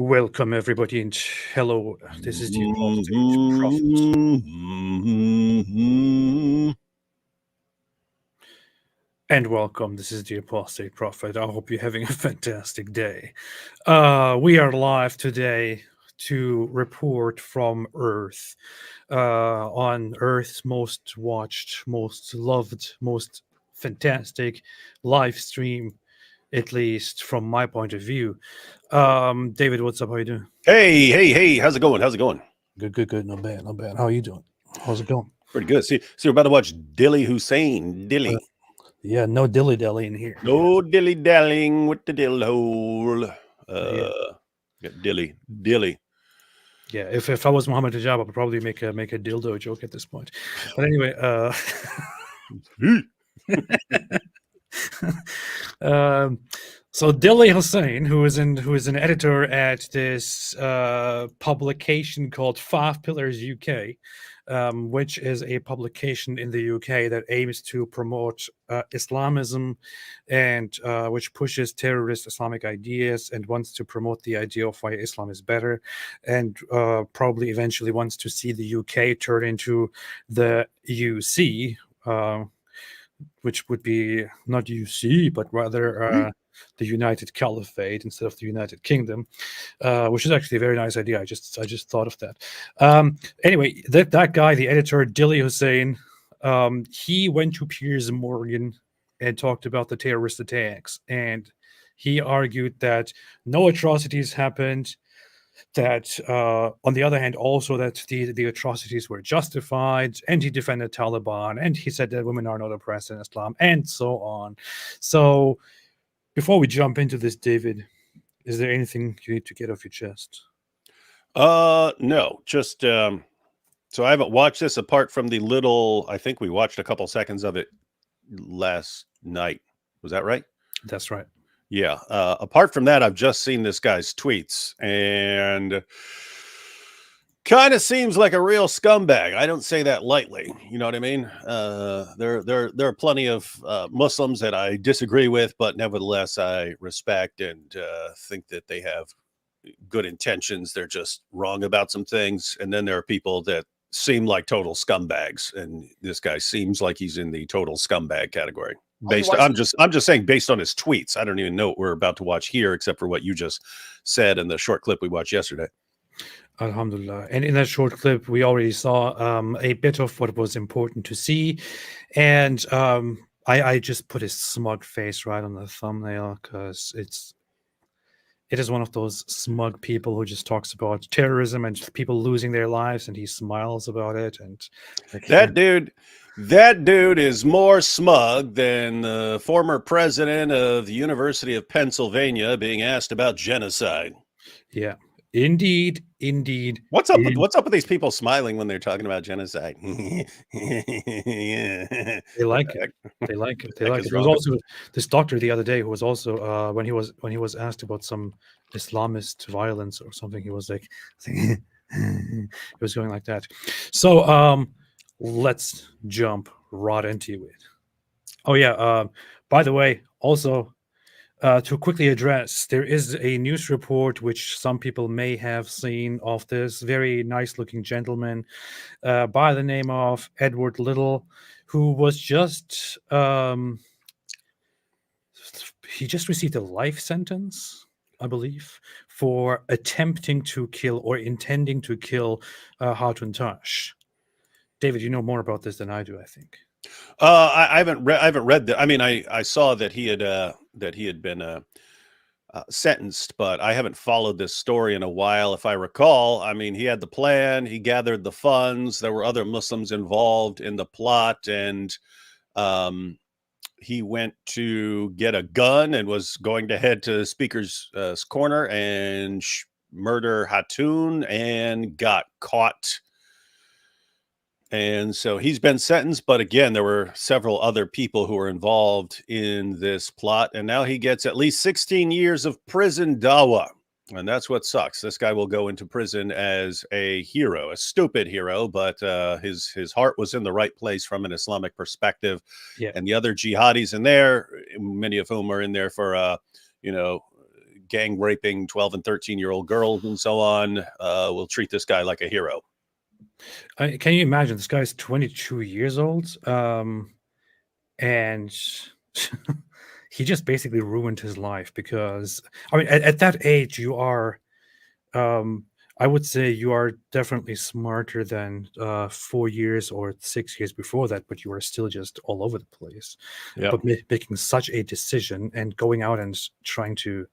Welcome, everybody, and hello. This is the Apostate Prophet. And welcome. This is the Apostate Prophet. I hope you're having a fantastic day. We are live today to report from Earth, on Earth's most watched, most loved, most fantastic live stream, at least from my point of view. David, what's up? How you doing? Hey, how's it going? Good. Not bad. How are you doing? How's it going? Pretty good. See, we're about to watch Dilly Hussein. Dilly. Yeah, no dilly-dally in here. No dilly-dallying with the dill hole. Got Dilly. Yeah, if I was Muhammad Hijab, I would probably make a dildo joke at this point. But anyway, so Dilly Hussein, who is an editor at this publication called Five Pillars UK, which is a publication in the UK that aims to promote Islamism and which pushes terrorist Islamic ideas and wants to promote the idea of why Islam is better, and probably eventually wants to see the UK turn into the UC, which would be not UC, but rather the United Caliphate instead of the United Kingdom, which is actually a very nice idea. I just thought of that. Anyway, that guy, the editor, Dilly Hussein, he went to Piers Morgan and talked about the terrorist attacks, and he argued that no atrocities happened, that on the other hand also that the atrocities were justified, and he defended Taliban, and he said that women are not oppressed in Islam, and so on. So before we jump into this, David, is there anything you need to get off your chest? No, just so I haven't watched this apart from the little, I think we watched a couple seconds of it last night. Was that right? That's right. Yeah. Apart from that, I've just seen this guy's tweets and kind of seems like a real scumbag. I don't say that lightly. You know what I mean? There are plenty of Muslims that I disagree with, but nevertheless, I respect and think that they have good intentions. They're just wrong about some things. And then there are people that seem like total scumbags. And this guy seems like he's in the total scumbag category. I'm just saying based on his tweets. I don't even know what we're about to watch here, except for what you just said in the short clip we watched yesterday. Alhamdulillah. And in that short clip, we already saw a bit of what was important to see. And I just put his smug face right on the thumbnail because it is one of those smug people who just talks about terrorism and people losing their lives, and he smiles about it. And that dude is more smug than the former president of the University of Pennsylvania being asked about genocide. Yeah, indeed. What's up with these people smiling when they're talking about genocide? They like it. There was also this doctor the other day who was also when he was asked about some Islamist violence or something, he was like he was going like that. So let's jump right into it. Oh yeah, by the way, also to quickly address, there is a news report which some people may have seen of this very nice looking gentleman by the name of Edward Little, who was just he just received a life sentence, I believe, for attempting to kill or intending to kill Hatun Tash. David, you know more about this than I do, I think. I haven't read that. I mean, I saw that he had been sentenced, but I haven't followed this story in a while. If I recall, I mean, he had the plan, he gathered the funds, there were other Muslims involved in the plot, and he went to get a gun and was going to head to Speaker's Corner and murder Hatun, and got caught. And so he's been sentenced, but again, there were several other people who were involved in this plot, and now he gets at least 16 years of prison dawa. And that's what sucks. This guy will go into prison as a hero, a stupid hero, but his heart was in the right place from an Islamic perspective. Yeah. And the other jihadis in there, many of whom are in there for gang raping 12 and 13-year-old girls and so on will treat this guy like a hero. Can you imagine? This guy's 22 years old, and he just basically ruined his life because, I mean, at that age, you are, I would say you are definitely smarter than 4 years or 6 years before that, but you are still just all over the place. Yeah. But making such a decision and going out and trying to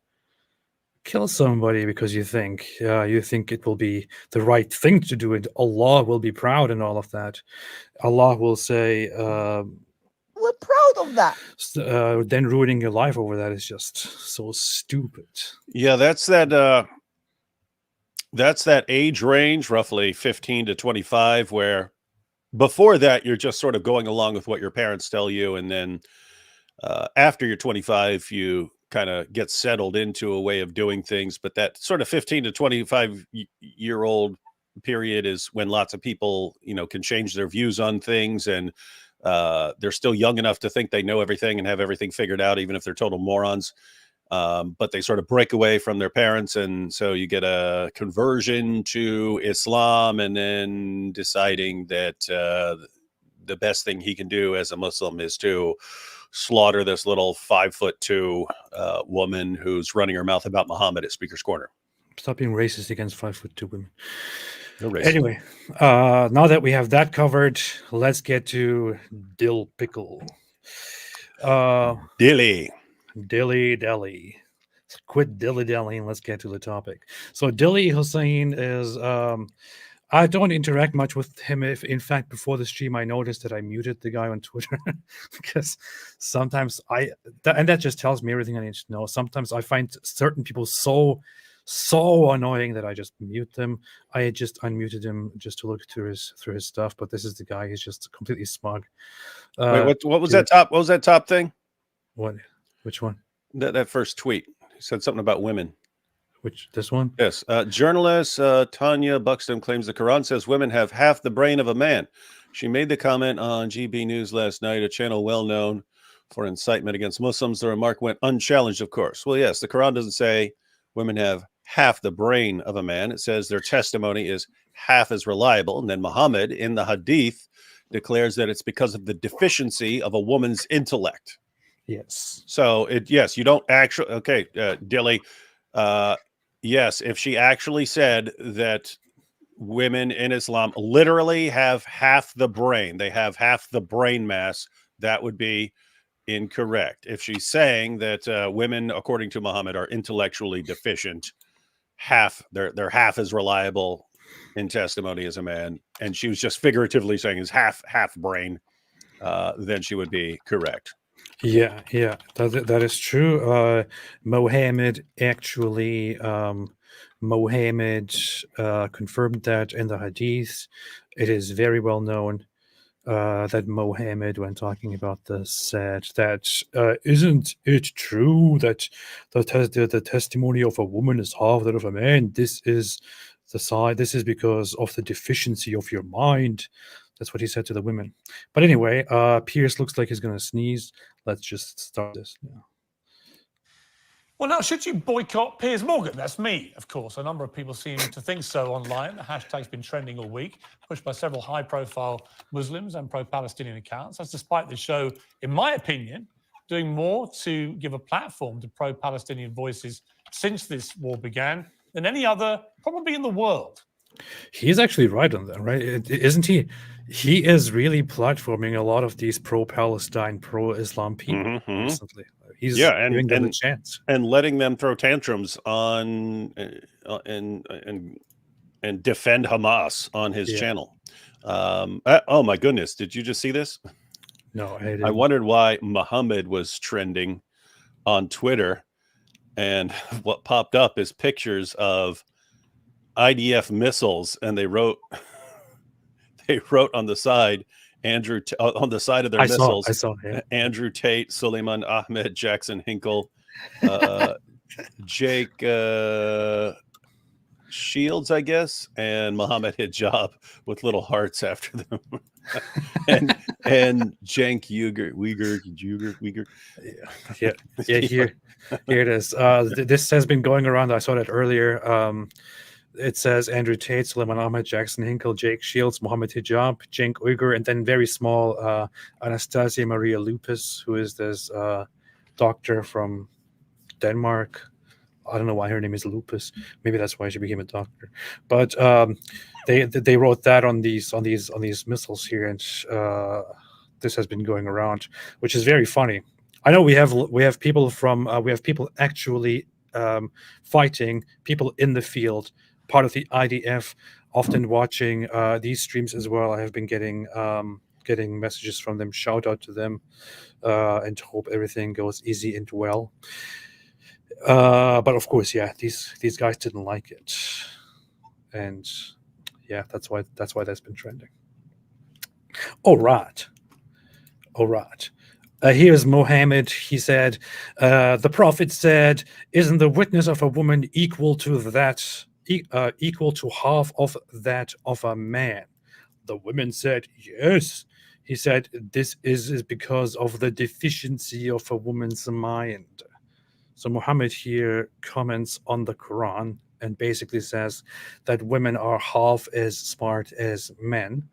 kill somebody because you think it will be the right thing to do, and Allah will be proud and all of that. Allah will say, We're proud of that. then ruining your life over that is just so stupid. Yeah, that's that age range, roughly 15 to 25, where before that you're just sort of going along with what your parents tell you, and then after you're 25 you kind of get settled into a way of doing things. But that sort of 15 to 25-year-old period is when lots of people, can change their views on things, and they're still young enough to think they know everything and have everything figured out, even if they're total morons. But they sort of break away from their parents, and so you get a conversion to Islam, and then deciding that the best thing he can do as a Muslim is to slaughter this little 5'2" woman who's running her mouth about Muhammad at Speaker's Corner. Stop being racist against 5'2" women. No racist. Anyway, now that we have that covered, let's get to Dill Pickle. Dilly. Dilly. Quit dilly-dallying. Let's get to the topic. So Dilly Hussein is, I don't interact much with him. If in fact before the stream I noticed that I muted the guy on Twitter because sometimes and that just tells me everything I need to know. Sometimes I find certain people so annoying that I just mute them. I just unmuted him just to look through his stuff. But this is the guy. He's just completely smug. Wait, what was that top? What was that top thing? What? Which one? That first tweet. He said something about women. This one? Yes. Journalist Tanya Buxton claims the Quran says women have half the brain of a man. She made the comment on GB News last night, a channel well known for incitement against Muslims. The remark went unchallenged, of course. Well, yes, the Quran doesn't say women have half the brain of a man. It says their testimony is half as reliable. And then Muhammad in the Hadith declares that it's because of the deficiency of a woman's intellect. Yes. So you don't actually. Okay, Dilly. Yes, if she actually said that women in Islam literally have half the brain, they have half the brain mass, that would be incorrect. If she's saying that women, according to Muhammad, are intellectually deficient, they're half as reliable in testimony as a man, and she was just figuratively saying is half brain, then she would be correct. Yeah, that is true. Mohammed actually, confirmed that in the Hadith. It is very well known that Mohammed, when talking about this, said that isn't it true that the testimony of a woman is half that of a man? This is This is because of the deficiency of your mind. That's what he said to the women. But anyway, Pierce looks like he's going to sneeze. Let's just start this now. Well, now, should you boycott Piers Morgan? That's me, of course. A number of people seem to think so online. The hashtag's been trending all week, pushed by several high-profile Muslims and pro-Palestinian accounts. That's despite the show, in my opinion, doing more to give a platform to pro-Palestinian voices since this war began than any other, probably in the world. He's actually right on that, right? Isn't he? He is really platforming a lot of these pro-Palestine, pro-Islam people recently. He's giving them a chance and letting them throw tantrums on and defend Hamas on his channel. Oh my goodness! Did you just see this? No, I didn't. I wondered why Muhammad was trending on Twitter, and what popped up is pictures of IDF missiles, and they wrote on the side on the side of their missiles. I saw Andrew Tate, Suleiman Ahmed, Jackson Hinkle, Jake Shields, I guess, and Mohammed Hijab with little hearts after them. and Cenk Uygur. Yeah. Here it is. This has been going around. I saw that earlier. It says Andrew Tate, Suleiman Ahmed, Jackson Hinkle, Jake Shields, Mohammed Hijab, Cenk Uygur, and then very small Anastasia Maria Lupus, who is this doctor from Denmark. I don't know why her name is Lupus. Maybe that's why she became a doctor. But they wrote that on these missiles here, and this has been going around, which is very funny. I know we have people from we have people actually fighting, people in the field, part of the IDF, often watching these streams as well. I have been getting messages from them. Shout out to them, and hope everything goes easy and well. But of course, yeah, these guys didn't like it, and yeah, that's why that's been trending. All right. Here's Mohammed. He said, the Prophet said, "Isn't the witness of a woman equal to that, equal to half of that of a man?" The women said, "Yes." He said, "This is because of the deficiency of a woman's mind." So Muhammad here comments on the Quran and basically says that women are half as smart as men,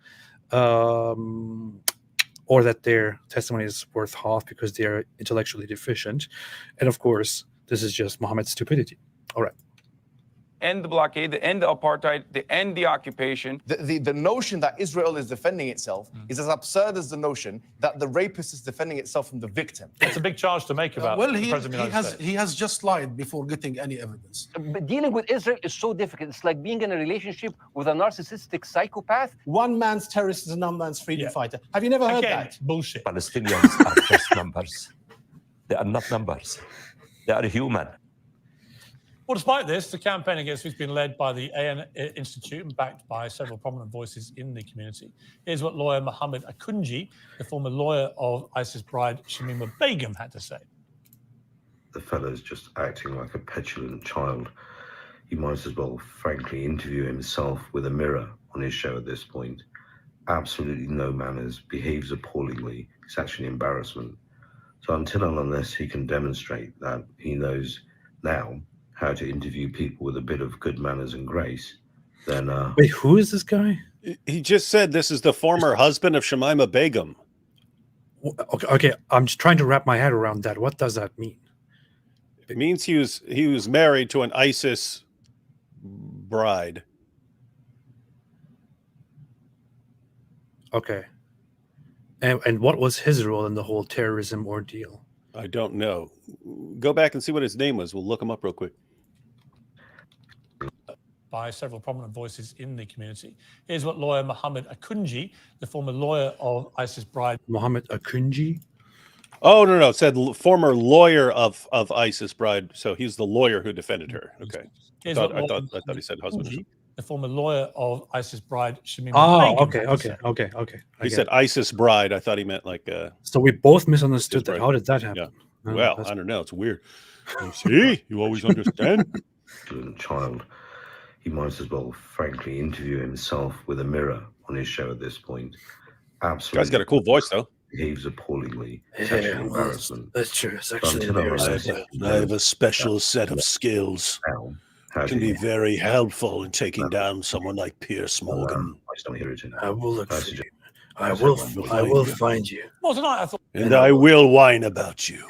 or that their testimony is worth half because they are intellectually deficient. And of course, this is just Muhammad's stupidity. All right. End the blockade, the end the apartheid, the end the occupation. The notion that Israel is defending itself is as absurd as the notion that the rapist is defending itself from the victim. It's a big charge to make about well, the President of the United States. he has just lied before getting any evidence. But dealing with Israel is so difficult. It's like being in a relationship with a narcissistic psychopath. One man's terrorist is another man's freedom fighter. Have you never heard Again, that? bullshit. Palestinians are just numbers. They are not numbers. They are human. Well, despite this, the campaign against him has been led by the AN Institute and backed by several prominent voices in the community. Here's what lawyer Mohammed Akunji, the former lawyer of ISIS bride Shamima Begum, had to say. The fellow's just acting like a petulant child. He might as well, frankly, interview himself with a mirror on his show at this point. Absolutely no manners, behaves appallingly. It's actually an embarrassment. So until and unless he can demonstrate that he knows now how to interview people with a bit of good manners and grace, then... Wait, who is this guy? He just said this is the former husband of Shamima Begum. Okay, I'm just trying to wrap my head around that. What does that mean? It means he was married to an ISIS bride. Okay. And what was his role in the whole terrorism ordeal? I don't know. Go back and see what his name was. We'll look him up real quick. By several prominent voices in the community. Here's what lawyer Mohammed Akunji, the former lawyer of ISIS bride. Mohammed Akunji? Oh, no. It said former lawyer of ISIS bride. So he's the lawyer who defended her. Okay. I thought he said husband. Akunji, the former lawyer of ISIS bride Shamima Oh, Begum. okay. He said ISIS bride. I thought he meant like... So we both misunderstood that. bride. How did that happen? Yeah. Oh, Well, I don't know. It's weird. See? You always understand? Child. He might as well, frankly, interview himself with a mirror on his show at this point. Absolutely. Guy's got a cool voice, though. Behaves appallingly. It's actually an embarrassment. That's true. It's actually Until embarrassing. I have a special set of skills. How Can do be you... very helpful in taking down someone like Piers Morgan. I will look for you. I will find you. Well, tonight I thought And I will whine about you.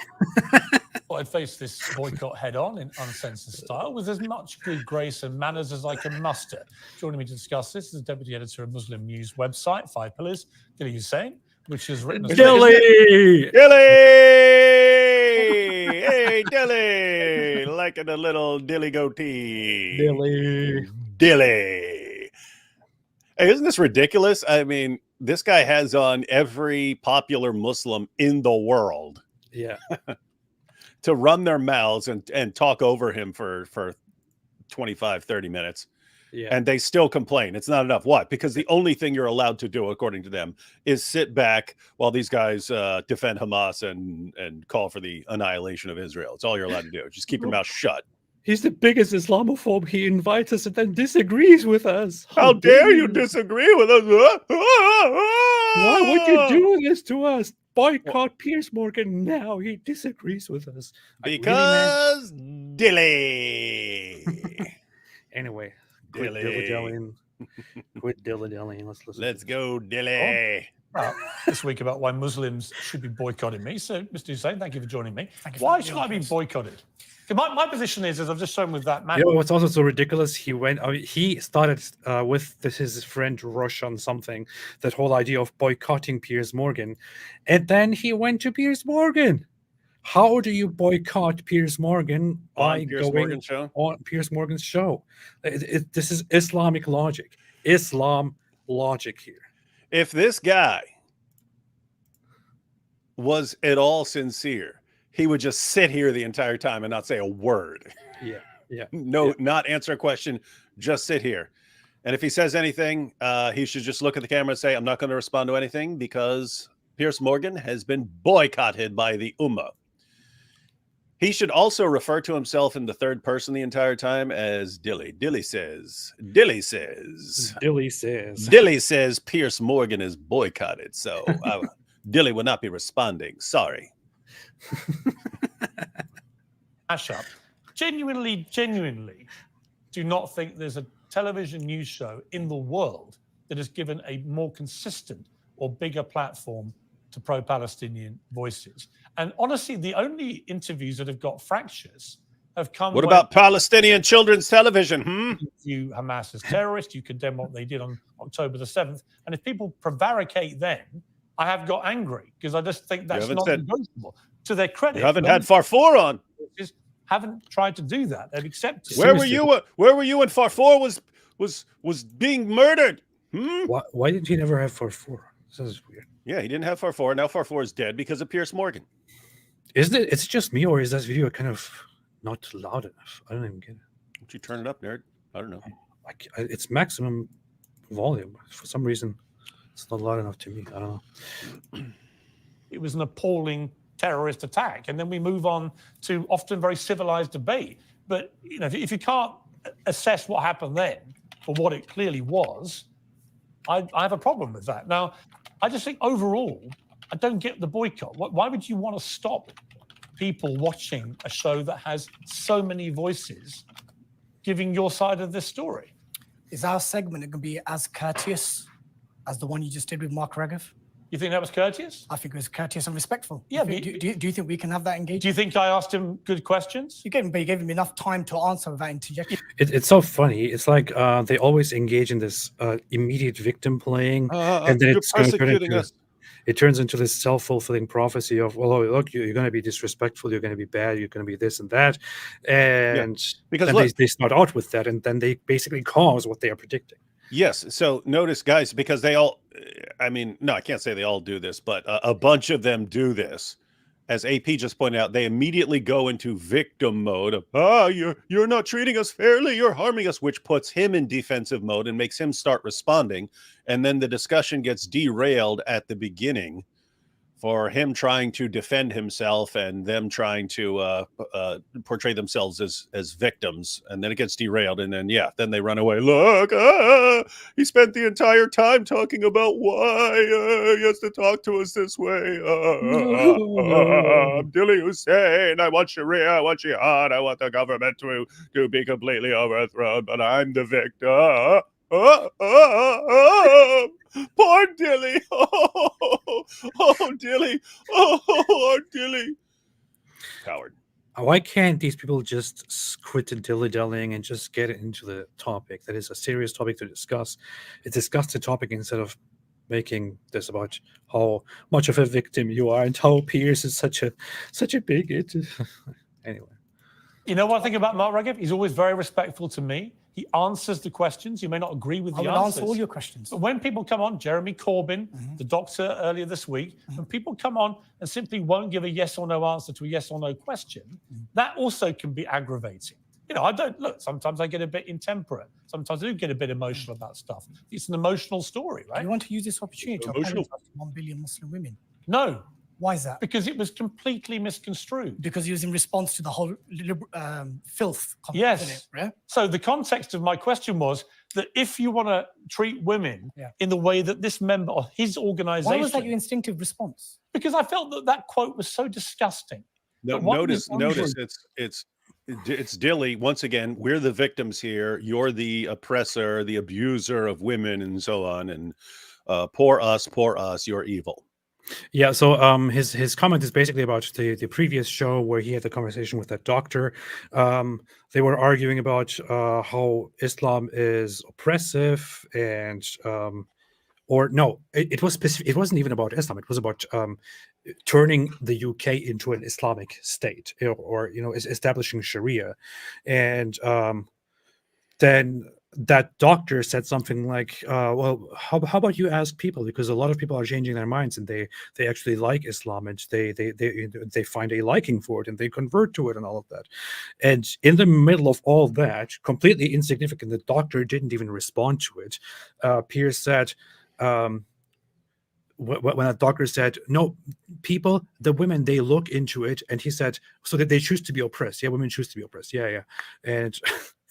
I'd face this boycott head-on in uncensored style with as much good grace and manners as I can muster. Joining me to discuss this is the deputy editor of Muslim news website, 5 Pillars, Dilly Hussain, which has written... Dilly! Hey, Dilly! Liking a little dilly goatee. Dilly. Hey, isn't this ridiculous? I mean, this guy has on every popular Muslim in the world. Yeah. To run their mouths and talk over him for 25, 30 minutes. Yeah. And they still complain. It's not enough. What? Because the only thing you're allowed to do, according to them, is sit back while these guys defend Hamas and call for the annihilation of Israel. It's all you're allowed to do. Just keep your mouth shut. He's the biggest Islamophobe. He invites us and then disagrees with us. How dare you disagree with us? Why would you do this to us? Boycott Piers Morgan now. He disagrees with us. Like, really, man? Because Dilly. Anyway, quit Dilly. dilly-dallying. Quit dilly-dallying. Let's go, Dilly. Well, this week about why Muslims should be boycotting me. So, Mr. Hussein, thank you for joining me. Thank you for Why having should me I on, be Chris. boycotted? My position is, as I've just shown with that man. You know what's also so ridiculous? He went. He started with his friend Rush on something. That whole idea of boycotting Piers Morgan, and then he went to Piers Morgan. How do you boycott Piers Morgan by Piers going Morgan show? on Piers Morgan's show? This is Islamic logic. Islam logic here. If this guy was at all sincere, he would just sit here the entire time and not say a word. Yeah. No, not answer a question, just sit here. And if he says anything, he should just look at the camera and say, I'm not going to respond to anything because Piers Morgan has been boycotted by the Ummah. He should also refer to himself in the third person the entire time as Dilly. Dilly says, Dilly says, Dilly says, Dilly says Piers Morgan is boycotted. So Dilly will not be responding. Sorry. Mashup. Genuinely do not think there's a television news show in the world that has given a more consistent or bigger platform to pro-Palestinian voices. And honestly, the only interviews that have got fractures have come. What about Palestinian children's television? You Hamas as terrorists, you condemn what they did on October the 7th. And if people prevaricate then, I have got angry because I just think that's not negotiable. To their credit, you haven't had Farfour on. Just haven't tried to do that. They've accepted. Where were you? Where were you when Farfour was being murdered? Why did he never have Farfour? This is weird. Yeah, he didn't have Farfour. Now Farfour is dead because of Piers Morgan. Isn't it? It's just me, or is this video kind of not loud enough? I don't even get it. Don't you turn it up, nerd? I don't know. It's maximum volume. For some reason, it's not loud enough to me. I don't know. It was an appalling terrorist attack, and then we move on to often very civilized debate. But you know, if you can't assess what happened then for what it clearly was, I have a problem with that. Now, I just think overall, I don't get the boycott. Why would you want to stop people watching a show that has so many voices giving your side of this story? Is our segment going to be as courteous as the one you just did with Mark Regev? You think that was courteous? I think it was courteous and respectful. Yeah, do you think we can have that engagement? Do you think I asked him good questions? You gave him enough time to answer without interjecting. It's so funny. It's like they always engage in this immediate victim playing, and then it turns into this self-fulfilling prophecy of, well, look, you're going to be disrespectful, you're going to be bad, you're going to be this and that, and because they start out with that, and then they basically cause what they are predicting. Yes. So notice, guys, because they all, I mean, no, I can't say they all do this, but a bunch of them do this. As AP just pointed out, they immediately go into victim mode of, you're not treating us fairly, you're harming us, which puts him in defensive mode and makes him start responding. And then the discussion gets derailed at the beginning for him trying to defend himself and them trying to portray themselves as victims. And then it gets derailed. And then, then they run away. Look, he spent the entire time talking about why he has to talk to us this way. I'm Dilly Hussein. I want Sharia. I want jihad. I want the government to be completely overthrown. But I'm the victim. Poor Dilly. Dilly. Dilly. Coward. Why can't these people just quit the dilly-dallying and just get into the topic? That is a serious topic to discuss. Discuss the topic instead of making this about how much of a victim you are and how Piers is such a bigot. Anyway. You know what I think about Mark Regev? He's always very respectful to me. He answers the questions. You may not agree with the answers. I will answer all your questions. But when people come on, Jeremy Corbyn, the doctor earlier this week, when people come on and simply won't give a yes or no answer to a yes or no question, that also can be aggravating. You know, I don't look, sometimes I get a bit intemperate. Sometimes I do get a bit emotional about stuff. It's an emotional story, right? You want to use this opportunity to apologize to 1 billion Muslim women? No, Why is that? Because it was completely misconstrued. Because he was in response to the whole filth. Yes. Yeah? So the context of my question was that if you want to treat women in the way that this member of his organization... Why was that your instinctive response? Because I felt that that quote was so disgusting. No, notice it's Dilly. Once again, we're the victims here. You're the oppressor, the abuser of women and so on. And poor us, you're evil. Yeah, so his comment is basically about the previous show where he had the conversation with that doctor. They were arguing about how Islam is oppressive and or no, it was specific. It wasn't even about Islam. It was about turning the UK into an Islamic state, or establishing Sharia, and then that doctor said something like, well, how about you ask people, because a lot of people are changing their minds and they actually like Islam and they find a liking for it and they convert to it and all of that. And in the middle of all that, completely insignificant, the doctor didn't even respond to it. Pierce said, when a doctor said, no, people, the women, they look into it, and he said, so that they choose to be oppressed. Yeah, women choose to be oppressed. Yeah. And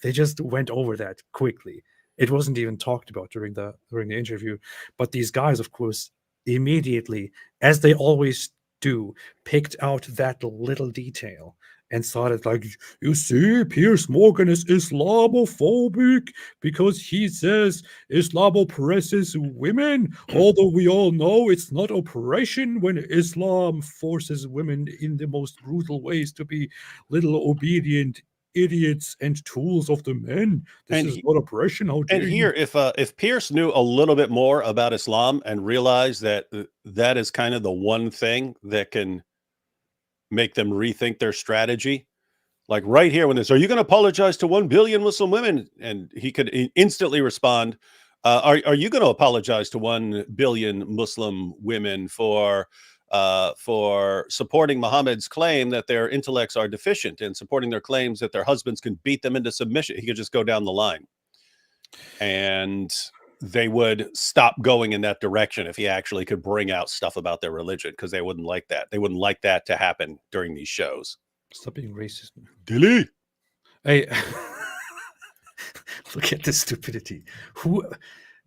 they just went over that quickly. It wasn't even talked about during the interview. But these guys, of course, immediately, as they always do, picked out that little detail and started like, you see, Piers Morgan is Islamophobic because he says Islam oppresses women, although we all know it's not oppression when Islam forces women in the most brutal ways to be little obedient idiots and tools of the men. This is not oppression. How dare and here, you? if Pierce knew a little bit more about Islam and realized that that is kind of the one thing that can make them rethink their strategy, like right here when this, are you going to apologize to 1 billion Muslim women? And he could instantly respond, are you going to apologize to 1 billion Muslim women for supporting Muhammad's claim that their intellects are deficient and supporting their claims that their husbands can beat them into submission? He could just go down the line and they would stop going in that direction if he actually could bring out stuff about their religion, because they wouldn't like that. They wouldn't like that to happen during these shows. Stop being racist. Dilly. Hey, look at this stupidity.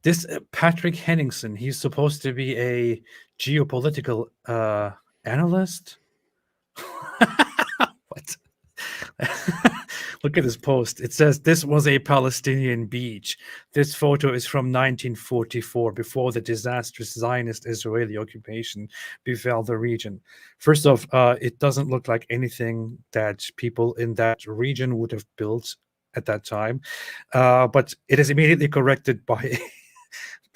This Patrick Henningsen, he's supposed to be a geopolitical analyst? What? Look at this post. It says, this was a Palestinian beach. This photo is from 1944, before the disastrous Zionist Israeli occupation befell the region. First off, it doesn't look like anything that people in that region would have built at that time. But it is immediately corrected by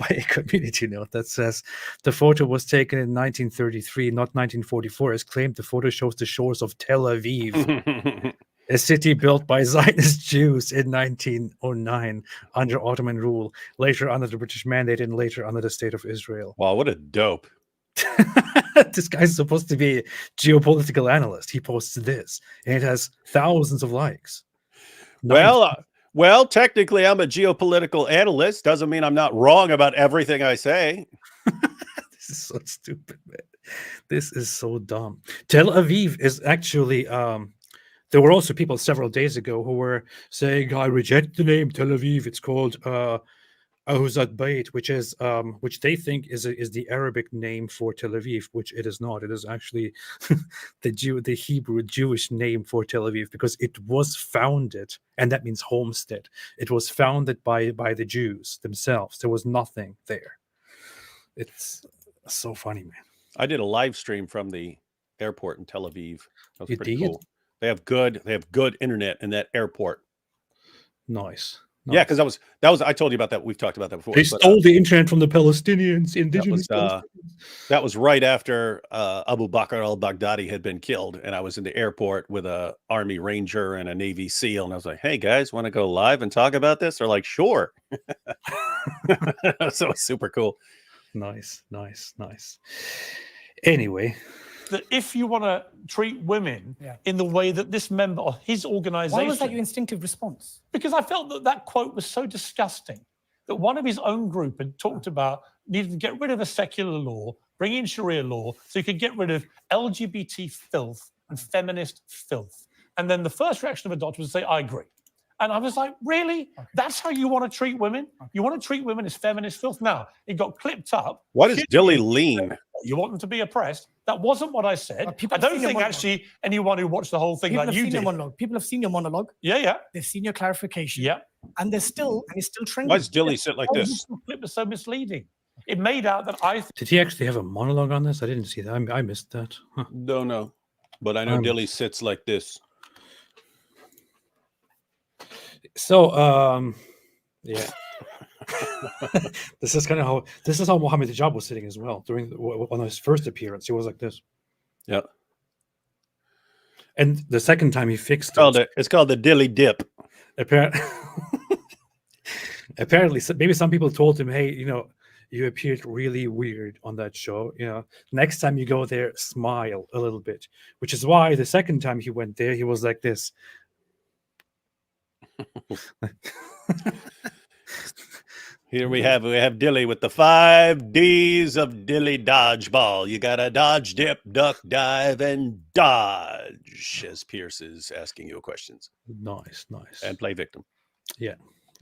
a community note that says the photo was taken in 1933, not 1944, as claimed. The photo shows the shores of Tel Aviv, a city built by Zionist Jews in 1909 under Ottoman rule, later under the British Mandate, and later under the State of Israel. Wow, what a dope. This guy's supposed to be a geopolitical analyst. He posts this, and it has thousands of likes. Well, technically, I'm a geopolitical analyst. Doesn't mean I'm not wrong about everything I say. This is so stupid, man. This is so dumb. Tel Aviv is actually... there were also people several days ago who were saying, I reject the name Tel Aviv. It's called Ahuzat Bait, which they think is the Arabic name for Tel Aviv, which it is not. It is actually the Hebrew Jewish name for Tel Aviv, because it was founded, and that means homestead. It was founded by the Jews themselves. There was nothing there. It's so funny, man. I did a live stream from the airport in Tel Aviv. That was pretty did? cool. They have good internet in that airport. Nice. Yeah, because that was I told you about that. We've talked about that before. They stole the internet from the Palestinians, indigenous. That was right after Abu Bakr al-Baghdadi had been killed, and I was in the airport with a Army Ranger and a Navy SEAL, and I was like, "Hey guys, want to go live and talk about this?" They're like, "Sure." So it's super cool. Nice. Anyway. That if you want to treat women in the way that this member of his organization... Why was that your instinctive response? Because I felt that that quote was so disgusting that one of his own group had talked about needing to get rid of a secular law, bring in Sharia law so you could get rid of LGBT filth and feminist filth. And then the first reaction of a doctor was to say, I agree. And I was like, really? That's how you want to treat women? You want to treat women as feminist filth? Now, it got clipped up. Why does Dilly lean? You want them to be oppressed? That wasn't what I said. people I have don't seen your think monologue. actually anyone who watched the whole thing People like have you seen your did. monologue. People have seen your monologue. Yeah. They've seen your clarification. Yeah. And it's still trending. Why does Dilly sit like this? The clip was so misleading. It made out that I Did he actually have a monologue on this? I didn't see that. I missed that. Huh. Don't know. But I know Dilly sits like this. So, yeah. This is how Mohammed Hijab was sitting as well during on his first appearance. He was like this. Yeah. And the second time he fixed It's called the Dilly dip. Apparently, maybe some people told him, "Hey, you appeared really weird on that show. Next time you go there, smile a little bit." Which is why the second time he went there, he was like this. Here we have Dilly with the 5 D's of Dilly dodgeball. You got to dodge, dip, duck, dive, and dodge. As Pierce is asking you questions. Nice. And play victim. Yeah,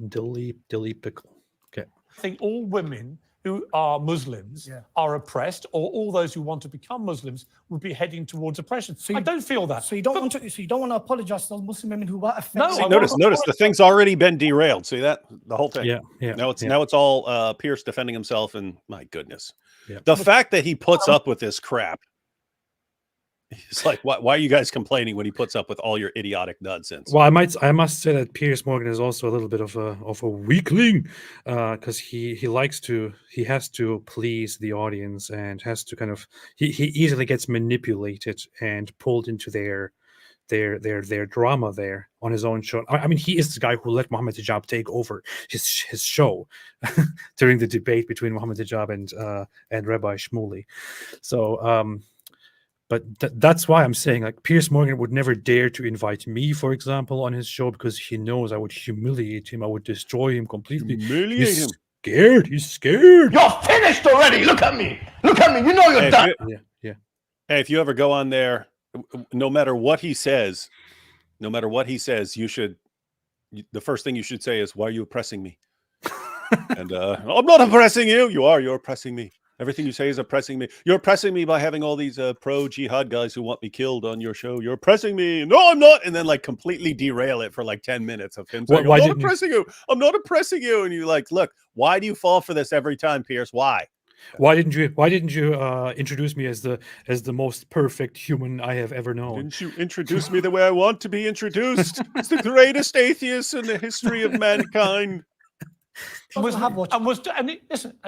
Dilly pickle. Okay. I think all women who are Muslims are oppressed, or all those who want to become Muslims would be heading towards oppression. I don't feel that. So you don't want to apologize to those Muslim women who were affected. See, notice the thing's already been derailed. See that? The whole thing. Yeah. Now it's all Pierce defending himself, and my goodness. Yeah. The fact that he puts up with this crap. It's like, why are you guys complaining when he puts up with all your idiotic nonsense? Well, I must say that Piers Morgan is also a little bit of a weakling, because he has to please the audience and has to he easily gets manipulated and pulled into their drama there on his own show. I mean, he is the guy who let Mohammed Hijab take over his show during the debate between Mohammed Hijab and Rabbi Shmuley. So but that's why I'm saying, like, Piers Morgan would never dare to invite me, for example, on his show, because he knows I would humiliate him. I would destroy him completely. Humiliate him. He's scared. You're finished already. Look at me. You know you're done. Yeah. Hey, if you ever go on there, no matter what he says, you should. The first thing you should say is, "Why are you oppressing me?" And I'm not oppressing you. You're oppressing me. Everything you say is oppressing me. You're oppressing me by having all these pro-jihad guys who want me killed on your show. You're oppressing me. No, I'm not. And then completely derail it for 10 minutes of him saying, I'm not oppressing you. I'm not oppressing you. And you're like, look, why do you fall for this every time, Pierce? Why? Why didn't you introduce me as the most perfect human I have ever known? Didn't you introduce me the way I want to be introduced? It's the greatest atheist in the history of mankind. And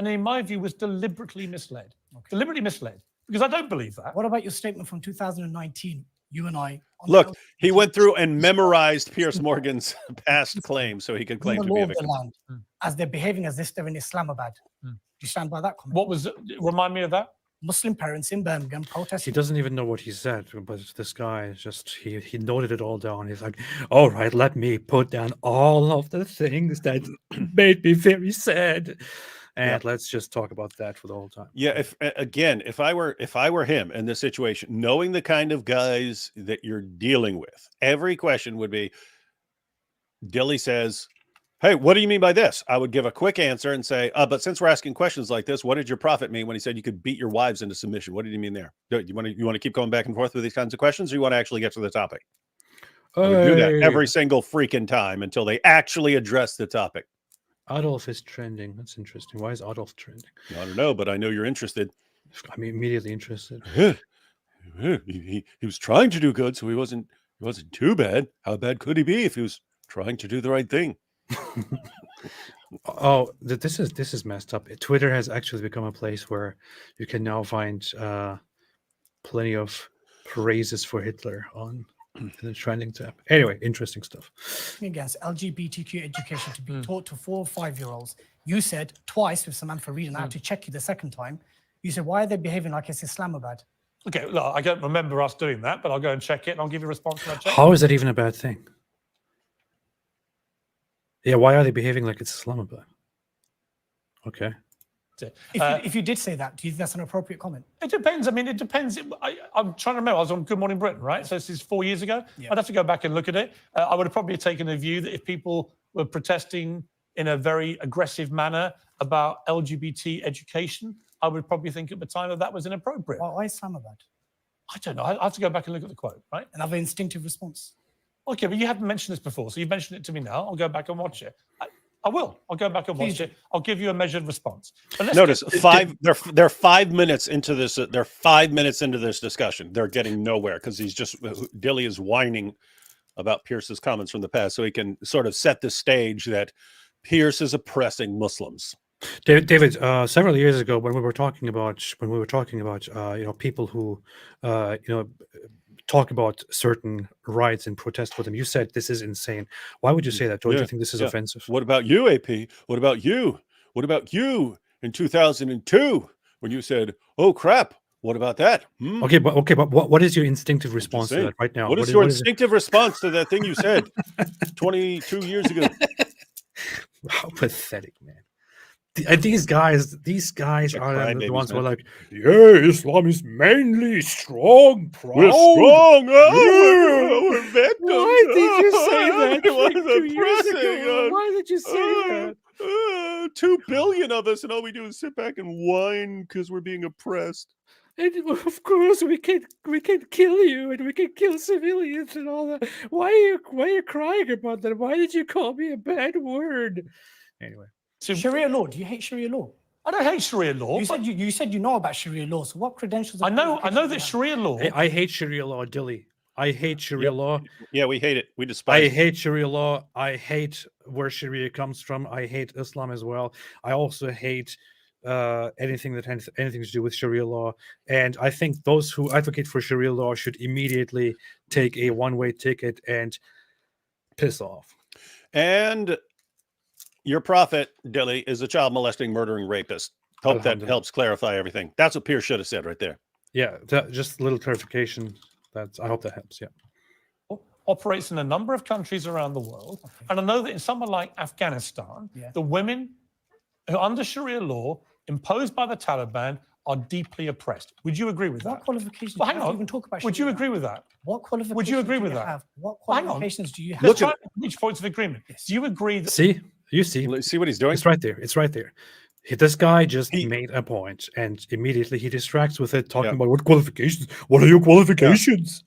in my view, was deliberately misled. Deliberately misled, because I don't believe that. What about your statement from 2019? You and I. Look, he went through and memorized Piers Morgan's past claims so he could claim to be a victim. Land, as they're behaving as if they're in Islamabad. Do you stand by that comment? What was it? Remind me of that. Muslim parents in Birmingham protesting. He doesn't even know what he said, but this guy is just he noted it all down. He's like, all right, let me put down all of the things that made me very sad, and let's just talk about that for the whole time. Yeah, if I were him in this situation, knowing the kind of guys that you're dealing with, every question would be, Dilly says, hey, what do you mean by this? I would give a quick answer and say, but since we're asking questions like this, what did your prophet mean when he said you could beat your wives into submission? What did he mean there? You want to keep going back and forth with these kinds of questions, or you want to actually get to the topic? I would do that every single freaking time until they actually address the topic. Adolf is trending. That's interesting. Why is Adolf trending? I don't know, but I know you're interested. I'm immediately interested. He was trying to do good, so he wasn't too bad. How bad could he be if he was trying to do the right thing? Oh, this is messed up. Twitter has actually become a place where you can now find plenty of praises for Hitler on the trending tab. Anyway, interesting stuff. Against LGBTQ education to be taught to 4 or 5-year-olds. You said twice with Samantha Reed, and I had to check you the second time. You said, why are they behaving like it's Islamabad? Okay, look, I don't remember us doing that, but I'll go and check it, and I'll give you a response when I check. How is that even a bad thing? Yeah, why are they behaving like it's Islamabad? Okay. If you did say that, do you think that's an appropriate comment? It depends. I mean, it depends. I'm trying to remember. I was on Good Morning Britain, right? So this is 4 years ago. Yeah. I'd have to go back and look at it. I would have probably taken the view that if people were protesting in a very aggressive manner about LGBT education, I would probably think at the time that was inappropriate. Why Islamabad? I don't know. I have to go back and look at the quote, right? Another instinctive response. Okay, but you haven't mentioned this before, so you've mentioned it to me now. I'll go back and watch it. I will. I'll go back and watch it. I'll give you a measured response. But let's Notice they're 5 minutes into this. They're 5 minutes into this discussion. They're getting nowhere because Dilly is whining about Pierce's comments from the past, so he can sort of set the stage that Pierce is oppressing Muslims. David, several years ago, when we were talking about people who talk about certain rights and protest for them, you said this is insane. Why would you say that? Don't you think this is offensive? What about you, AP? What about you? What about you in 2002 when you said, "Oh crap"? What about that? Okay, but what is your instinctive response to that right now? What is your instinctive response to that thing you said 22 years ago? How pathetic, man. These guys are the ones who are like, yeah, Islam is manly, strong, proud. We're strong. We're victims. Why did you say that? It was 2 years oppressing ago? us. Why did you say that? 2 billion of us, and all we do is sit back and whine because we're being oppressed. And of course, we can kill you, and we can kill civilians and all that. Why are you crying about that? Why did you call me a bad word? Anyway. Sharia law. Do you hate Sharia law? I don't hate Sharia law. You said you know about Sharia law. So what credentials? I know that Sharia law. I hate Sharia law, Dilly. I hate Sharia law. Yeah, we hate it. We despise it. I hate Sharia law. I hate where Sharia comes from. I hate Islam as well. I also hate anything that has anything to do with Sharia law. And I think those who advocate for Sharia law should immediately take a one-way ticket and piss off. And your prophet, Dilly, is a child molesting, murdering rapist. Hope that helps clarify everything. That's what Pierce should have said right there. Yeah, just a little clarification. I hope that helps. Yeah. Operates in a number of countries around the world. Okay. And I know that in somewhere like Afghanistan, the women who are under Sharia law imposed by the Taliban are deeply oppressed. Would you agree with that? What qualifications do you have to even talk about Sharia? Would you agree with that? What qualifications would you agree with that? Have? What qualifications do you have? Let's try to reach points of agreement. Yes. Do you agree that... See what he's doing? It's right there. It's right there. This guy just made a point, and immediately he distracts with it, talking about what qualifications. What are your qualifications?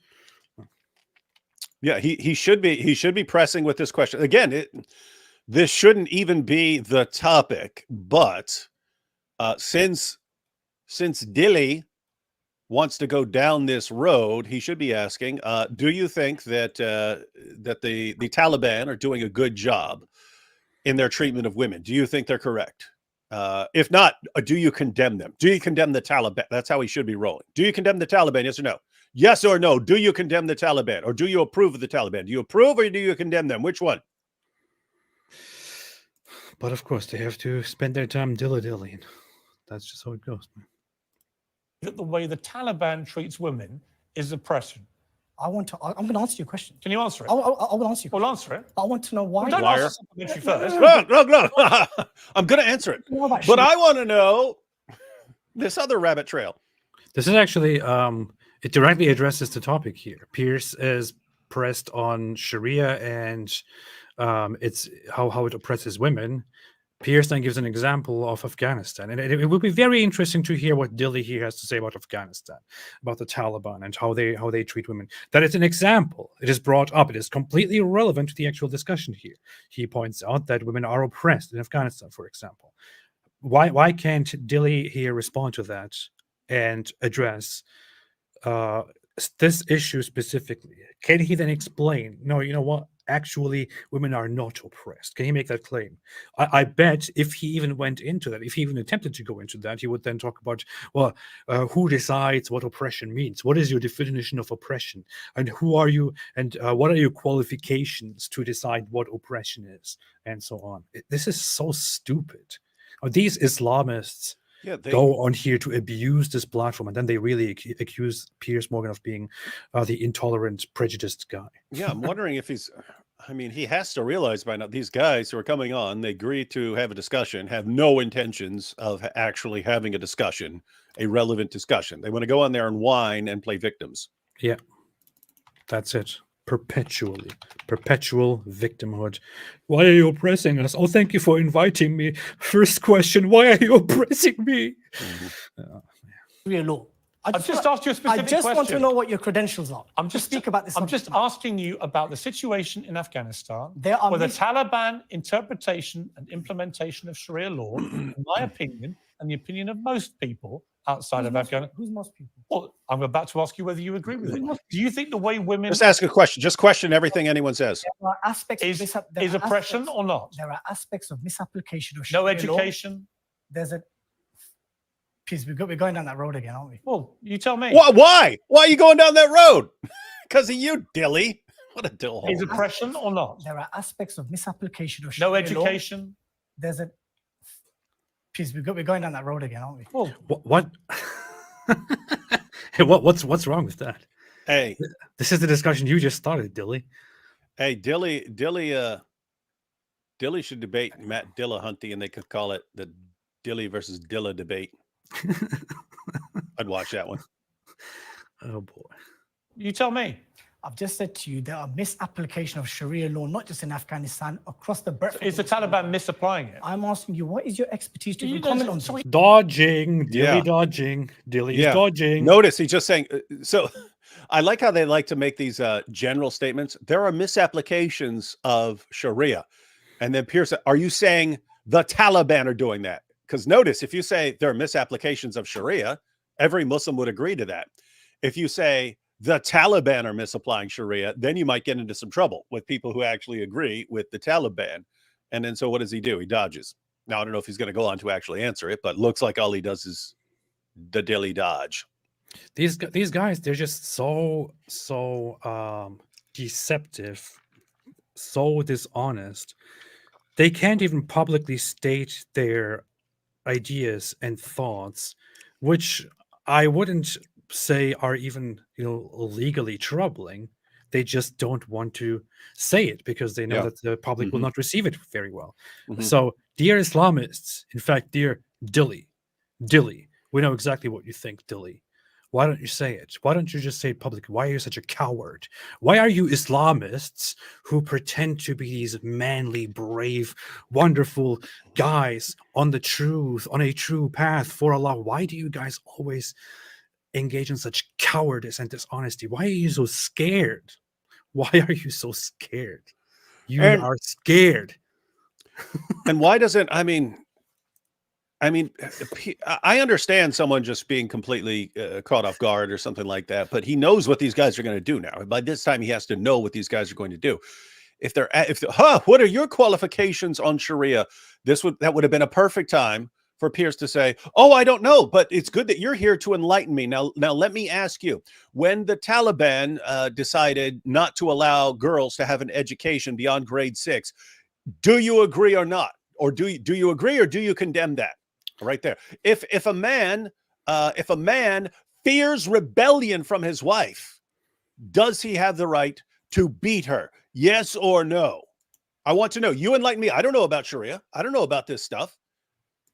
Yeah, he should be pressing with this question again. This shouldn't even be the topic, but since Dilly wants to go down this road, he should be asking: do you think that that the Taliban are doing a good job in their treatment of women? Do you think they're correct? If not, do you condemn them? Do you condemn the Taliban? That's how he should be rolling. Do you condemn the Taliban? Yes or no? Yes or no? Do you condemn the Taliban, or do you approve of the Taliban? Do you approve or do you condemn them? Which one? But of course, they have to spend their time dilly-dillying. That's just how it goes. That the way the Taliban treats women is oppression. I'm going to answer your question. Can you answer it? I will answer you. Well, answer it. I want to know why. Well, don't answer supplementary first. Look. I'm going to answer it. But I want to know this other rabbit trail. This is actually, it directly addresses the topic here. Pierce is pressed on Sharia and it's how it oppresses women. Pierce then gives an example of Afghanistan. And it would be very interesting to hear what Dilly here has to say about Afghanistan, about the Taliban and how they treat women. That is an example. It is brought up. It is completely irrelevant to the actual discussion here. He points out that women are oppressed in Afghanistan, for example. Why can't Dilly here respond to that and address this issue specifically? Can he then explain, no, you know what? Actually, women are not oppressed. Can he make that claim? I bet if he even went into that, if he even attempted to go into that, he would then talk about, well, who decides what oppression means? What is your definition of oppression? And who are you? And what are your qualifications to decide what oppression is? And so on. This is so stupid. These Islamists go on here to abuse this platform, and then they really accuse Piers Morgan of being the intolerant, prejudiced guy. Yeah, I'm wondering if he's. I mean, he has to realize by now these guys who are coming on, they agree to have a discussion, have no intentions of actually having a discussion, a relevant discussion. They want to go on there and whine and play victims. Yeah, that's it. Perpetual victimhood. Why are you oppressing us? Oh, thank you for inviting me. First question, why are you oppressing me? Sharia law. I've just asked you a specific I just want to question. know what your credentials are. I'm just speak about this. I'm just asking you about the situation in Afghanistan, There are where the mis- Taliban interpretation and implementation of Sharia law, in my opinion, and the opinion of most people outside of Afghanistan. Who's most people? Well, I'm about to ask you whether you agree with it. Do you think the way women Just ask a question. Just question everything anyone says. There are aspects is, of there is are oppression aspects- or not? There are aspects of misapplication of No Sharia law. education? There's a. Please, we're going down that road again, aren't we? Well, you tell me. Why? Why are you going down that road? Because of you, Dilly. What a dill Is hole. oppression or not? There are aspects of misapplication of No Sharia law. education? There's a. Please, we're going down that road again, aren't we? Well, What? Hey, what's wrong with that? Hey, This is the discussion you just started, Dilly. hey, Dilly should debate Matt Dillahunty, and they could call it the Dilly versus Dilla debate. I'd watch that one. Oh boy. you tell me. I've just said to you there are misapplication of Sharia law, not just in Afghanistan, across the breadth. Is the of Taliban misapplying it? I'm asking you, what is your expertise to You even know, comment on so this? Dodging, Dilly Yeah. dodging, Dilly's Yeah. dodging. Notice he's just saying, so I like how they like to make these general statements. There are misapplications of Sharia. And then Pierce, are you saying the Taliban are doing that? Because notice, if you say there are misapplications of Sharia, every Muslim would agree to that. If you say the Taliban are misapplying Sharia, then you might get into some trouble with people who actually agree with the Taliban. And then so what does he do? He dodges. Now, I don't know if he's going to go on to actually answer it, but looks like all he does is the dilly dodge. These guys, they're just so deceptive, so dishonest. They can't even publicly state their ideas and thoughts, which I wouldn't say are even legally troubling. They just don't want to say it because they know Yeah. that the public will not receive it very well. Mhm. So, dear Islamists, in fact, dear Dilly, we know exactly what you think, Dilly. Why don't you say it? Why don't you just say it publicly? Why are you such a coward? Why are you Islamists who pretend to be these manly, brave, wonderful guys on a true path for Allah? Why do you guys always engage in such cowardice and dishonesty? Why are you so scared? Why are you so scared? You And- are scared. And why doesn't, I mean, I understand someone just being completely caught off guard or something like that, but he knows what these guys are going to do now. By this time, he has to know what these guys are going to do. What are your qualifications on Sharia? That would have been a perfect time for Pierce to say, "Oh, I don't know, but it's good that you're here to enlighten me." Now let me ask you: when the Taliban decided not to allow girls to have an education beyond grade 6, do you agree or not, or do you agree or do you condemn that? Right there. If a man fears rebellion from his wife, does he have the right to beat her? Yes or no? I want to know. You enlighten me. I don't know about Sharia. I don't know about this stuff.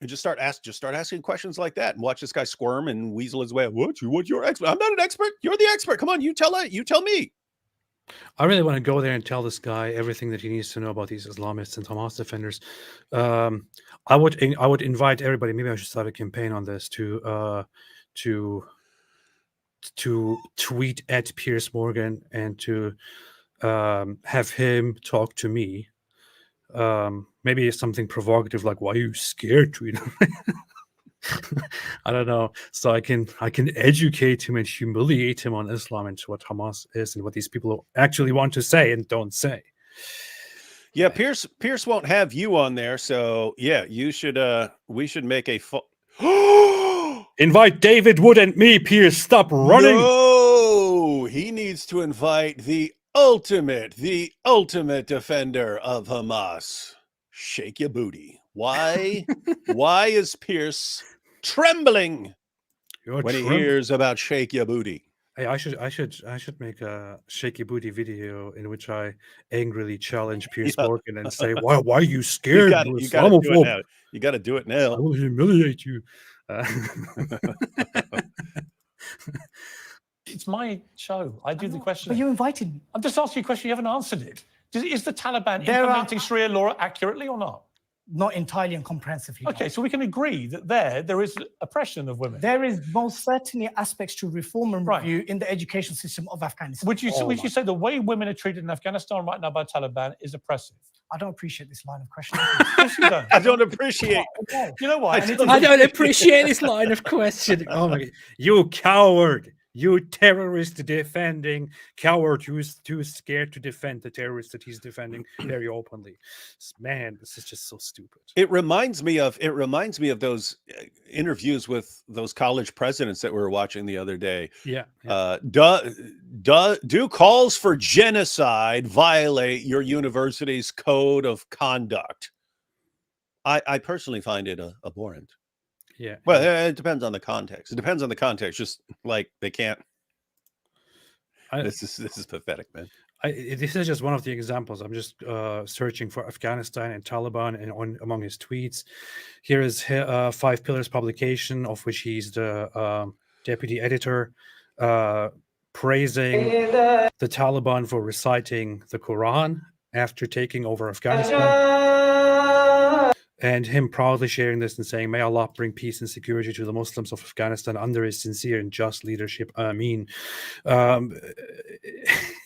And just start asking questions like that and watch this guy squirm and weasel his way. What's your expert? I'm not an expert. You're the expert. Come on, you tell me. I really want to go there and tell this guy everything that he needs to know about these Islamists and Hamas defenders. I would invite everybody. Maybe I should start a campaign on this to tweet at Piers Morgan and to have him talk to me. Maybe something provocative like, "Why are you scared?" I don't know. So I can educate him and humiliate him on Islam and what Hamas is and what these people actually want to say and don't say. Yeah, Pierce won't have you on there, so yeah, you should. We should make a. Invite David Wood and me, Pierce. Stop running. No, he needs to invite the ultimate defender of Hamas. Shake your booty. Why? Why is Pierce trembling when he hears about shake your booty? Hey, I should make a shaky booty video in which I angrily challenge Piers Morgan and say, "Why are you scared? You're You got to do it Islamophobe. now. You got to do it I now. will humiliate you." It's my show. I do the question. But you invited me. I'm just asking you a question. You haven't answered it. Is the Taliban There are- implementing Sharia law accurately or not? Not entirely and comprehensively. no. Okay, so we can agree that there is oppression of women. There is most certainly aspects to reform and Right. review in the education system of Afghanistan. Would you say the way women are treated in Afghanistan right now by Taliban is oppressive? I don't appreciate this line of questioning. Yes, you don't. I don't appreciate. Okay. You know why? I don't appreciate this line of questioning. Oh my God. You coward. You terrorist defending coward who's too scared to defend the terrorist that he's defending very openly. Man, this is just so stupid. It reminds me of those interviews with those college presidents that we were watching the other day. Yeah. Do calls for genocide violate your university's code of conduct? I personally find it abhorrent. Yeah. Well, it depends on the context. It depends on the context. Just like they can't. This is pathetic, man. This is just one of the examples. I'm just searching for Afghanistan and Taliban and among his tweets. Here is Five Pillars publication, of which he's the deputy editor, praising the Taliban for reciting the Quran after taking over Afghanistan. And him proudly sharing this and saying, "May Allah bring peace and security to the Muslims of Afghanistan under his sincere and just leadership. Ameen."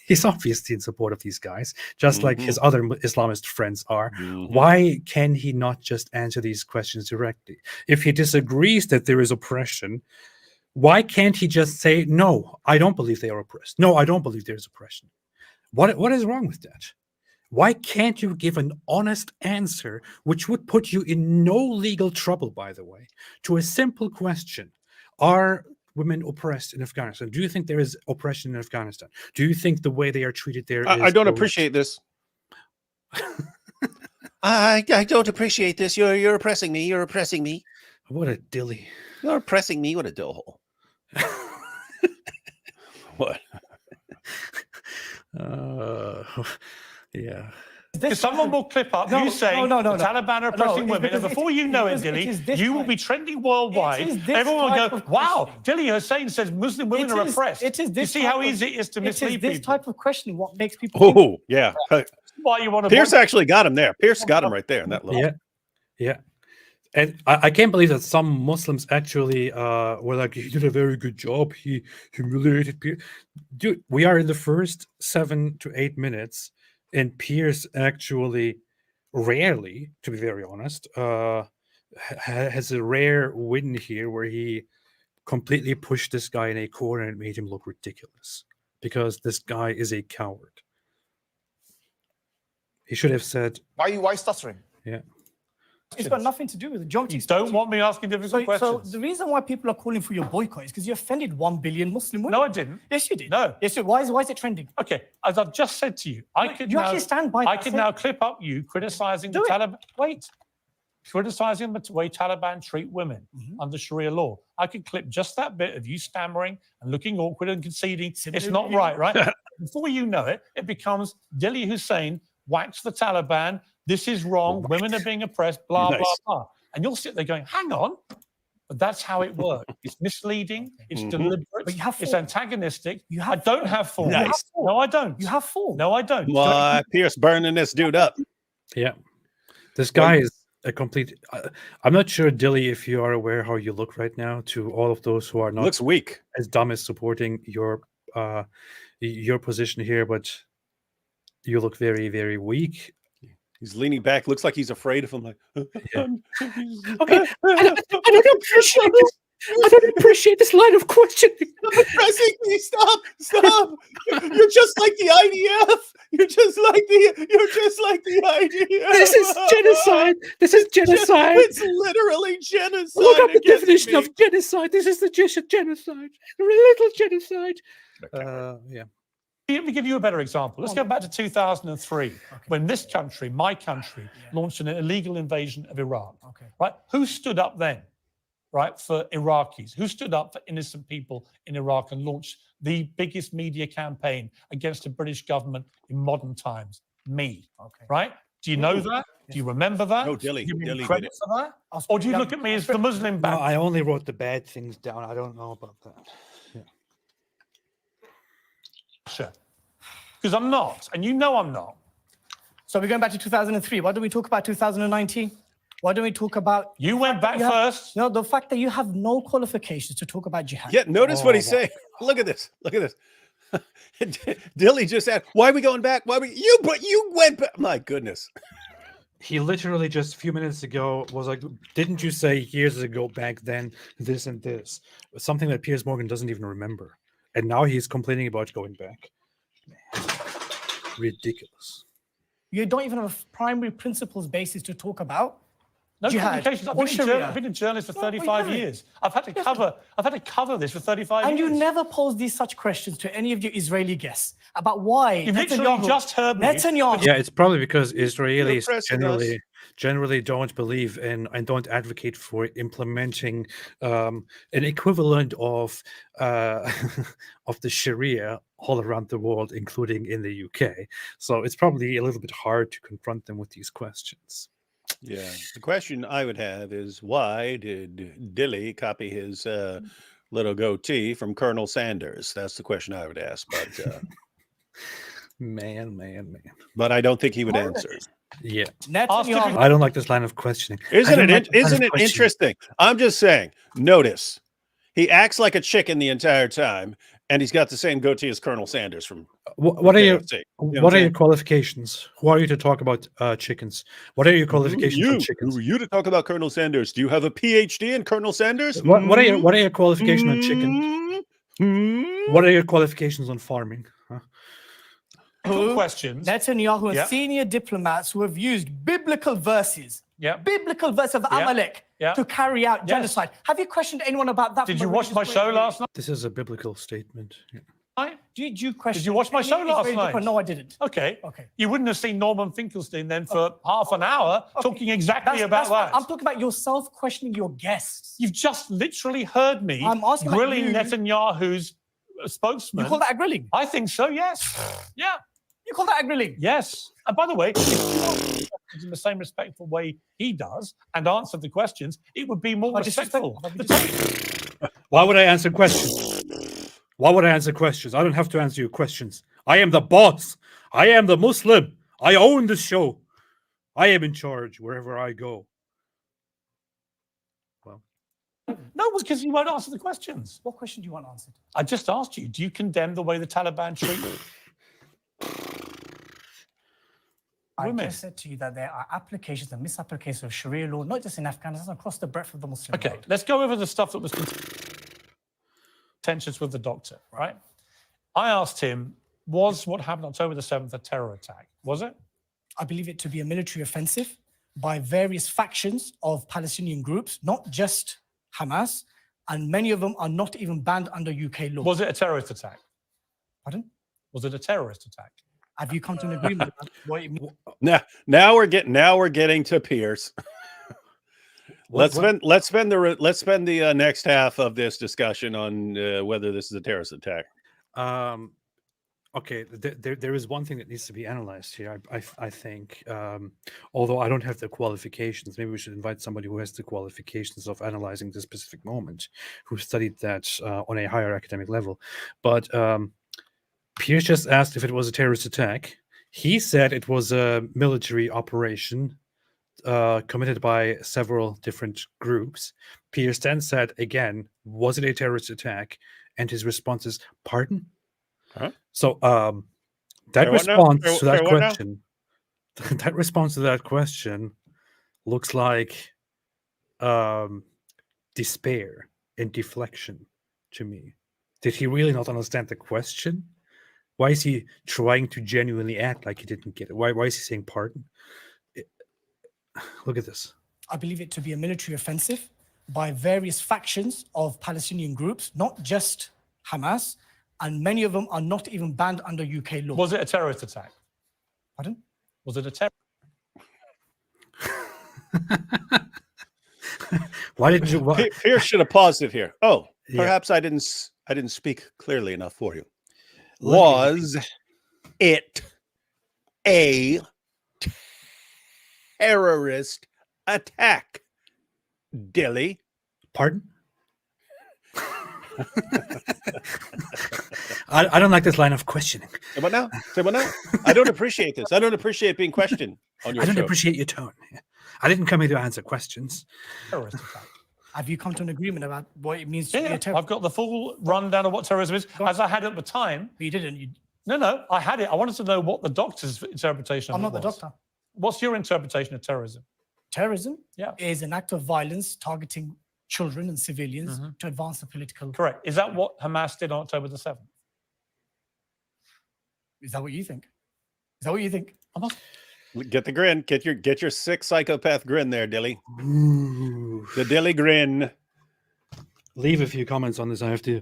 He's obviously in support of these guys, just like his other Islamist friends are. Why can he not just answer these questions directly? If he disagrees that there is oppression, why can't he just say, "No, I don't believe they are oppressed. No, I don't believe there's oppression"? What is wrong with that? Why can't you give an honest answer, which would put you in no legal trouble, by the way, to a simple question? Are women oppressed in Afghanistan? Do you think there is oppression in Afghanistan? Do you think the way they are treated there I is don't correct? appreciate this. I don't appreciate this. You're oppressing me. You're oppressing me. What a dilly. You're oppressing me. What a dillhole. What? Yeah. Because someone will clip up you saying the Taliban are oppressing women, and before you know it, Dilly, you will be trending worldwide. Everyone will go, "Wow, Dilly Hussein says Muslim women are oppressed." It is this. You see how easy it is to mislead people. This type of questioning what makes people. think Oh, yeah. Why you want to? Pierce actually got him there. Pierce got him right there in that little. Yeah. And I can't believe that some Muslims actually were like, "He did a very good job. He humiliated Pierce." Dude, we are in the first 7 to 8 minutes. And Pierce actually rarely, to be very honest, has a rare win here where he completely pushed this guy in a corner and made him look ridiculous because this guy is a coward. He should have said, Why stuttering? Yeah. It's got nothing to do with it. You don't want me asking difficult questions. So the reason why people are calling for your boycott is because you offended 1 billion Muslim women. No, I didn't. Yes, you did. No. Yes, why is it trending? Okay, as I've just said to you, I could now stand by I that could statement. now clip up you criticizing the Taliban. Wait, criticizing the way Taliban treat women under Sharia law. I could clip just that bit of you stammering and looking awkward and conceding it's not right, right? Before you know it, it becomes Dilly Hussein whacks the Taliban. This is wrong. Women are being oppressed. Blah blah blah. And you'll sit there going, "Hang on." But that's how it works. It's misleading. It's deliberate. But you have it's four. antagonistic. You I have don't four. have four. Nice. You have four. No, I don't. You have 4. No, I don't. Why, Pierce burning this dude up. Yeah. This guy is a complete. I'm not sure, Dilly, if you are aware how you look right now to all of those who are not Looks weak. as dumb as supporting your position here, but you look very, very weak. He's leaning back. Looks like he's afraid of him. Like, Okay, I don't appreciate this. I don't appreciate this line of questioning. Stop pressing me. Stop. You're just like the IDF. You're just like the IDF. This is genocide. This is genocide. It's literally genocide. Look up the against definition me. of genocide. This is the genocide. A little genocide. Yeah. Let me give you a better example. Let's go back to 2003, when this country, my country, launched an illegal invasion of Iraq. Okay. Right? Who stood up then? right, for Iraqis? Who stood up for innocent people in Iraq and launched the biggest media campaign against the British government in modern times? Me. Okay. Right? Do you know that? Do you remember that? No, Dilly. Give me Dilly did credit it. for that? Or do you look at me as the Muslim No, bad? I only wrote the bad things down. I don't know about that. Yeah. Because I'm not, and you know I'm not. So we're going back to 2003. Why don't we talk about 2019? Why don't we talk about... You went back you have- first. No, the fact that you have no qualifications to talk about jihad. Yeah, notice what he's saying. Look at this. Look at this. Dilly just said, "Why are we going back? Why are we you? But you went back." My goodness. He literally just a few minutes ago was like, "Didn't you say years ago back then this and this?" Something that Piers Morgan doesn't even remember, and now he's complaining about going back. Man, ridiculous. You don't even have a primary principles basis to talk about. No Jihad communications. or Sharia. I've been a journalist for No, but 35 you years. I've had to cover this for 35 And years. you never pose these such questions to any of your Israeli guests about why You've literally just heard me. Netanyahu. Yeah, it's probably because Israelis pressing us. generally don't believe in and don't advocate for implementing an equivalent of of the Sharia all around the world, including in the UK. So it's probably a little bit hard to confront them with these questions. Yeah. The question I would have is, why did Dilly copy his little goatee from Colonel Sanders? That's the question I would ask. But Man. but I don't think he would answer. Yeah, Netanyahu. I don't like this line of questioning. Isn't I it? don't like this line Isn't of it questioning. interesting? I'm just saying. Notice, he acts like a chicken the entire time, and he's got the same goatee as Colonel Sanders from. What are your KFC. You know what I'm are your saying? qualifications? Who are you to talk about chickens? What are your qualifications on chickens? Who are you to talk about Colonel Sanders? Do you have a PhD in Colonel Sanders? What are your qualifications on chicken? What are your qualifications on farming? Huh? Good questions. Netanyahu and Yeah. senior diplomats who have used biblical verses, Yeah. biblical verse of Amalek Yeah. to carry out genocide. Have you questioned anyone about that? Did from you a watch my religious show point of last view? This is a biblical statement. Yeah. Did you question? Did you watch my any show last Israeli night? diplomat? No, I didn't. Okay. Okay. You wouldn't have seen Norman Finkelstein then for half an hour talking exactly about fine. that. I'm talking about yourself questioning your guests. You've just literally heard me I'm asking about grilling you. Netanyahu's spokesman. You call that a grilling? I think so, yes. Yeah, You call that a grilling? yes. And by the way, if you answer the questions in the same respectful way he does and answer the questions, it would be more respectful. Why would I answer questions? Why would I answer questions? I don't have to answer your questions. I am the boss. I am the Muslim. I own the show. I am in charge wherever I go. Well, No, because you won't answer the questions. What question do you want answered? I just asked you, do you condemn the way the Taliban treat I women? just said to you that there are applications and misapplications of Sharia law, not just in Afghanistan, across the breadth of the Muslim Okay, world. let's go over the stuff that was contentious with the doctor, right? I asked him, was what happened October the 7th a terror attack? Was it? I believe it to be a military offensive by various factions of Palestinian groups, not just Hamas, and many of them are not even banned under UK law. Was it a terrorist attack? Pardon? Was it a terrorist attack? Have you come to an agreement about what it means? Now we're getting to Pierce. Let's spend the next half of this discussion on whether this is a terrorist attack. okay, there is one thing that needs to be analyzed here. I think, although I don't have the qualifications, maybe we should invite somebody who has the qualifications of analyzing this specific moment, who studied that on a higher academic level. But Pierce just asked if it was a terrorist attack. He said it was a military operation committed by several different groups. Pierce then said again, was it a terrorist attack? And his response is, pardon? Huh? So that response to that question, that response to that question looks like despair and deflection to me. Did he really not understand the question? Why is he trying to genuinely act like he didn't get it? Why is he saying pardon? Look at this. I believe it to be a military offensive by various factions of Palestinian groups, not just Hamas, and many of them are not even banned under UK law. Was it a terrorist attack? Pardon? Was it a terror? Why didn't you? Why? Pierce should have paused it here. Oh, Yeah. perhaps I didn't speak clearly enough for you. Let me Was it a terrorist attack, Dilly? Pardon? I don't like this line of questioning. Say what now? Say what now? I don't appreciate this. I don't appreciate being questioned on your I don't show. appreciate your tone. I didn't come here to answer questions. Terrorist attack. Have you come to an agreement about what it means to be Yeah, a terrorist? I've got the full rundown of what terrorism is, as I had at the time. You didn't. No, I had it. I wanted to know what the doctor's interpretation of I'm it not the was. doctor. What's your interpretation of terrorism? Terrorism Yeah. is an act of violence targeting children and civilians to advance the political. Correct. Is that what Hamas did on October the 7th? Is that what you think? Is that what you think? Get the grin. Get your sick psychopath grin there, Dilly. Ooh. The Dilly grin. Leave a few comments on this. I have to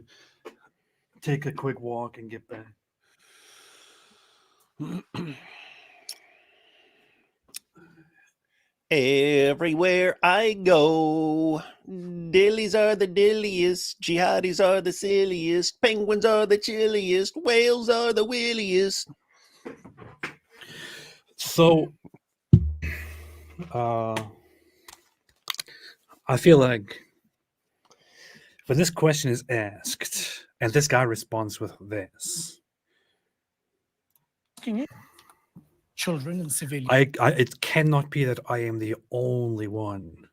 take a quick walk and get back. Everywhere I go, dillies are the dilliest, jihadis are the silliest, penguins are the chilliest, whales are the williest. So, I feel like when this question is asked and this guy responds with this, Children and civilians. it cannot be that I am the only one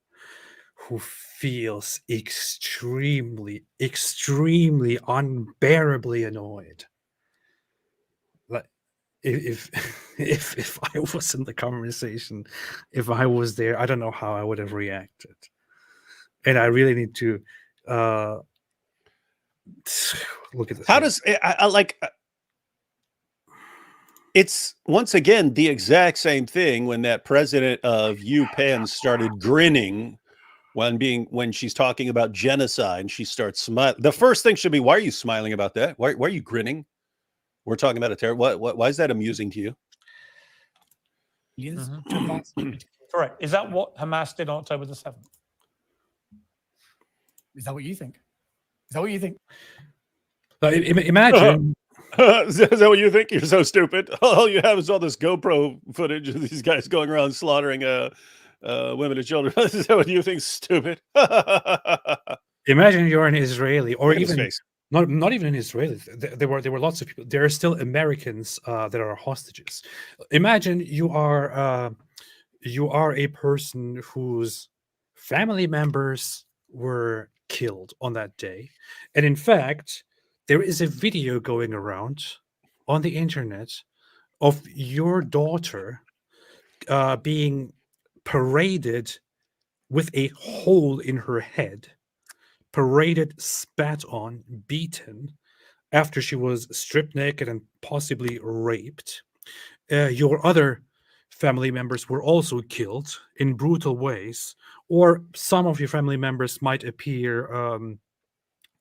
who feels extremely, extremely unbearably annoyed. Like if if I was in the conversation, if I was there, I don't know how I would have reacted. And I really need to look at this. How does I like? It's once again the exact same thing when that president of UPenn started grinning when she's talking about genocide and she starts smiling. The first thing should be, why are you smiling about that? Why are you grinning? We're talking about a terror. Why is that amusing to you? Correct. Is that what Hamas did on October the 7th? Is that what you think? Is that what you think? Imagine. Is that what you think? You're so stupid. All you have is all this GoPro footage of these guys going around slaughtering women and children. Is that what you think? Stupid. Imagine you're an Israeli, or Look at his even face. not even an Israeli. There were lots of people. There are still Americans that are hostages. Imagine you are a person whose family members were killed on that day, and in fact, there is a video going around on the internet of your daughter being paraded with a hole in her head, paraded, spat on, beaten after she was stripped naked and possibly raped. Your other family members were also killed in brutal ways, or some of your family members might appear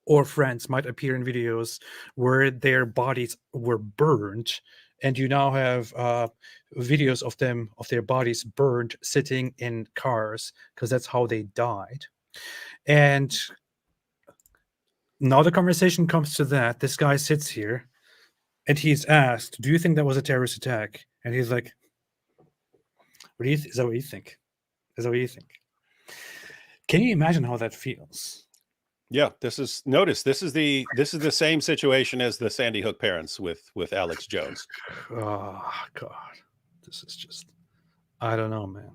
or friends might appear in videos where their bodies were burned, and you now have videos of their bodies burned sitting in cars because that's how they died. And now the conversation comes to that. This guy sits here and he's asked, do you think that was a terrorist attack? And he's like, what do you is that what you think? Is that what you think? Can you imagine how that feels? Yeah, this is the same situation as the Sandy Hook parents with Alex Jones. Oh God, this is just, I don't know, man.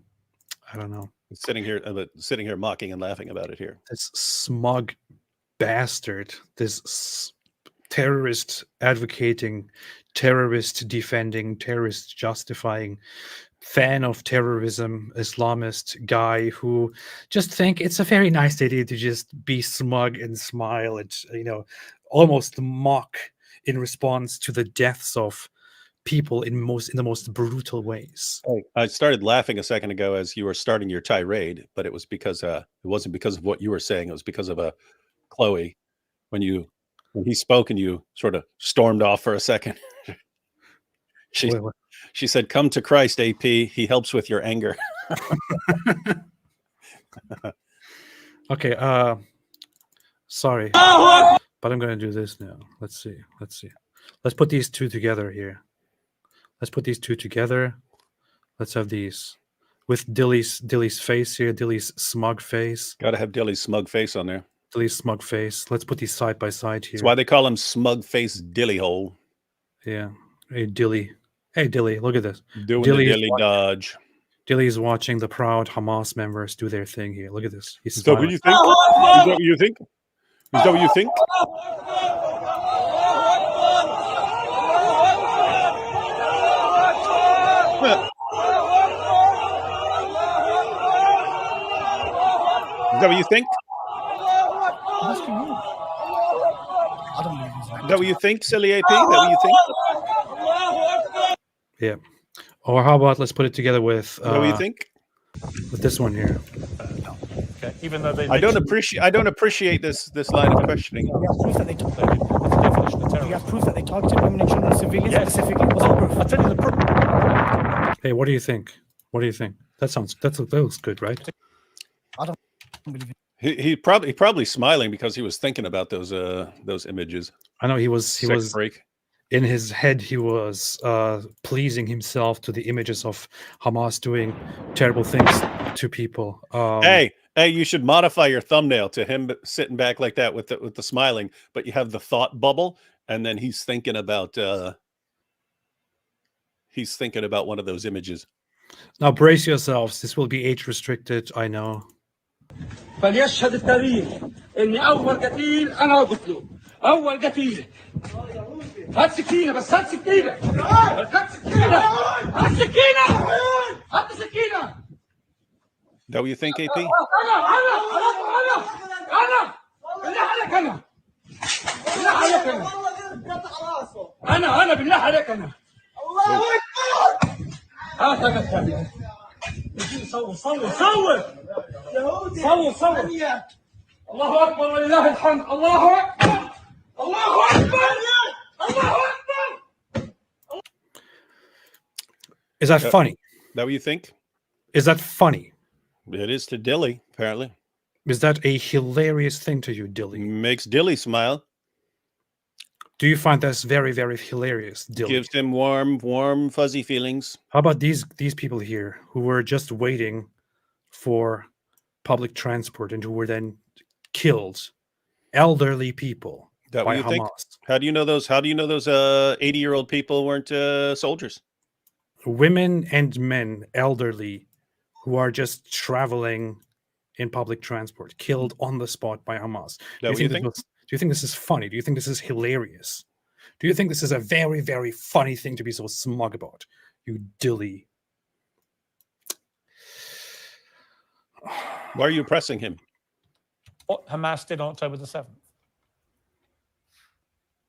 I don't know. Sitting here mocking and laughing about it here. This smug bastard, this terrorist advocating, terrorist defending, terrorist justifying, fan of terrorism, Islamist guy who just think it's a very nice idea to just be smug and smile and, almost mock in response to the deaths of people in the most brutal ways. I started laughing a second ago as you were starting your tirade, but it was because it wasn't because of what you were saying. It was because of Chloe when he spoke and you sort of stormed off for a second. She said, "Come to Christ, AP. He helps with your anger." Okay. Sorry, but I'm gonna do this now. Let's see. Let's put these two together here. Let's put these two together. Let's have these with Dilly's face here. Dilly's smug face. Got to have Dilly's smug face on there. Dilly's smug face. Let's put these side by side here. That's why they call him Smug Face Dilly Hole. Yeah. Hey Dilly. Hey Dilly. Look at this. Doing Dilly the is Dilly watching- dodge. Dilly is watching the proud Hamas members do their thing here. Look at this. He's Is that what smiling. you think? Is that what you think? Is that what you think? Is that what you think? I'm asking you. I don't believe he's an Is that what you think, silly AP? Is that what you think? Yeah. Or how about let's put it together with Is that what you think? with this one here. Okay, even though they I don't literally- appreciate this line of questioning. Do you have proof that they It's the definition of Do you terrorism. have proof that they targeted women and children, civilians Yes. specifically? What's the proof? I'll tell you the proof. Hey, what do you think? What do you think? That looks good, right? I don't believe it. He probably smiling because he was thinking about those images. I know he was Sex break. in his head. He was pleasing himself to the images of Hamas doing terrible things to people. Hey, you should modify your thumbnail to him sitting back like that with the smiling, but you have the thought bubble, and then he's thinking about one of those images. Now brace yourselves. This will be age restricted. I know. فليشهد التاريخ اني اول قتيل انا اقتله اول قتيل هات سكينه بس هات سكينه هات سكينه هات سكينه هات سكينه Is that what you think, AP? انا بالله عليك انا بالله عليك انا بالله عليك انا الله اكبر هات هذا الثاني صور صور صور صور صور الله اكبر ولله الحمد الله اكبر الله اكبر الله اكبر. Is that funny? Is that what you think? Is that funny? It is to Dilly, apparently. Is that a hilarious thing to you, Dilly? Makes Dilly smile. Do you find that's very, very hilarious, Dilly? Gives him warm, fuzzy feelings. How about these people here who were just waiting for public transport and who were then killed? Elderly people Is that by what you think? Hamas. How do you know those 80-year-old people weren't soldiers? Women and men, elderly, who are just traveling in public transport, killed on the spot by Hamas. That what you think? Do you think this is funny? Do you think this is hilarious? Do you think this is a very, very funny thing to be so smug about? You Dilly. Why are you pressing him? What Hamas did on October the 7th.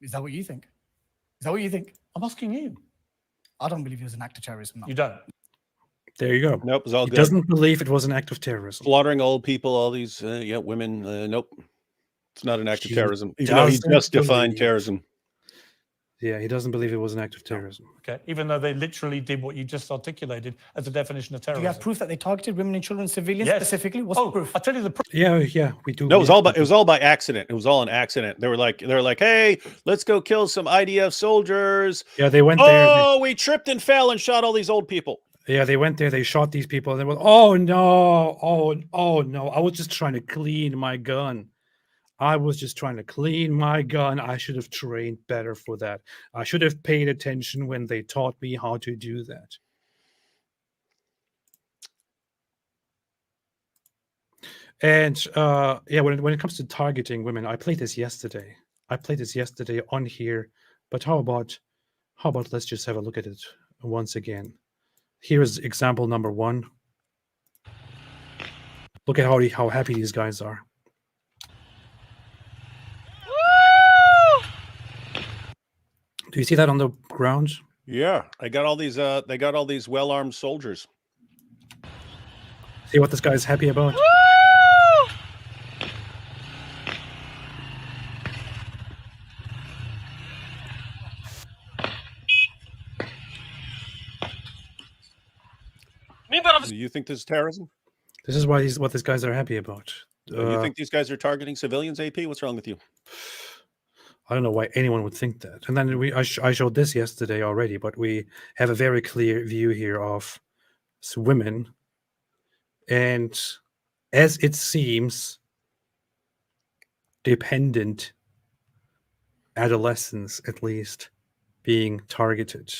Is that what you think? Is that what you think? I'm asking you. I don't believe it was an act of terrorism. No. You don't. There you go. Nope, it's all He good. doesn't believe it was an act of terrorism. Slaughtering old people, all these women. Nope, it's not an act of He terrorism. Even though he doesn't just defined believe- terrorism. Yeah, he doesn't believe it was an act of terrorism. Okay, even though they literally did what you just articulated as a definition of Do terrorism. you have proof that they targeted women and children, civilians Yes. specifically? What's the Oh, proof? I'll tell you the proof. Yeah, we do. No, it was all by accident. It was all an accident. They were like, hey, let's go kill some IDF soldiers. Yeah, they went there. Oh, we tripped and fell and shot all these old people. Yeah, they went there. They shot these people. And they went, oh no, oh no! I was just trying to clean my gun. I was just trying to clean my gun. I should have trained better for that. I should have paid attention when they taught me how to do that. And yeah, when it comes to targeting women, I played this yesterday. On here. But how about let's just have a look at it once again. Here's example number 1. Look at how happy these guys are. Do you see that on the ground? Yeah, I got all these. They got all these well-armed soldiers. See what this guy's happy about? Do you think this is terrorism? This is what these guys are happy about. You think these guys are targeting civilians, AP? What's wrong with you? I don't know why anyone would think that. And then I showed this yesterday already, but we have a very clear view here of women, and as it seems, dependent adolescents, at least, being targeted,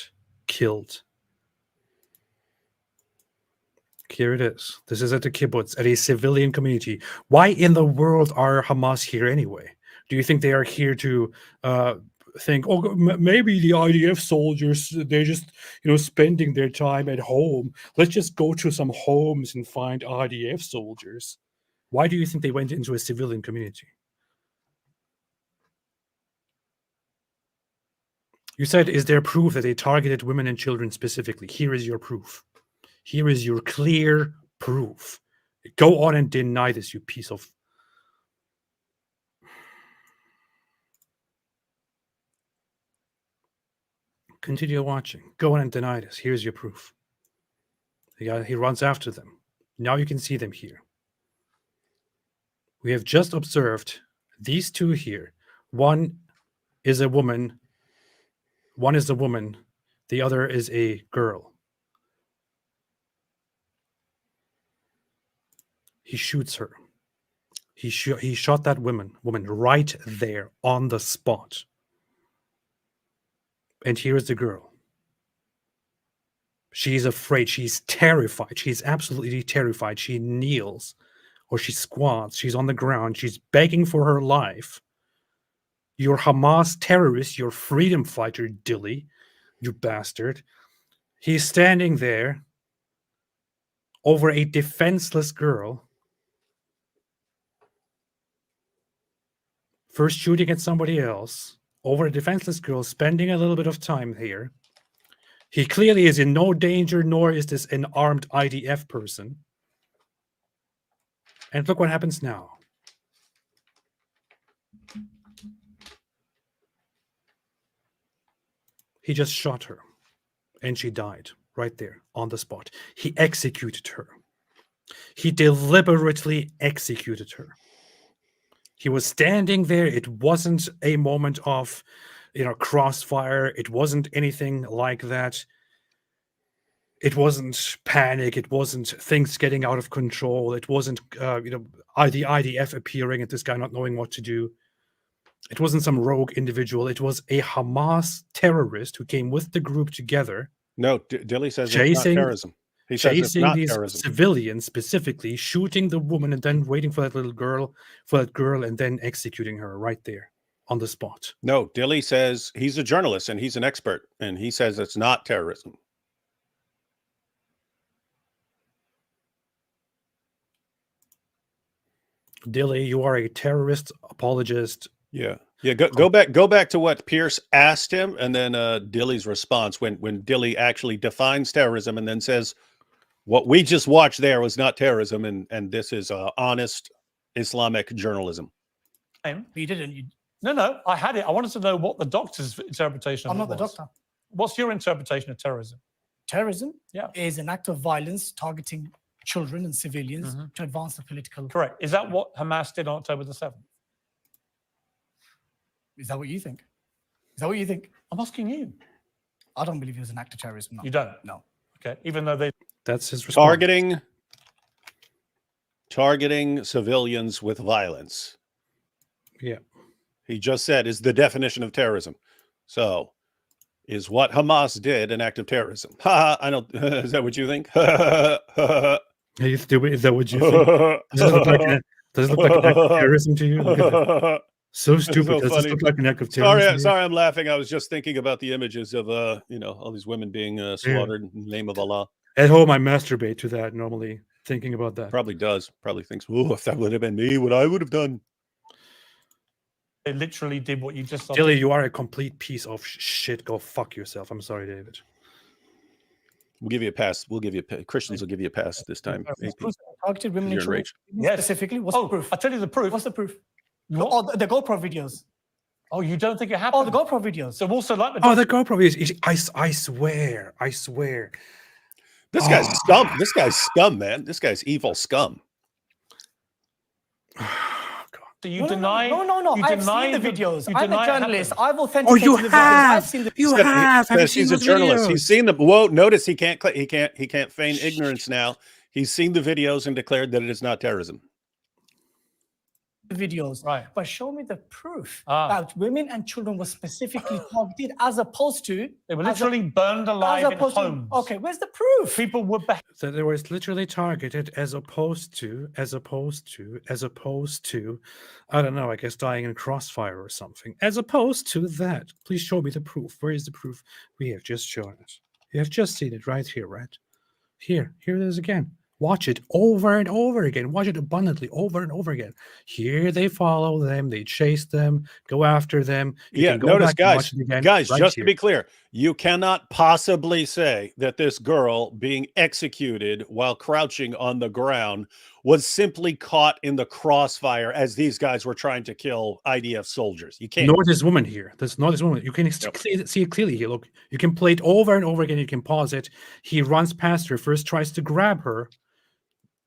killed. Here it is. This is at the kibbutz, at a civilian community. Why in the world are Hamas here anyway? Do you think they are here to think, oh, maybe the IDF soldiers, they're just, spending their time at home. Let's just go to some homes and find IDF soldiers. Why do you think they went into a civilian community? You said, is there proof that they targeted women and children specifically? Here is your proof. Here is your clear proof. Go on and deny this, you piece of... Continue watching. Go on and deny this. Here's your proof. He runs after them. Now you can see them here. We have just observed these two here. One is a woman. One is a woman. The other is a girl. He shoots her. He shot that woman right there on the spot. And here's the girl. She's afraid. She's terrified. She's absolutely terrified. She kneels or she squats. She's on the ground. She's begging for her life. You're Hamas terrorist. You're freedom fighter, Dilly, you bastard. He's standing there over a defenseless girl. First shooting at somebody else, over a defenseless girl, spending a little bit of time here. He clearly is in no danger, nor is this an armed IDF person. And look what happens now. He just shot her, and she died right there on the spot. He executed her. He deliberately executed her. He was standing there. It wasn't a moment of, crossfire. It wasn't anything like that. It wasn't panic. It wasn't things getting out of control. It wasn't, the IDF appearing and this guy not knowing what to do. It wasn't some rogue individual. It was a Hamas terrorist who came with the group together. No, Dilly says it's not terrorism. He says it's not these terrorism. Civilians specifically, shooting the woman and then waiting for that girl, and then executing her right there on the spot. No, Dilly says he's a journalist and he's an expert, and he says it's not terrorism. Dilly, you are a terrorist apologist. Yeah. Go back to what Pierce asked him, and then Dilly's response when Dilly actually defines terrorism and then says, what we just watched there was not terrorism, and this is honest Islamic journalism. You didn't. No, I had it. I wanted to know what the doctor's interpretation of it was. I'm not the doctor. What's your interpretation of terrorism? Terrorism is an act of violence targeting children and civilians to advance the political... Correct. Is that what Hamas did on October the 7th? Is that what you think? Is that what you think? I'm asking you. I don't believe it was an act of terrorism. No. You don't? No. Okay. Even though they... That's his response. Targeting civilians with violence. Yeah. He just said is the definition of terrorism. So, is what Hamas did an act of terrorism? I don't... Is that what you think? Is that what you think? Does it look like an act of terrorism to you? Look at that. So stupid. Does this look like an act of terrorism? Sorry, I'm laughing. I was just thinking about the images of all these women being slaughtered in the name of Allah. At home, I masturbate to that normally, thinking about that. Probably does. Probably thinks, oh, if that would have been me, what I would have done. They literally did what you just said. Dilly, you are a complete piece of shit. Go fuck yourself. I'm sorry, David. We'll give you a pass. Christians will give you a pass this time. Targeted women and children. Yes. Specifically, what's the proof? I'll tell you the proof. What's the proof? Oh, the GoPro videos. Oh, you don't think it happened? Oh, the GoPro videos. So also like the GoPro videos. I swear. This guy's scum. This guy's scum, man. This guy's evil scum. So you No, deny? no. You I've deny seen the videos. you I'm a deny it journalist. happened. I've authenticated the videos. I've seen the You Said- have. Have you says seen he's a those journalist. videos? He's seen the. Whoa! Notice he can't. He can't feign ignorance now. He's seen the videos and declared that it is not terrorism. videos, Right. but show me the proof Ah. that women and children were specifically targeted as opposed to They were as a- literally burned alive in opposed to- homes. okay, where's the proof? People were beheaded. So they were literally targeted as opposed to, I don't know, I guess dying in crossfire or something. As opposed to that. Please show me the proof. Where is the proof? We have just shown it. You have just seen it right here, right? Here it is again. Watch it over and over again. Watch it abundantly over and over again. Here they follow them, they chase them, go after them. You Yeah, can go notice, back and watch guys, it again guys, right just here. to be clear, you cannot possibly say that this girl being executed while crouching on the ground was simply caught in the crossfire as these guys were trying to kill IDF soldiers. You can't. Nor this woman here. That's not this woman. You can see it clearly here. Look, you can play it over and over again. You can pause it. He runs past her, first tries to grab her,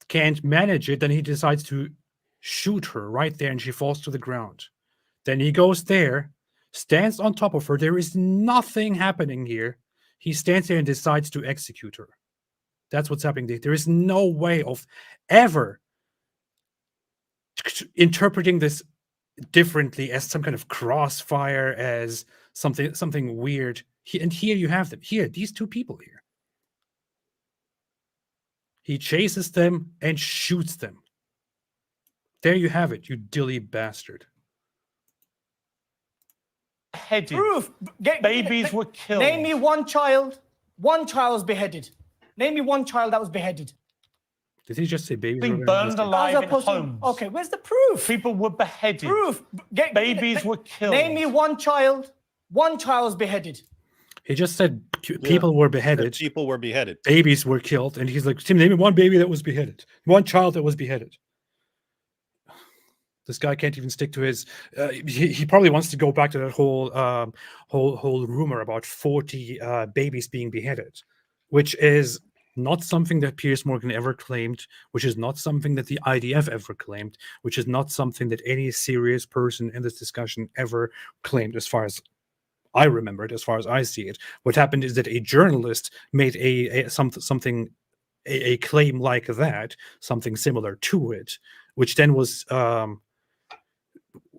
can't manage it. Then he decides to shoot her right there, and she falls to the ground. Then he goes there, stands on top of her. There is nothing happening here. He stands there and decides to execute her. That's what's happening there. There is no way of ever interpreting this differently as some kind of crossfire, as something weird. And here you have them. Here, these two people here. He chases them and shoots them. There you have it, you dilly bastard. Beheaded. Proof. Babies were killed. Name me one child was beheaded. Name me one child that was beheaded. Did he just say babies? Being were burned beheaded? alive in opposed to- homes. okay, where's the proof? People were beheaded. Proof. Babies were killed. Name me one child was beheaded. He just said people were beheaded. People were beheaded. Babies were killed. And he's like, Tim, name me one baby that was beheaded. One child that was beheaded. This guy can't even stick to his. He probably wants to go back to that whole rumor about 40 babies being beheaded, which is not something that Piers Morgan ever claimed, which is not something that the IDF ever claimed, which is not something that any serious person in this discussion ever claimed, as far as I remember it, as far as I see it. What happened is that a journalist made a claim like that, something similar to it, which then was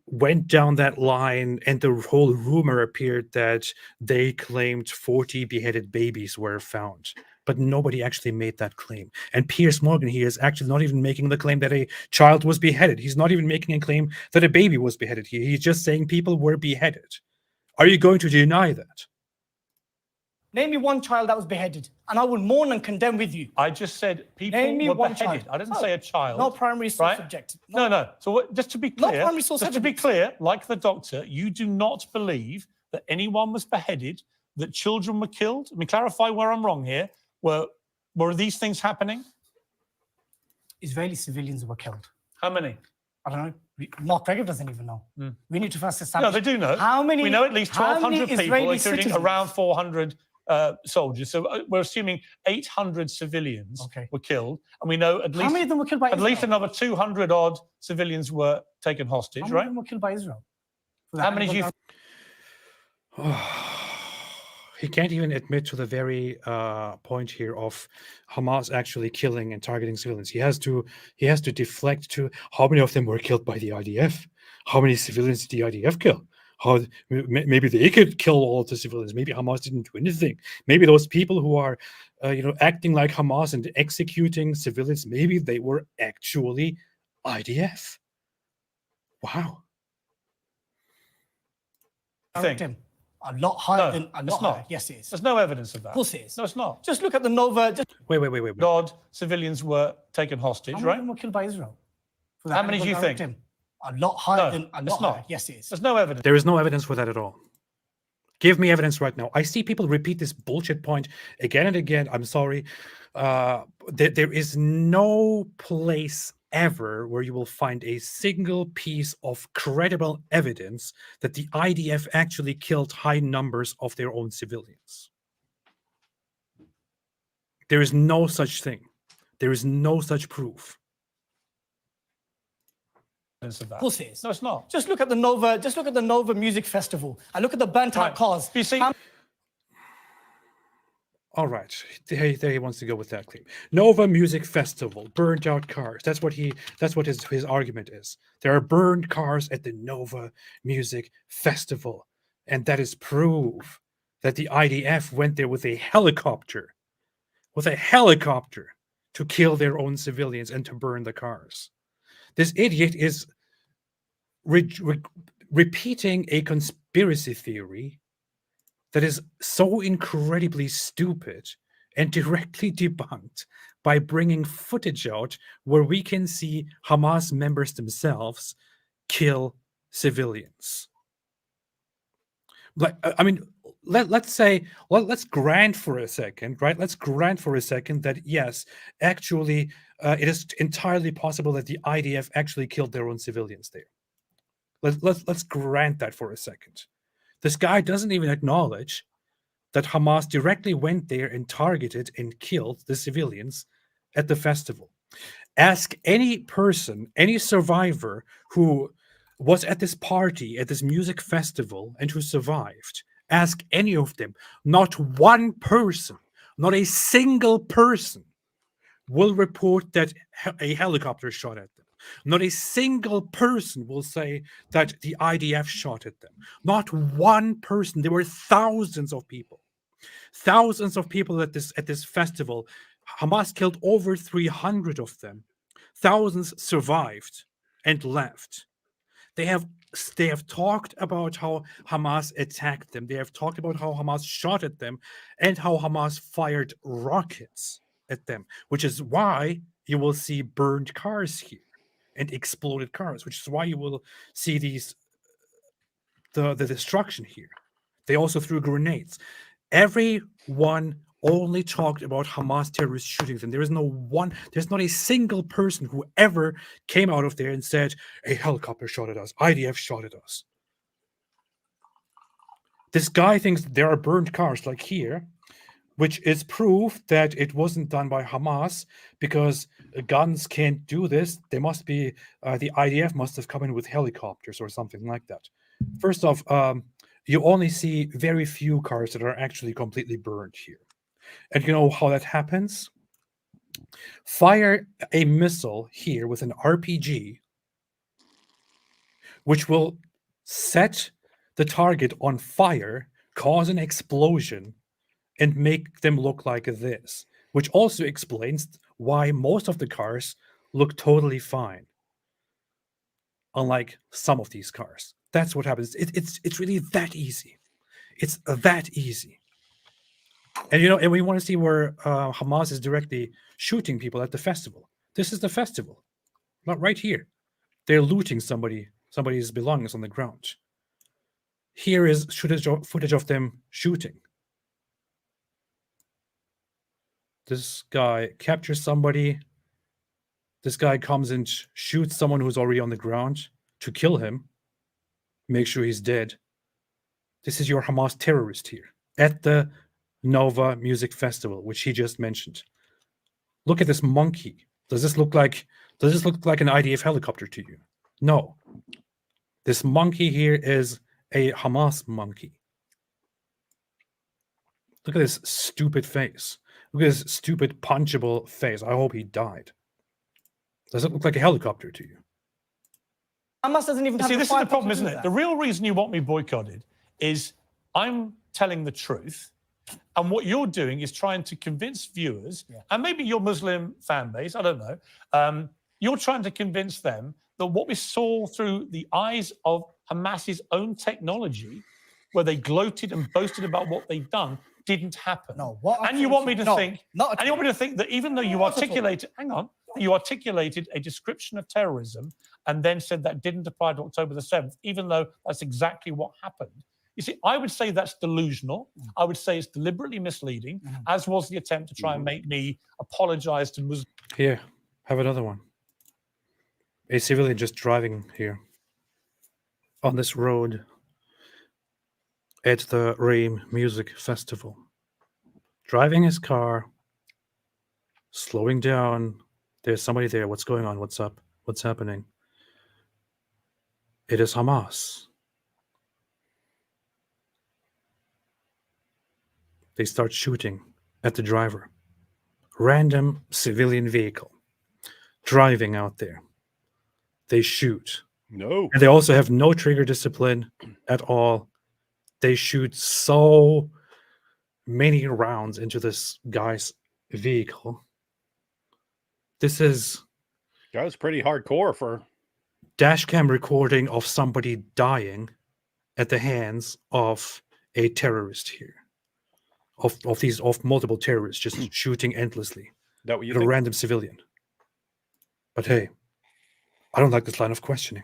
went down that line, and the whole rumor appeared that they claimed 40 beheaded babies were found. But nobody actually made that claim. And Piers Morgan here is actually not even making the claim that a child was beheaded. He's not even making a claim that a baby was beheaded here. He's just saying people were beheaded. Are you going to deny that? Name me one child that was beheaded, and I will mourn and condemn with you. I just said people Name me were one beheaded. child. I didn't No, say a child. Not primary source right? subject. No. So just to be Not clear, primary source just to be evidence. clear, like the doctor, you do not believe that anyone was beheaded, that children were killed. Let me clarify where I'm wrong here. Were these things happening? Israeli civilians were killed. How many? I don't know. Mark Gregor doesn't even know. We need to first No, establish. they do know. How many? We know at least how 1,200 many people, Israeli including citizens? around 400 soldiers. So we're assuming 800 civilians were killed, and we know at least How many of them were killed by at Israel? least another 200 odd civilians were taken hostage. How many Right? of them were killed by Israel? How many do you? He can't even admit to the very point here of Hamas actually killing and targeting civilians. He has to deflect to how many of them were killed by the IDF. How many civilians did the IDF kill? How maybe they could kill all of the civilians. Maybe Hamas didn't do anything. Maybe those people who are acting like Hamas and executing civilians, maybe they were actually IDF. Wow. Him. A lot higher than a it's lot not. higher. Yes, it is. There's no evidence of that. Of course it is. No, it's not. Just look at the Nova. Wait. Odd civilians were taken hostage, How many right? of them were killed by Israel? How many do you think? A lot higher than a it's lot not. higher. Yes, it is. There's no evidence. There is no evidence for that at all. Give me evidence right now. I see people repeat this bullshit point again and again. I'm sorry. There is no place ever where you will find a single piece of credible evidence that the IDF actually killed high numbers of their own civilians. There is no such thing. There is no such proof. of that. Of course it is. No, it's not. Just look at the Nova. Just look at the Nova Music Festival. And look at the burnt out Right. cars. You see, All right, there he wants to go with that claim. Nova Music Festival, burnt out cars. That's what his argument is. There are burned cars at the Nova Music Festival, and that is proof that the IDF went there with a helicopter, to kill their own civilians and to burn the cars. This idiot is repeating a conspiracy theory that is so incredibly stupid and directly debunked by bringing footage out where we can see Hamas members themselves kill civilians. Like, I mean, let's grant for a second, right? Let's grant for a second that yes, actually, it is entirely possible that the IDF actually killed their own civilians there. Let's grant that for a second. This guy doesn't even acknowledge that Hamas directly went there and targeted and killed the civilians at the festival. Ask any person, any survivor who was at this party, at this music festival, and who survived. Ask any of them. Not one person, not a single person will report that a helicopter shot at them. Not a single person will say that the IDF shot at them. Not one person. There were thousands of people at this festival. Hamas killed over 300 of them. Thousands survived and left. They have talked about how Hamas attacked them. They have talked about how Hamas shot at them and how Hamas fired rockets at them, which is why you will see burned cars here and exploded cars, which is why you will see the destruction here. They also threw grenades. Everyone only talked about Hamas terrorist shootings, and there's not a single person who ever came out of there and said, a helicopter shot at us, IDF shot at us. This guy thinks there are burned cars like here, which is proof that it wasn't done by Hamas, because guns can't do this. They must be, the IDF must have come in with helicopters or something like that. First off, you only see very few cars that are actually completely burned here. And you know how that happens? Fire a missile here with an RPG, which will set the target on fire, cause an explosion, and make them look like this, which also explains why most of the cars look totally fine, unlike some of these cars. That's what happens. It's really that easy. It's that easy. And and we want to see where Hamas is directly shooting people at the festival. This is the festival, not right here. They're looting somebody's belongings on the ground. Here is footage of them shooting. This guy captures somebody. This guy comes and shoots someone who's already on the ground to kill him. Make sure he's dead. This is your Hamas terrorist here at the Nova Music Festival, which he just mentioned. Look at this monkey. Does this look like an IDF helicopter to you? No. This monkey here is a Hamas monkey. Look at this stupid face. Look at this stupid punchable face. I hope he died. Does it look like a helicopter to you? Hamas doesn't even have See, the this is the firepower problem, to isn't do it? that. The real reason you want me boycotted is I'm telling the truth, and what you're doing is trying to convince viewers, and maybe your Muslim fan base, I don't know, you're trying to convince them that what we saw through the eyes of Hamas's own technology, where they gloated and boasted about what they've done, didn't happen. No, what and you want me to think, not at and you want me to think that even though you Not at all. articulated, hang on, you articulated a description of terrorism and then said that didn't apply to October the 7th, even though that's exactly what happened. You see, I would say that's delusional. I would say it's deliberately misleading, as was the attempt to try and make me apologize to Muslims. Here, have another one. A civilian just driving here on this road at the Reim Music Festival. Driving his car, slowing down. There's somebody there. What's going on? What's up? What's happening? It is Hamas. They start shooting at the driver. Random civilian vehicle driving out there. They shoot. No. And they also have no trigger discipline at all. They shoot so many rounds into this guy's vehicle. This is That was pretty hardcore for. dashcam recording of somebody dying at the hands of a terrorist here. Of multiple terrorists just shooting endlessly That what you at a think? random civilian. But hey, I don't like this line of questioning.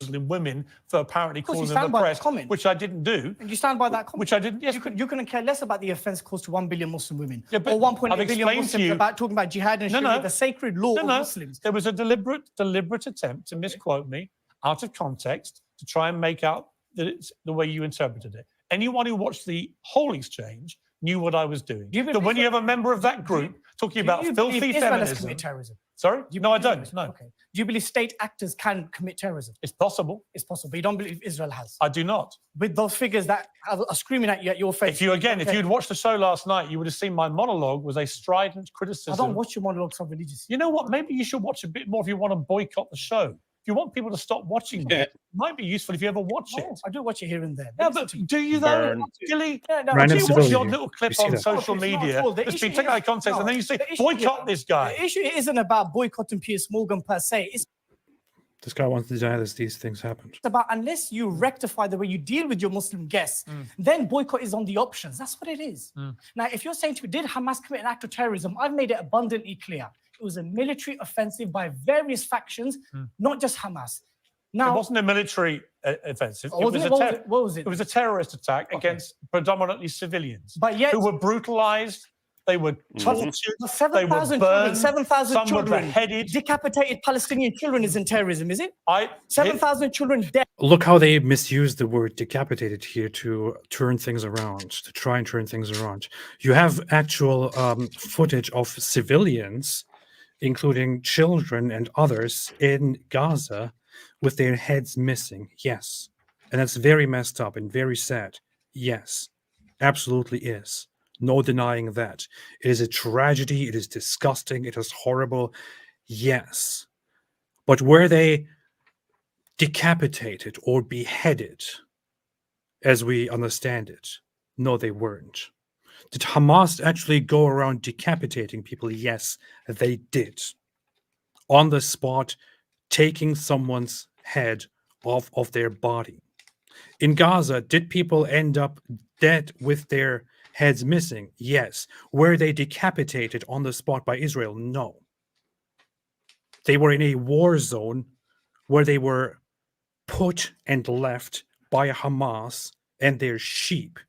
Muslim women for apparently course, you calling them stand by that oppressed, comment. which I didn't do. And you stand by that comment. Which I didn't. Yes, You couldn't care less about the offence caused to 1 billion Muslim women. Yeah, but or 1.8 I've billion explained to Muslims you- about talking about jihad and Sharia, the sacred law of Muslims. There was a deliberate attempt to misquote me out of context to try and make out that it's the way you interpreted it. Anyone who watched the whole exchange knew what I was doing. So when you have a member of that group talking about filthy Israel has feminism, committed terrorism? sorry, no, I don't. No, Okay. Do you believe state actors can commit terrorism? it's possible. It's possible. But you don't believe Israel has? I do not. With those figures that are screaming at you at your face. If you again, if Okay. you'd watched the show last night, you would have seen my monologue was a strident criticism. I don't watch your monologues so religiously. You know what? Maybe you should watch a bit more if you want to boycott the show. If you want people to stop watching it, it might be useful if you ever watch No, it. I do watch it here and there. Yeah, but do you though? Burn. Gilly? Yeah, no, Random Do you watch civilian your here. little clip You see on that? social No, it's not media at all. The that's been issue taken out of is- context, no, and then you say, the issue boycott is- this guy? The issue isn't about boycotting Piers Morgan per se. It's This guy wants to deny that these things happened. about unless you rectify the way you deal with your Muslim guests, then boycott is on the options. That's what it is. Now, if you're saying to me, did Hamas commit an act of terrorism? I've made it abundantly clear. It was a military offensive by various factions, not just Hamas. It Now, wasn't a military offensive. what was it? What was it? It was a terrorist attack against predominantly civilians But yet, who were brutalized. They were tortured. They were 7,000 children, burned. 7,000 Some were children, beheaded. decapitated Palestinian children isn't terrorism, is it? 7,000 children dead. Look how they misuse the word decapitated here to turn things around, to try and turn things around. You have actual footage of civilians, including children and others, in Gaza with their heads missing. Yes. And that's very messed up and very sad. Yes. Absolutely is. No denying that. It is a tragedy. It is disgusting. It is horrible. Yes. But were they decapitated or beheaded, as we understand it? No, they weren't. Did Hamas actually go around decapitating people? Yes, they did. On the spot, taking someone's head off of their body. In Gaza, did people end up dead with their heads missing? Yes. Were they decapitated on the spot by Israel? No. They were in a war zone where they were put and left by Hamas and their sheep,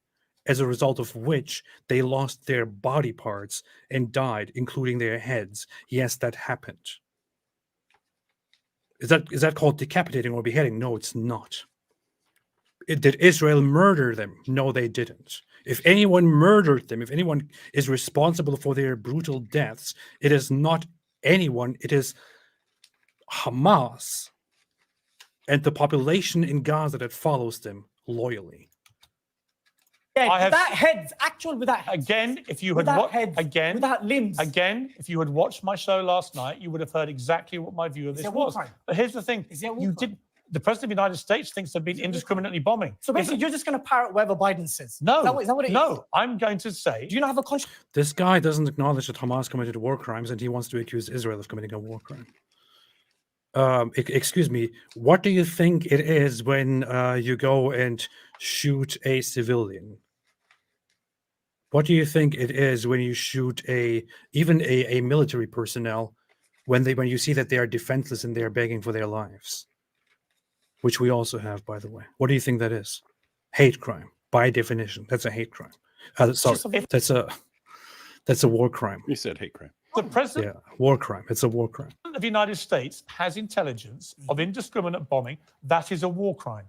as a result of which they lost their body parts and died, including their heads. Yes, that happened. Is that called decapitating or beheading? No, it's not. Did Israel murder them? No, they didn't. If anyone murdered them, if anyone is responsible for their brutal deaths, it is not anyone, it is Hamas and the population in Gaza that follows them loyally. I have- without heads, actual without heads. Again, if you had Without heads, again, without limbs. again, if you had watched my show last night, you would have heard exactly what my view of this there a war was. crime? But here's the thing: Is there a war you crime? did. The president of the United States thinks they've been indiscriminately bombing. So basically, you're just going to parrot whatever Biden says. No, Is that what it is? no. I'm going to say Do you not have a conscience? This guy doesn't acknowledge that Hamas committed war crimes, and he wants to accuse Israel of committing a war crime. Excuse me, what do you think it is when you go and shoot a civilian? What do you think it is when you shoot even a military personnel when you see that they are defenseless and they are begging for their lives? Which we also have, by the way. What do you think that is? Hate crime, by definition. That's a hate crime. Sorry, that's a war crime. You said hate crime. the president Yeah, war crime. It's a war crime. of the United States has intelligence of indiscriminate bombing. That is a war crime.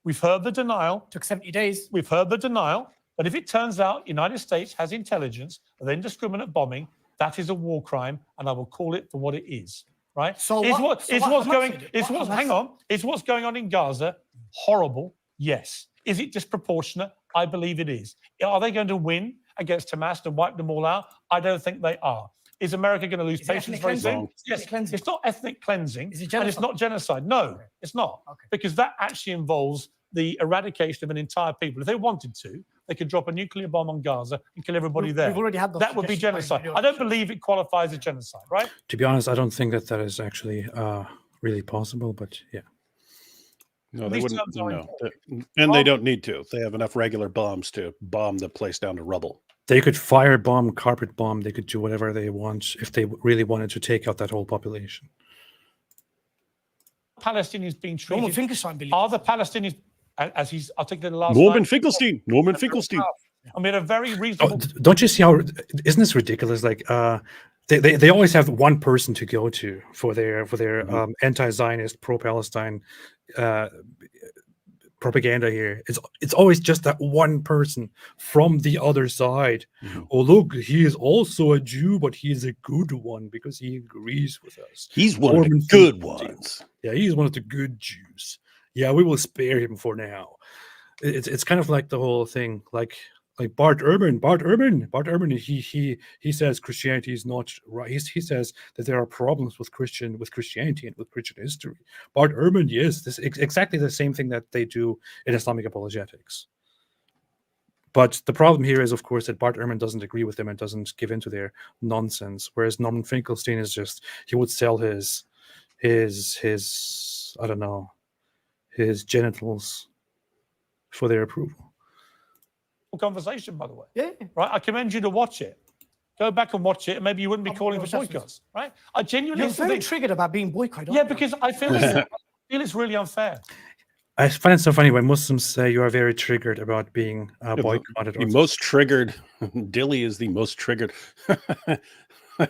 We've heard the denial. Took 70 days. We've heard the denial. But if it turns out the United States has intelligence of indiscriminate bombing, that is a war crime, and I will call it for what it is. right? So is what- so what what's Hamas going? did? Is What what's Hamas hang did? on? Is what's going on in Gaza horrible? Yes. Is it disproportionate? I believe it is. Are they going to win against Hamas and wipe them all out? I don't think they are. Is America going to lose Is it patience ethnic very cleansing? soon? Is it Yes. cleansing? It's not ethnic cleansing, Is it and it's genocide? not genocide. No, Okay. it's not, Okay. because that actually involves the eradication of an entire people. If they wanted to, they could drop a nuclear bomb on Gaza and kill everybody there. We've already had those That would be suggestions by genocide. video I don't officials. believe it qualifies as genocide, right? To be honest, I don't think that that is actually really possible. But yeah, No, they These wouldn't. terms are No, important. and they don't need to. They have enough regular bombs to bomb the place down to rubble. they could firebomb, carpet bomb. They could do whatever they want if they really wanted to take out that whole population. Palestinians being Norman treated. Finkelstein believes. Are the Palestinians, as he's articulated last Norman night? Finkelstein. Norman Finkelstein. I mean, a very Oh, reasonable. don't you see how? Isn't this ridiculous? Like, they always have one person to go to for their anti-Zionist, pro-Palestine propaganda here. It's always just that one person from the other side. Oh, look, he is also a Jew, but he is a good one because he agrees with us. He's one of the Norman good Finkelstein. ones. Yeah, he's one of the good Jews. Yeah, we will spare him for now. It's kind of like the whole thing, like Bart Ehrman. He says Christianity is not right. He says that there are problems with Christianity and with Christian history. Bart Ehrman, yes, this is exactly the same thing that they do in Islamic apologetics. But the problem here is, of course, that Bart Ehrman doesn't agree with them and doesn't give in to their nonsense. Whereas Norman Finkelstein is just, he would sell his I don't know, his genitals for their approval. Conversation, by the way. Yeah. Right. I commend you to watch it. Go back and watch it, and maybe you wouldn't be I'm calling for obsessed with boycotts, right? I genuinely You're very think. triggered about being boycotted. Yeah, aren't you? because I feel it's really unfair. I find it so funny when Muslims say you are very triggered about being boycotted. The most triggered. Dilly is the most triggered. I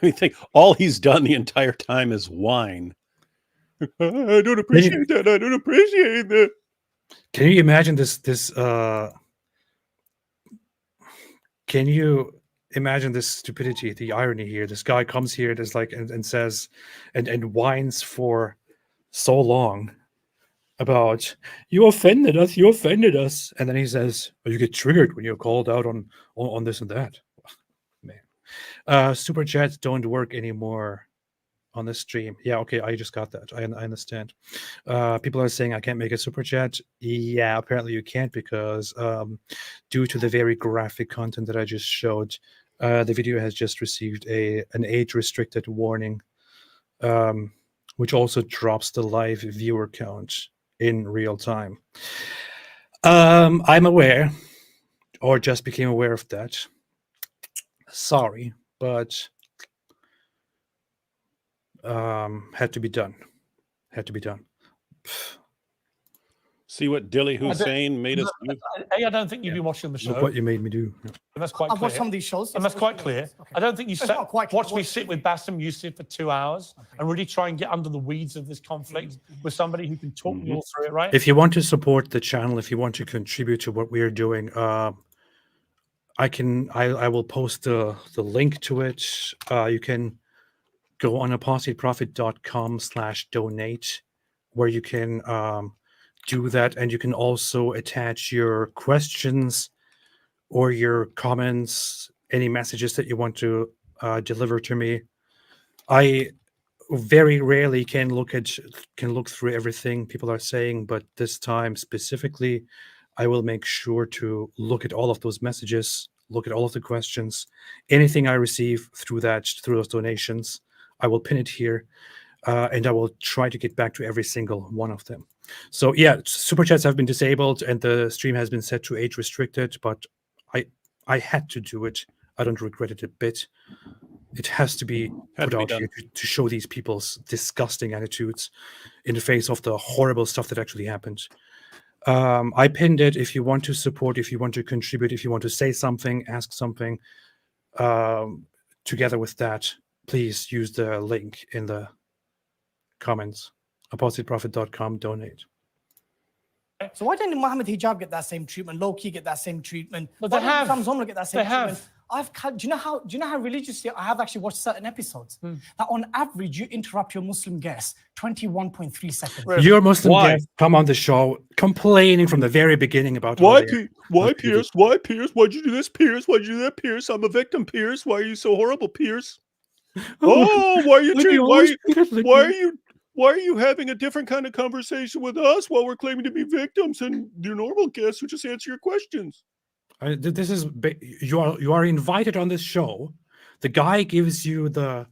mean, think all he's done the entire time is whine. I don't appreciate that. I don't appreciate that. Can you imagine this? Can you imagine this stupidity, the irony here? This guy comes here, and like, and says, and whines for so long about you offended us, and then he says, oh, you get triggered when you're called out on this and that. Man, super chats don't work anymore on this stream. Yeah, okay, I just got that. I understand. People are saying I can't make a super chat. Yeah, apparently you can't because due to the very graphic content that I just showed, the video has just received an age-restricted warning, which also drops the live viewer count in real time. I'm aware, or just became aware of that. Sorry, but had to be done. See what Dilly Hussein made us do? I don't think you've been watching the show. Look what you made me do. And that's quite I've clear. watched some of these shows. And that's quite clear. Okay. I don't think you It's not quite clear. watch me sit with Bassem Youssef for 2 hours and really try and get under the weeds of this conflict with somebody who can talk me all through it, right? If you want to support the channel, if you want to contribute to what we are doing, I will post the link to it. You can go on apostateprophet.com/donate, where you can do that, and you can also attach your questions or your comments, any messages that you want to deliver to me. I very rarely can look through everything people are saying, but this time specifically, I will make sure to look at all of those messages, look at all of the questions, anything I receive through those donations. I will pin it here, and I will try to get back to every single one of them. So yeah, super chats have been disabled, and the stream has been set to age restricted. But I had to do it. I don't regret it a bit. It has to be put out here to show these people's disgusting attitudes in the face of the horrible stuff that actually happened. I pinned it. If you want to support, if you want to contribute, if you want to say something, ask something, together with that, please use the link in the comments. ApostateProphet.com, donate. So why didn't Mohammed Hijab get that same treatment? Low-key get that same treatment? But Why they didn't have. Sam Zomra get that same They have. treatment? do you know how religiously I have actually watched certain episodes? That on average you interrupt your Muslim guests 21.3 seconds. Your Muslim Why? guests come on the show complaining from the very beginning about Why, how they're- why, Pierce? Why, Pierce? Why'd you do this, Pierce? Why'd you do that, Pierce? I'm a victim, Pierce. Why are you so horrible, Pierce? Oh, why are you Why do you treating? always treat us like Why this? are you? Why are you having a different kind of conversation with us while we're claiming to be victims and your normal guests who just answer your questions? This is you are invited on this show. The guy gives you the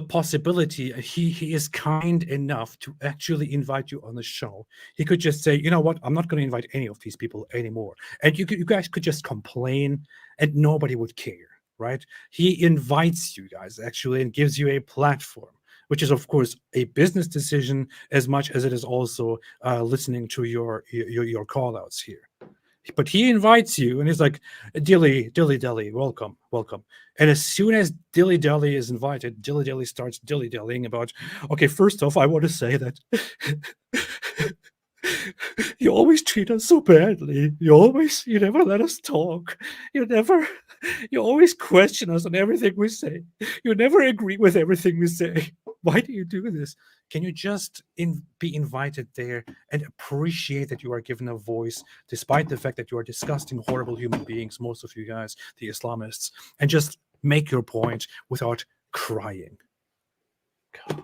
possibility. He is kind enough to actually invite you on the show. He could just say, you know what, I'm not going to invite any of these people anymore, and you guys could just complain, and nobody would care, right? He invites you guys actually and gives you a platform, which is of course a business decision as much as it is also listening to your call outs here. But he invites you and he's like, Dilly, welcome. And as soon as Dilly is invited, Dilly starts dilly-dallying about, okay, first off, I want to say that you always treat us so badly. You never let us talk. You always question us on everything we say. You never agree with everything we say. Why do you do this? Can you just be invited there and appreciate that you are given a voice, despite the fact that you are disgusting, horrible human beings, most of you guys, the Islamists, and just make your point without crying? God.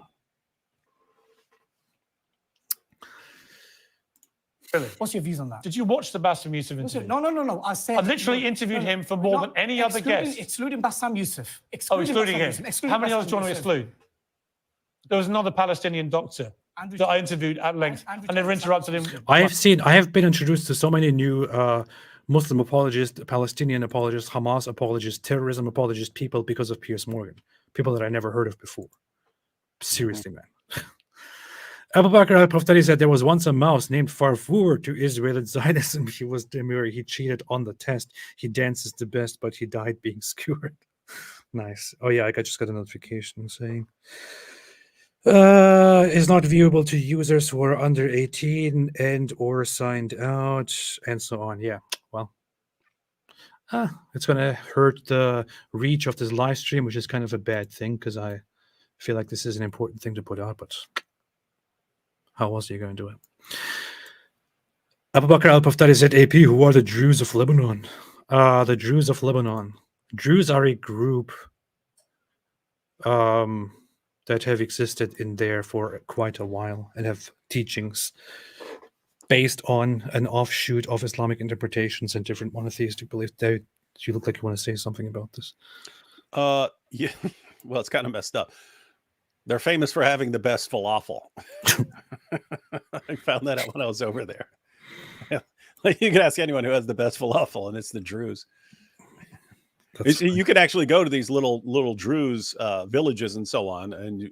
Really? What's your views on that? Did you watch the Bassam Youssef interview? No. I said I literally interviewed him for more than any other guest. Excluding Bassam Youssef. Excluding him. How many others do you want to exclude? There was another Palestinian doctor that I interviewed at length. I never interrupted him. I have been introduced to so many new Muslim apologists, Palestinian apologists, Hamas apologists, terrorism apologists, people because of Piers Morgan. People that I never heard of before. Seriously, man. Abu Bakr al-Prophet said there was once a mouse named Farfour to Israel and Zionism. He was demure. He cheated on the test. He dances the best, but he died being skewered. Nice. Oh yeah, I just got a notification saying is not viewable to users who are under 18 and or signed out and so on. Yeah, well, it's going to hurt the reach of this live stream, which is kind of a bad thing because I feel like this is an important thing to put out, but how else are you going to do it? Abu Bakr al-Paftari said, AP, who are the Druze of Lebanon? The Druze of Lebanon. Druze are a group that have existed in there for quite a while and have teachings based on an offshoot of Islamic interpretations and different monotheistic beliefs. David, you look like you want to say something about this. Yeah, well, it's kind of messed up. They're famous for having the best falafel. I found that out when I was over there. Like, you can ask anyone who has the best falafel, and it's the Druze. You can actually go to these little Druze villages and so on, and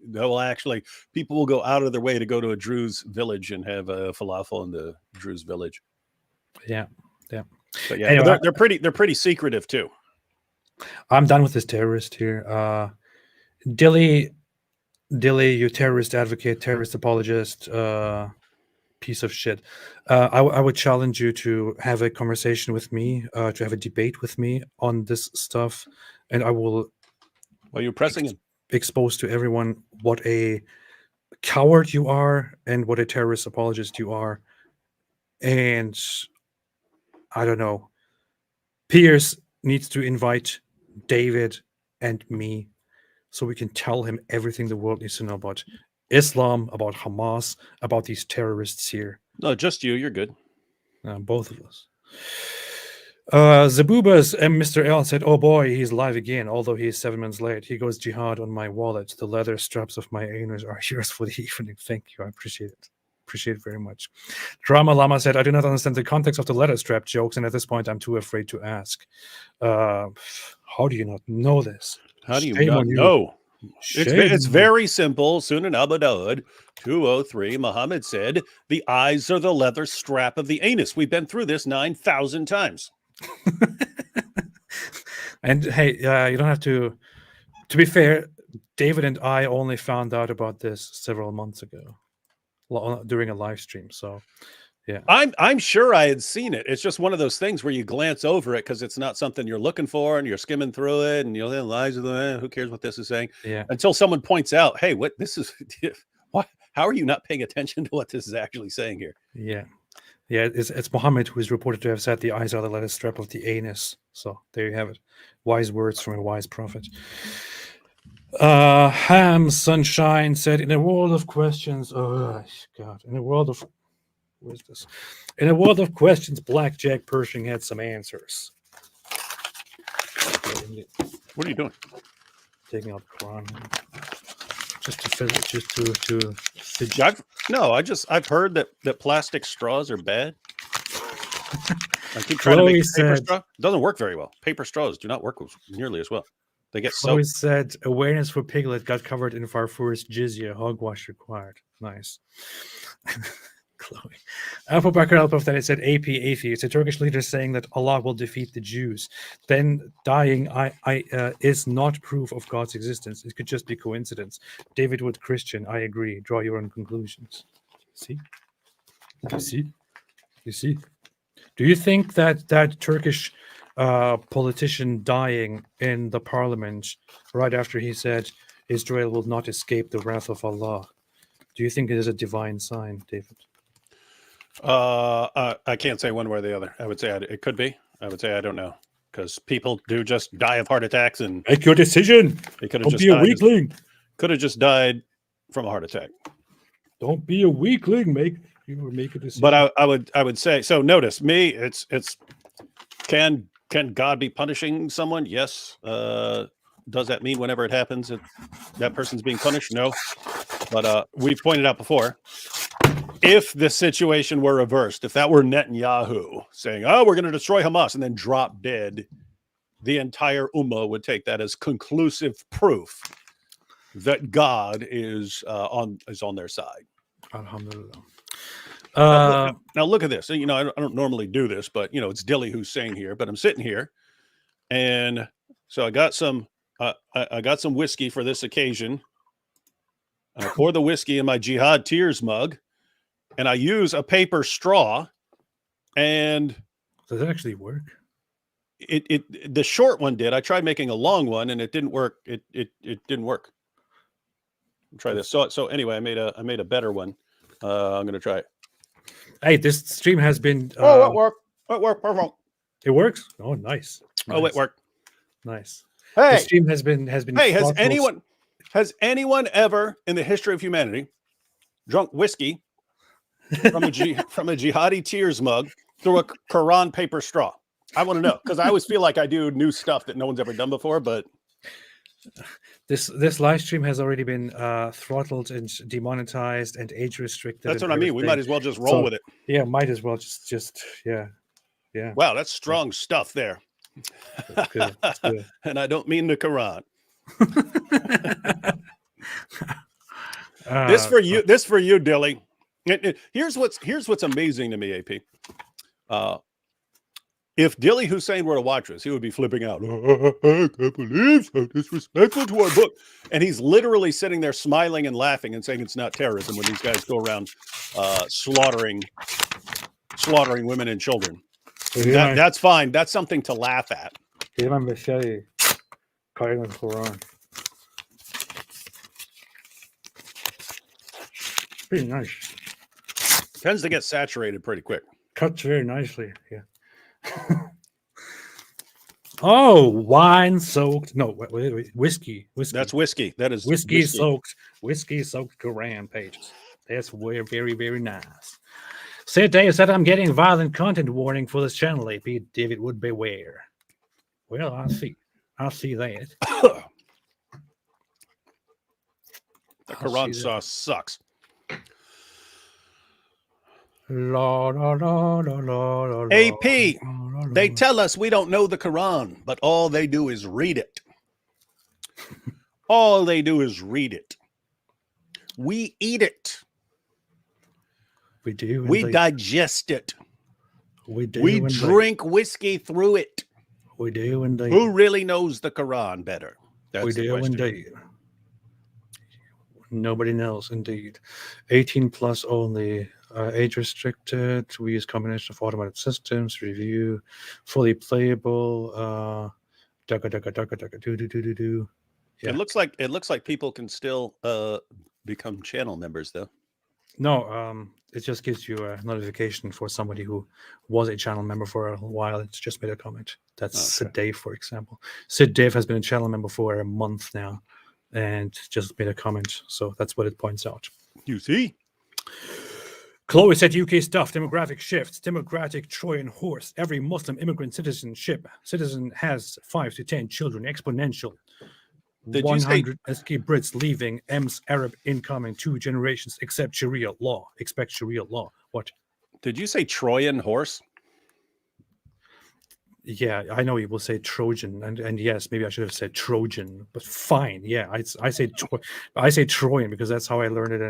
people will go out of their way to go to a Druze village and have a falafel in the Druze village. Yeah. But yeah, Anyway, they're pretty secretive too. I'm done with this terrorist here. Dilly, you terrorist advocate, terrorist apologist, piece of shit. I would challenge you to have a conversation with me, to have a debate with me on this stuff, and I will. Well, you're pressing him. Expose to everyone what a coward you are and what a terrorist apologist you are, and I don't know. Piers needs to invite David and me so we can tell him everything the world needs to know about Islam, about Hamas, about these terrorists here. No, just you. You're good. Both of us. Zabubas and Mr. L said, oh boy, he's live again, although he is 7 months late. He goes jihad on my wallet. The leather straps of my anus are yours for the evening. Thank you. I appreciate it. Appreciate it very much. Drama Lama said, I do not understand the context of the leather strap jokes, and at this point I'm too afraid to ask. How do you not know this? How do you not know? It's very simple. Sunan Abu Dawud 203. Muhammad said, the eyes are the leather strap of the anus. We've been through this 9,000 times. And hey, you don't have to be fair, David and I only found out about this several months ago during a live stream. So Yeah. I'm sure I had seen it. It's just one of those things where you glance over it because it's not something you're looking for, and you're skimming through it, and you'll lies of the who cares what this is saying? Yeah. Until someone points out, hey, what this is? What? How are you not paying attention to what this is actually saying here? Yeah. Yeah, it's Muhammad who is reported to have said the eyes are the lattice strap of the anus. So there you have it. Wise words from a wise prophet. Ham Sunshine said, in a world of questions, oh God, in a world of, what is this? In a world of questions, Blackjack Pershing had some answers. What are you doing? Taking out the Quran. Just to fill it, just to I've heard that plastic straws are bad. I keep trying Chloe to make paper said- straw. It doesn't work very well. Paper straws do not work nearly as well. They get Chloe soaked. said awareness for Piglet got covered in Farfur's jizya, hogwash required. Nice. Chloe. Abu Bakr al-Baghdadi said AP atheist, a Turkish leader saying that Allah will defeat the Jews. Then dying is not proof of God's existence. It could just be coincidence. David Wood Christian, I agree. Draw your own conclusions. See? You see? You see? Do you think that that Turkish politician dying in the parliament right after he said Israel will not escape the wrath of Allah, do you think it is a divine sign, David? I can't say one way or the other. I would say it could be. I would say I don't know, because people do just die of heart attacks, and Make your decision. they could have Don't just be a died. weakling. Could have just died from a heart attack. Don't be a weakling. Make a decision. But I would say so. Notice me. It's can God be punishing someone? Yes. Does that mean whenever it happens that person's being punished? No. But we've pointed out before, if the situation were reversed, if that were Netanyahu saying, "Oh, we're going to destroy Hamas," and then drop dead, the entire Ummah would take that as conclusive proof that God is on their side. Alhamdulillah. Now look at this. You know, I don't normally do this, but you know, it's Dilly who's saying here. But I'm sitting here, and so I got some whiskey for this occasion. I pour the whiskey in my Jihad Tears mug, and I use a paper straw. And Does it actually work? The short one did. I tried making a long one, and it didn't work. It didn't work. Try this. So anyway, I made a better one. I'm gonna try it. Hey, this stream has been. It worked. It worked. Perfect. It works. Oh, nice. Oh, it worked. Nice. Hey, the stream has been. Hey, has anyone ever in the history of humanity drunk whiskey from a jihadi tears mug through a Quran paper straw? I want to know, because I always feel like I do new stuff that no one's ever done before. But this live stream has already been throttled and demonetized and age restricted. That's what I mean. We might as well just roll with it. Yeah, might as well just yeah. Wow, that's strong stuff there. That's good. That's good. And I don't mean the Quran. This for you, Dilly. Here's what's amazing to me, AP. If Dilly Hussein were to watch this, he would be flipping out. Oh, I can't believe so disrespectful to our book. And he's literally sitting there smiling and laughing and saying it's not terrorism when these guys go around slaughtering women and children. That's fine. That's something to laugh at. Pretty nice. Tends to get saturated pretty quick. Cuts very nicely. Yeah. Oh, wine soaked. No, wait, whiskey. That's whiskey. That is whiskey soaked Quran pages. That's very, very nice. Said Dave said I'm getting violent content warning for this channel. AP David would beware. Well, I see that. The Quran sauce sucks. AP, they tell us we don't know the Quran, but all they do is read it. All they do is read it. We eat it. We do. We digest it. We do. We drink whiskey through it. We do indeed. Who really knows the Quran better? That's we the do question. indeed. Nobody knows, indeed. 18 plus only. Age restricted. We use combination of automated systems. Review. Fully playable. Yeah. It looks like people can still become channel members, though. No, it just gives you a notification for somebody who was a channel member for a while. It's just made a comment. That's Sid Dave, for example. Sid Dave has been a channel member for a month now and just made a comment. So that's what it points out. You see? Chloe said UK stuff, demographic shifts, democratic Trojan horse. Every Muslim immigrant citizen has 5 to 10 children, exponential. Did 100 SK Brits leaving, M's Arab incoming, 2 generations, except Sharia law. Expect Sharia law. What? Did you say Trojan horse? Yeah, I know you will say Trojan, and yes, maybe I should have said Trojan, but fine. Yeah, I say Trojan because that's how I learned it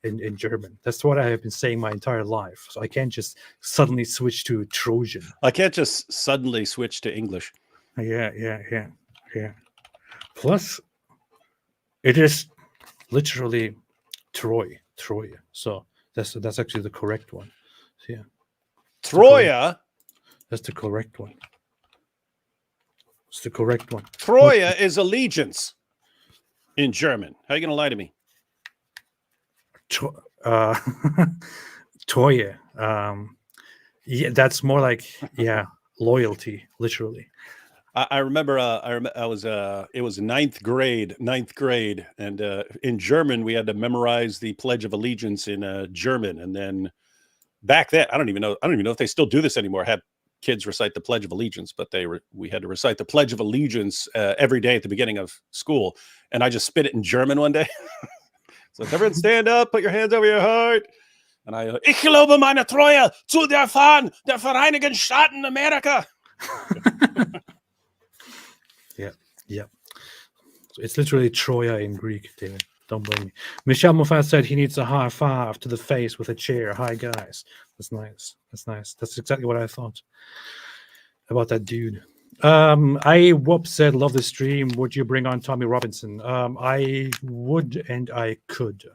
in German. That's what I have been saying my entire life. So I can't just suddenly switch to Trojan. I can't just suddenly switch to English. Yeah. Plus, it is literally Troy. So that's actually the correct one. So, yeah. Troya? That's the correct one. It's the correct one. Troya is allegiance in German. How are you going to lie to me? Toya. Yeah, that's more like loyalty, literally. I remember. I was. It was ninth grade, and in German we had to memorize the Pledge of Allegiance in German. And then back then, I don't even know if they still do this anymore. Have kids recite the Pledge of Allegiance, but we had to recite the Pledge of Allegiance every day at the beginning of school. And I just spit it in German one day. So everyone stand up, put your hands over your heart. And I, ich glaube meine Treue zu der Fahnen der Vereinigten Staaten Amerika. Yeah. So it's literally Troya in Greek, David. Don't blame me. Michel Moffat said he needs a high five to the face with a chair. Hi, guys. That's nice. That's exactly what I thought about that dude. Whoop said, love the stream. Would you bring on Tommy Robinson? I would and I could.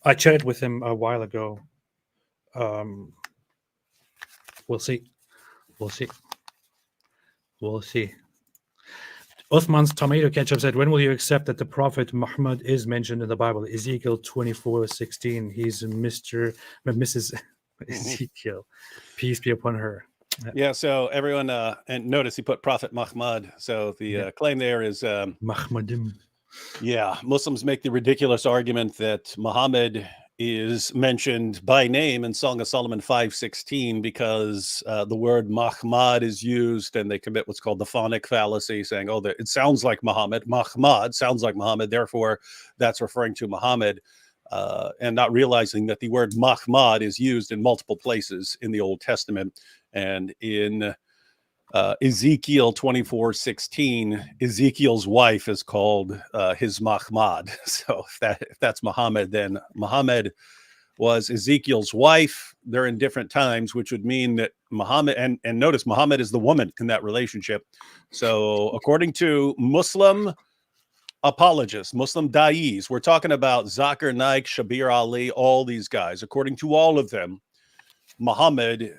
I chatted with him a while ago. We'll see. Uthman's tomato ketchup said, when will you accept that the Prophet Muhammad is mentioned in the Bible? Ezekiel 24:16. He's Mrs. Ezekiel. Peace be upon her. Yeah, so everyone, and notice he put Prophet Muhammad. So the claim there is Muhammadim. Yeah, Muslims make the ridiculous argument that Muhammad is mentioned by name in Song of Solomon 5:16 because the word Mahmad is used, and they commit what's called the phonic fallacy, saying, "Oh, it sounds like Muhammad. Mahmad sounds like Muhammad, therefore that's referring to Muhammad," and not realizing that the word Mahmad is used in multiple places in the Old Testament. And in Ezekiel 24:16, Ezekiel's wife is called his Mahmad. So if that's Muhammad, then Muhammad was Ezekiel's wife. They're in different times, which would mean that Muhammad, and notice Muhammad is the woman in that relationship. So according to Muslim apologists, Muslim da'is, we're talking about Zakir Naik, Shabir Ali, all these guys. According to all of them, Muhammad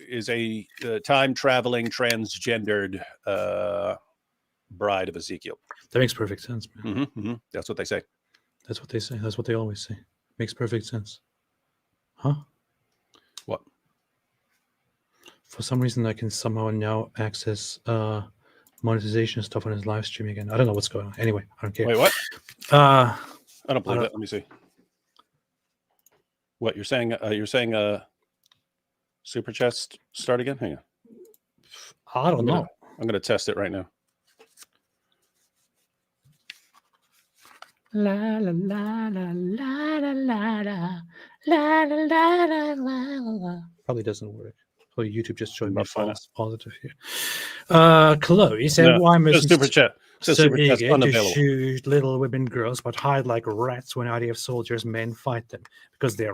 is a time-traveling, transgendered bride of Ezekiel. That makes perfect sense, man. That's what they say. That's what they say. That's what they always say. Makes perfect sense. Huh? What? For some reason, I can somehow now access monetization stuff on his live stream again. I don't know what's going on. Anyway, I don't care. Wait, what? I don't believe it. Let me see. What you're saying? You're saying Super Chats start again? Hang on. I don't know. I'm going to test it right now. La la la la la la la la la la la. Probably doesn't work. Probably YouTube just showing me false positive here. Chloe said, "Why missing Super Chat? So So super chats eager to unavailable. shoot little women, girls, but hide like rats when IDF soldiers, men fight them because they're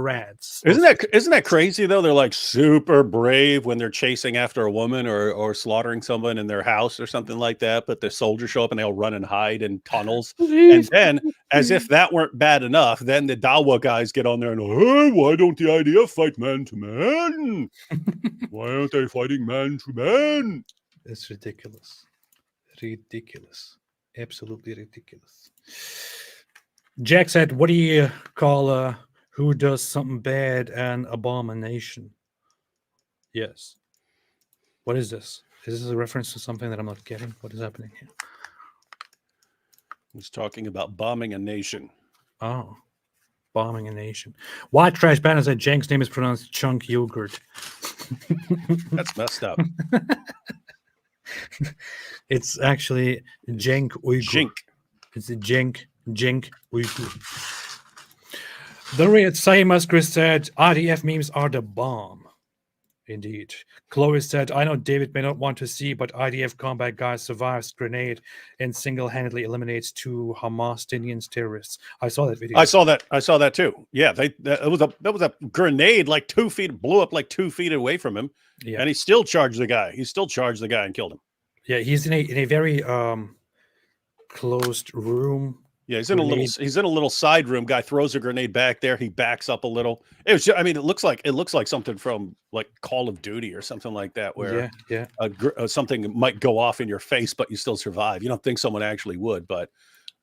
rats. Isn't that crazy though? They're like super brave when they're chasing after a woman or slaughtering someone in their house or something like that. But the soldiers show up and they'll run and hide in tunnels. And then, as if that weren't bad enough, then the Dawa guys get on there and, hey, why don't the IDF fight man to man? Why aren't they fighting man to man? It's ridiculous. Ridiculous. Absolutely ridiculous. Jack said, what do you call who does something bad an abomination? Yes. What is this? Is this a reference to something that I'm not getting? What is happening here? He's talking about bombing a nation. Oh. Bombing a nation. White Trash Banner said Jank's name is pronounced Chunk Yogurt. That's messed up. It's actually Jenk Uyghur. Jink. It's a Jenk Uyghur. The Red Saymaskris said IDF memes are the bomb. Indeed. Chloe said, I know David may not want to see, but IDF combat guy survives grenade and single-handedly eliminates 2 Hamas terrorists. I saw that video. I saw that too. Yeah, that was a grenade like 2 feet, blew up like 2 feet away from him. Yeah. And he still charged the guy. And killed him. Yeah, he's in a very closed room. Yeah, he's in a little side room. Guy throws a grenade back there. He backs up a little. It was just, I mean, it looks like something from like Call of Duty or something like that, where something might go off in your face, but you still survive. You don't think someone actually would, but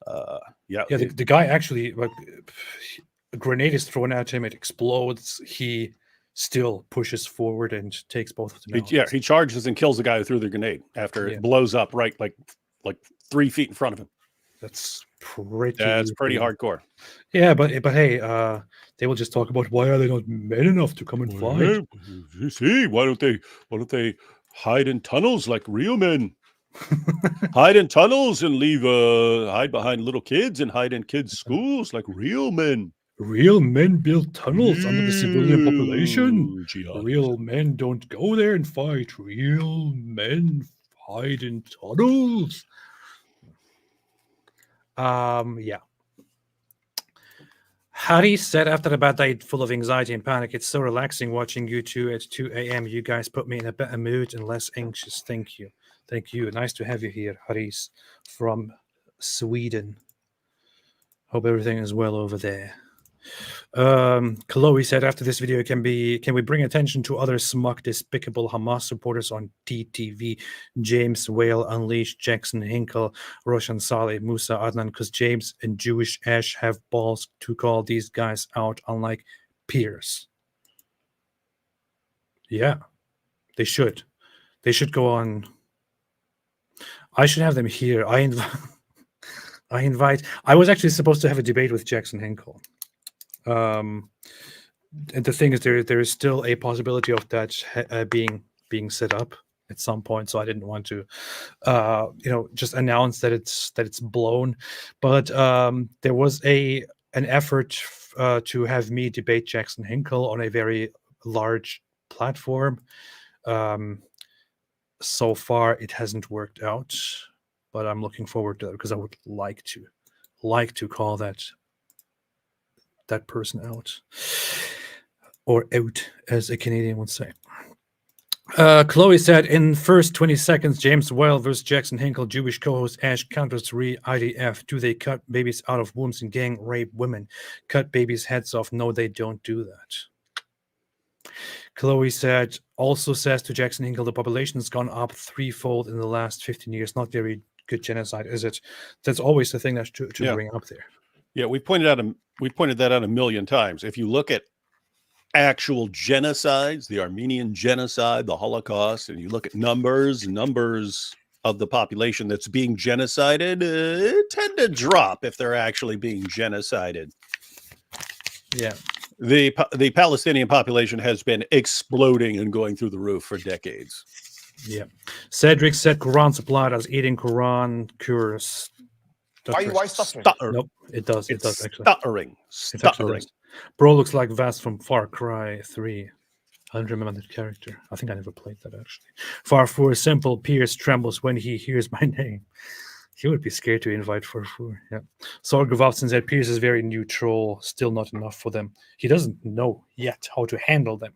the guy actually, like, a grenade is thrown at him. It explodes. He still pushes forward and takes both of them out. He charges and kills the guy who threw the grenade after it blows up right like 3 feet in front of him. That's pretty hardcore. Yeah, but hey, they will just talk about why are they not men enough to come and fight? You see, why don't they hide in tunnels like real men? Hide in tunnels and hide behind little kids and hide in kids' schools like real men. Real men build tunnels under the civilian population. Real men don't go there and fight. Real men hide in tunnels. Yeah. Harry said after a bad night full of anxiety and panic, it's so relaxing watching you two at 2 a.m. You guys put me in a better mood and less anxious. Thank you. Thank you. Nice to have you here, Haris from Sweden. Hope everything is well over there. Chloe said after this video, can we bring attention to other smug, despicable Hamas supporters on TTV? James Whale, Unleashed, Jackson Hinkle, Roshan Saleh, Musa Adnan, because James and Jewish Ash have balls to call these guys out, unlike peers. Yeah, they should. They should go on. I should have them here. I was actually supposed to have a debate with Jackson Hinkle. And the thing is, there is still a possibility of that being set up at some point. So I didn't want to, just announce that it's blown. But there was an effort to have me debate Jackson Hinkle on a very large platform. So far, it hasn't worked out, but I'm looking forward to it because I would like to call that person out, or out, as a Canadian would say. Chloe said, in first 20 seconds, James Whale versus Jackson Hinkle, Jewish co-host Ash counters IDF. Do they cut babies out of wombs and gang rape women? Cut babies' heads off? No, they don't do that. Chloe said, also says to Jackson Hinkle, the population has gone up threefold in the last 15 years. Not very good genocide, is it? That's always the thing that's to bring up there. Yeah, we pointed that out a million times. If you look at actual genocides, the Armenian genocide, the Holocaust, and you look at numbers of the population that's being genocided, tend to drop if they're actually being genocided. Yeah. The Palestinian population has been exploding and going through the roof for decades. Yeah. Cedric said Quran supplied as eating Quran cures. Why stuttering? Nope, it does. It does actually. Stuttering. Bro looks like Vast from Far Cry 3. I don't remember that character. I think I never played that actually. Farfour simple. Pierce trembles when he hears my name. He would be scared to invite Farfour. Yeah. Sorgovovson said Pierce is very neutral, still not enough for them. He doesn't know yet how to handle them.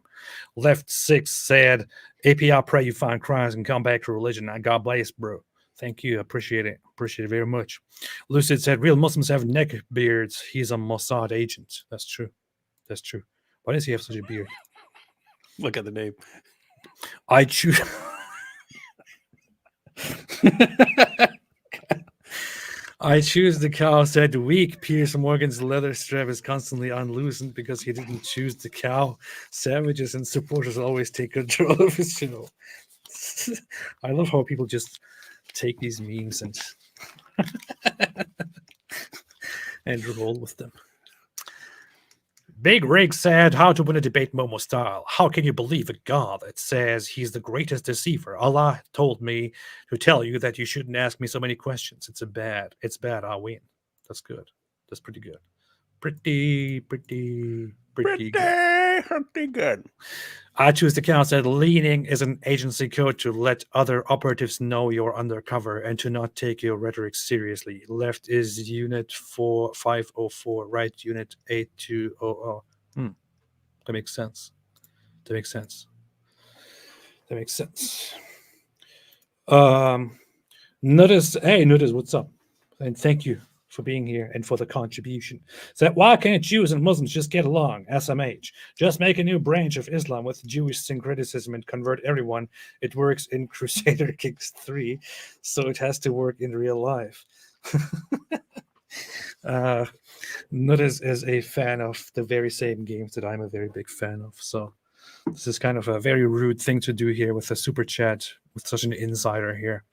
Left 6 said, AP, I pray you find Christ and come back to religion. And God bless, bro. Thank you. Appreciate it. Appreciate it very much. Lucid said, real Muslims have neck beards. He's a Mossad agent. That's true. That's true. Why does he have such a beard? Look at the name. I choose. I choose the cow said weak. Piers Morgan's leather strap is constantly unloosened because he didn't choose the cow. Savages and supporters always take control of his show. I love how people just take these memes and and roll with them. Big Rig said, how to win a debate Momo style. How can you believe a God that says he's the greatest deceiver? Allah told me to tell you that you shouldn't ask me so many questions. It's bad. I'll win. That's good. That's pretty good. Pretty good. Pretty good. I choose the count said leaning is an agency code to let other operatives know you're undercover and to not take your rhetoric seriously. Left is unit 4504, right unit 8200. That makes sense. That makes sense. That makes sense. Notice, hey, notice, what's up? And thank you for being here and for the contribution. So why can't Jews and Muslims just get along? SMH. Just make a new branch of Islam with Jewish syncretism and convert everyone. It works in Crusader Kings 3, so it has to work in real life. Nutters is a fan of the very same games that I'm a very big fan of. So this is kind of a very rude thing to do here with a super chat with such an insider here.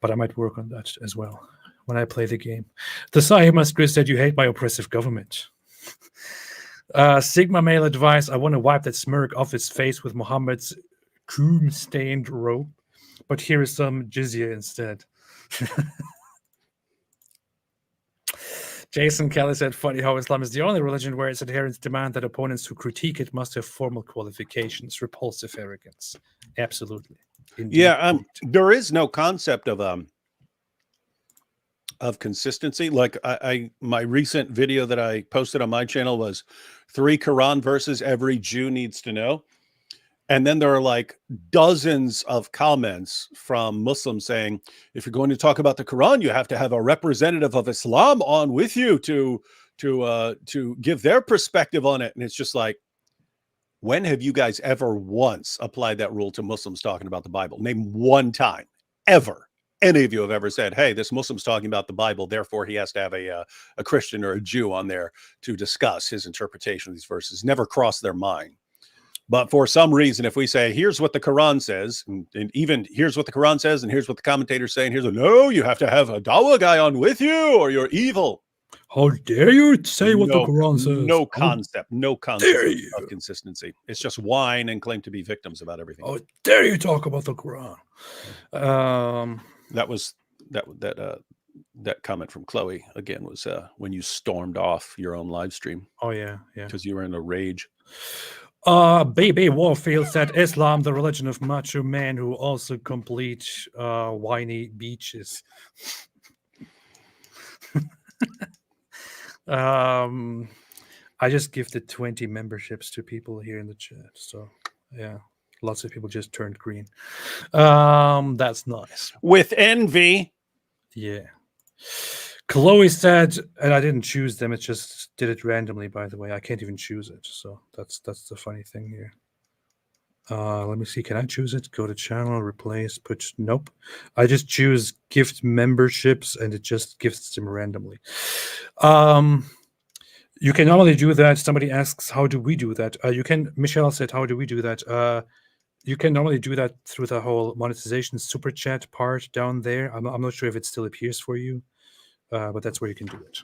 But I might work on that as well when I play the game. The Sahimas Chris said, you hate my oppressive government. Sigma male advice, I want to wipe that smirk off his face with Muhammad's cream-stained robe, but here is some jizya instead. Jason Kelly said, funny how Islam is the only religion where its adherents demand that opponents who critique it must have formal qualifications. Repulsive arrogance. Absolutely. Indeed. Yeah, there is no concept of consistency. Like my recent video that I posted on my channel was 3 Quran verses every Jew needs to know. And then there are like dozens of comments from Muslims saying, if you're going to talk about the Quran, you have to have a representative of Islam on with you to give their perspective on it. And it's just like, when have you guys ever once applied that rule to Muslims talking about the Bible? Name one time ever any of you have ever said, hey, this Muslim's talking about the Bible, therefore he has to have a Christian or a Jew on there to discuss his interpretation of these verses. Never crossed their mind. But for some reason, if we say, here's what the Quran says, and even here's what the Quran says, and here's what the commentator's saying, no, you have to have a Dawah guy on with you or you're evil. How dare you say what the Quran says? No concept of consistency. It's just whine and claim to be victims about everything. How dare you talk about the Quran? That comment from Chloe again was when you stormed off your own live stream. Oh yeah, because you were in a rage. Baby Warfield said Islam, the religion of macho men who also complete whiny beaches. I just gifted 20 memberships to people here in the chat. So yeah, lots of people just turned green. That's nice. With envy. Yeah. Chloe said, and I didn't choose them, it just did it randomly, by the way. I can't even choose it. So that's the funny thing here. Let me see. Can I choose it? Go to channel, replace, nope. I just choose gift memberships and it just gifts them randomly. You can normally do that. Somebody asks, how do we do that? Michelle said, how do we do that? You can normally do that through the whole monetization super chat part down there. I'm not sure if it still appears for you, but that's where you can do it.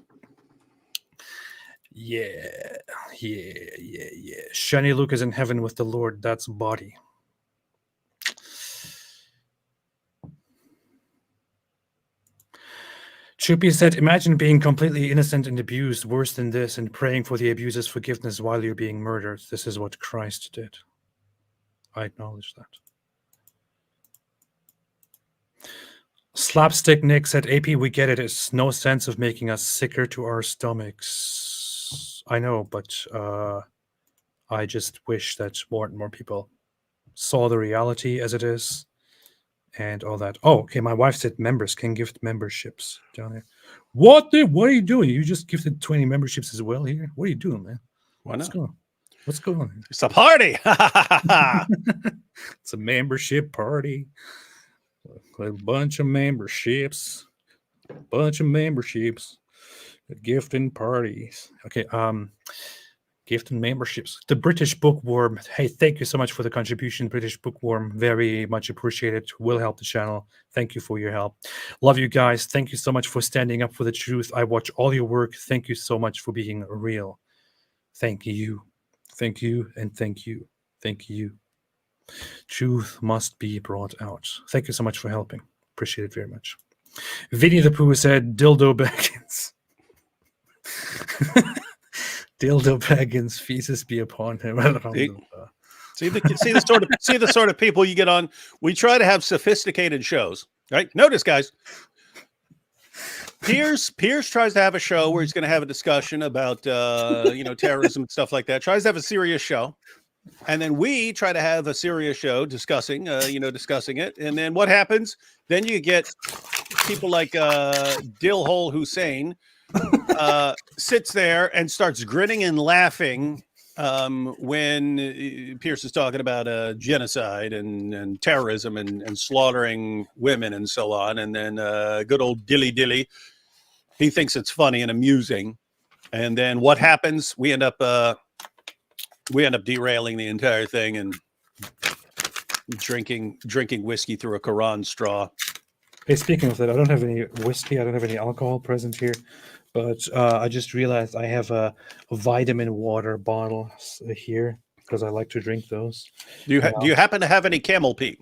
Yeah. Shani Luke is in heaven with the Lord. That's body. Chupi said, imagine being completely innocent and abused, worse than this, and praying for the abuser's forgiveness while you're being murdered. This is what Christ did. I acknowledge that. Slapstick Nick said, AP, we get it. It's no sense of making us sicker to our stomachs. I know, but I just wish that more and more people saw the reality as it is and all that. Oh, okay. My wife said members can gift memberships down here. What are you doing? You just gifted 20 memberships as well here? What are you doing, man? Why not? What's going on here? It's a party. It's a membership party. A bunch of memberships. Gifting parties. Okay, gifting memberships. The British Bookworm. Hey, thank you so much for the contribution, British Bookworm. Very much appreciated. Will help the channel. Thank you for your help. Love you guys. Thank you so much for standing up for the truth. I watch all your work. Thank you so much for being real. Thank you. Thank you and thank you. Thank you. Truth must be brought out. Thank you so much for helping. Appreciate it very much. Vinny the Pooh said, dildo Baggins. Dildo Baggins, feces be upon him. See the sort of people you get on. We try to have sophisticated shows, right? Notice, guys. Piers tries to have a show where he's going to have a discussion about terrorism and stuff like that. Tries to have a serious show. And then we try to have a serious show discussing it. And then what happens? Then you get people like Dillhole Hussein sits there and starts grinning and laughing when Pierce is talking about genocide and terrorism and slaughtering women and so on. And then good old Dilly, he thinks it's funny and amusing. And then what happens? We end up derailing the entire thing and drinking whiskey through a Quran straw. Hey, speaking of that, I don't have any whiskey. I don't have any alcohol present here, but I just realized I have a vitamin water bottle here because I like to drink those. Do you happen to have any camel pee?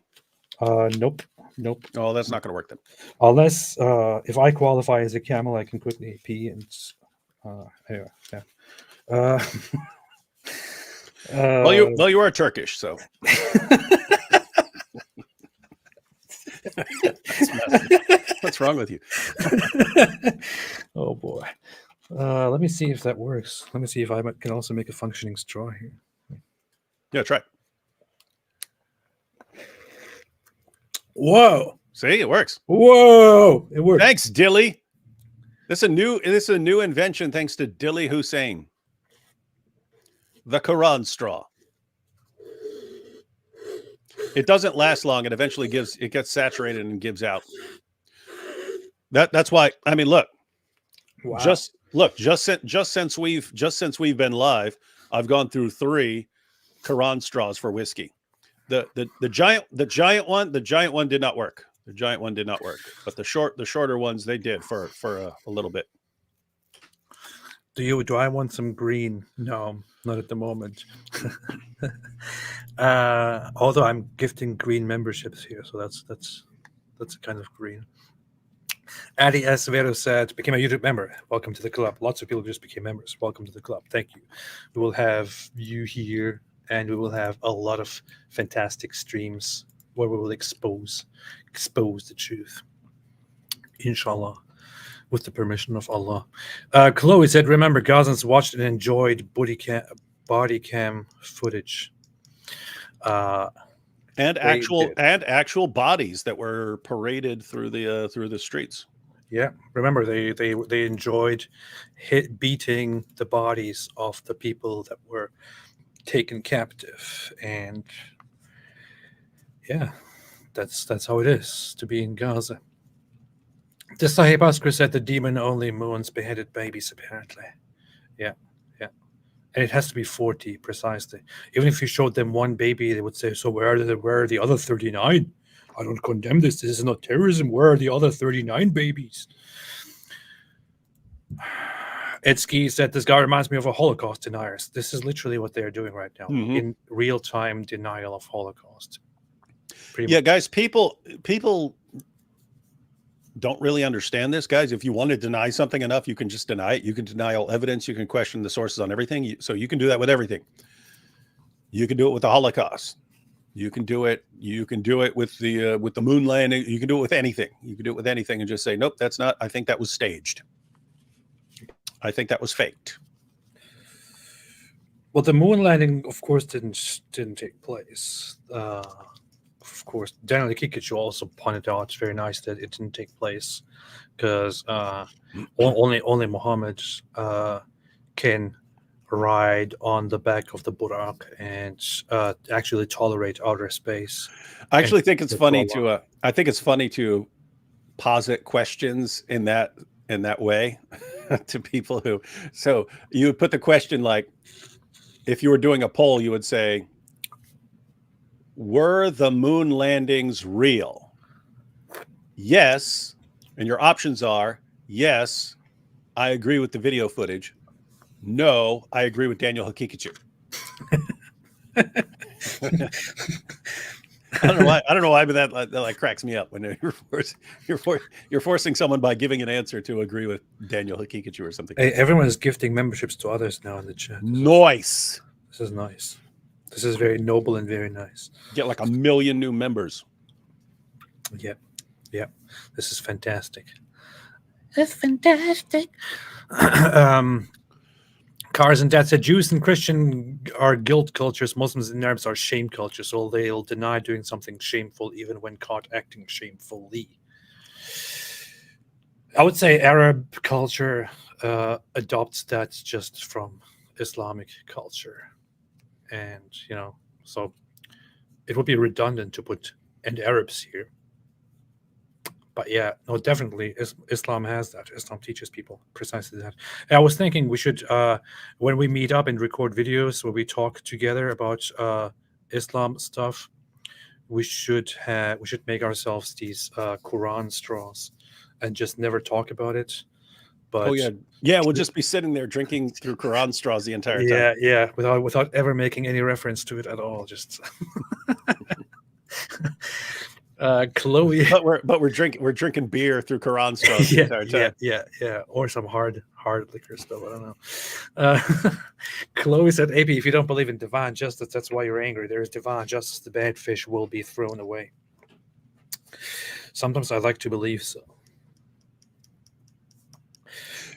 Nope. Oh, that's not going to work then. Unless if I qualify as a camel, I can quickly pee and anyway. Yeah. Well, you are Turkish, so. What's wrong with you? Oh boy. Let me see if that works. Let me see if I can also make a functioning straw here. Yeah, try. Whoa! See, it works. Whoa! It works. Thanks, Dilly. This is a new invention thanks to Dilly Hussein. The Quran straw. It doesn't last long. It eventually gets saturated and gives out. That's why. I mean, look. Wow. Just since we've been live, I've gone through 3 Quran straws for whiskey. The giant one did not work. The giant one did not work. But the shorter ones they did for a little bit. Do I want some green? No, not at the moment. Although I'm gifting green memberships here, so that's a kind of green. Adi S. Vero said, became a YouTube member. Welcome to the club. Lots of people just became members. Welcome to the club. Thank you. We will have you here, and we will have a lot of fantastic streams where we will expose the truth. Inshallah. With the permission of Allah. Chloe said, remember, Gazans watched and enjoyed body cam footage. And actual bodies that were paraded through the streets. Yeah, remember they enjoyed beating the bodies of the people that were taken captive, and yeah, that's how it is to be in Gaza. The Sahib Oscar said the demon only moons beheaded babies, apparently. Yeah. And it has to be 40, precisely. Even if you showed them one baby, they would say, so where are the other 39? I don't condemn this. This is not terrorism. Where are the other 39 babies? Edsky said, this guy reminds me of a Holocaust deniers. This is literally what they're doing right now, in real-time denial of Holocaust. Yeah, guys, people don't really understand this, guys. If you want to deny something enough, you can just deny it. You can deny all evidence. You can question the sources on everything. So you can do that with everything. You can do it with the Holocaust. You can do it. You can do it with the moon landing. You can do it with anything. You can do it with anything and just say, nope, that's not. I think that was staged. I think that was faked. Well, the moon landing, of course, didn't take place. Of course, Daniel Kikuchu also pointed out, it's very nice that it didn't take place, because only Muhammad can ride on the back of the Burak and actually tolerate outer space. I actually think it's funny to. I think it's funny to posit questions in that way to people who. So you would put the question like, if you were doing a poll, you would say, were the moon landings real? Yes. And your options are, yes, I agree with the video footage. No, I agree with Daniel Hakikichu. I don't know why, but that like cracks me up when you're forcing someone by giving an answer to agree with Daniel Hakikichu or something. Hey, everyone is gifting memberships to others now in the chat. Nice. This is nice. This is very noble and very nice. Get like 1 million new members. Yeah. This is fantastic. It's fantastic. Cars and Dad said Jews and Christian are guilt cultures. Muslims and Arabs are shame cultures. So they'll deny doing something shameful even when caught acting shamefully. I would say Arab culture adopts that just from Islamic culture. And, so it would be redundant to put and Arabs here. But yeah, no, definitely Islam has that. Islam teaches people precisely that. And I was thinking we should, when we meet up and record videos where we talk together about Islam stuff, we should make ourselves these Quran straws and just never talk about it. But we'll just be sitting there drinking through Quran straws the entire time. Yeah, without ever making any reference to it at all. Just Chloe, but we're drinking beer through Quran straws the entire time. Yeah, or some hard liquor stuff. I don't know. Chloe said, "AP, if you don't believe in divine justice, that's why you're angry. There is divine justice. The bad fish will be thrown away." Sometimes I like to believe so.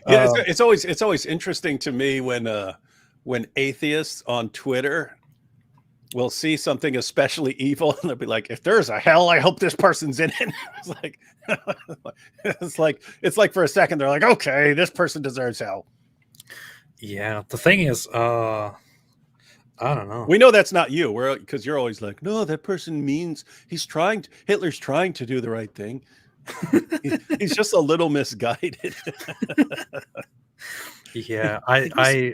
Yeah, it's always interesting to me when atheists on Twitter will see something especially evil and they'll be like, if there's a hell, I hope this person's in it. It's like for a second they're like, okay, this person deserves hell. Yeah, the thing is, I don't know. We know that's not you. Because you're always like, no, that person means Hitler's trying to do the right thing. He's just a little misguided. Yeah,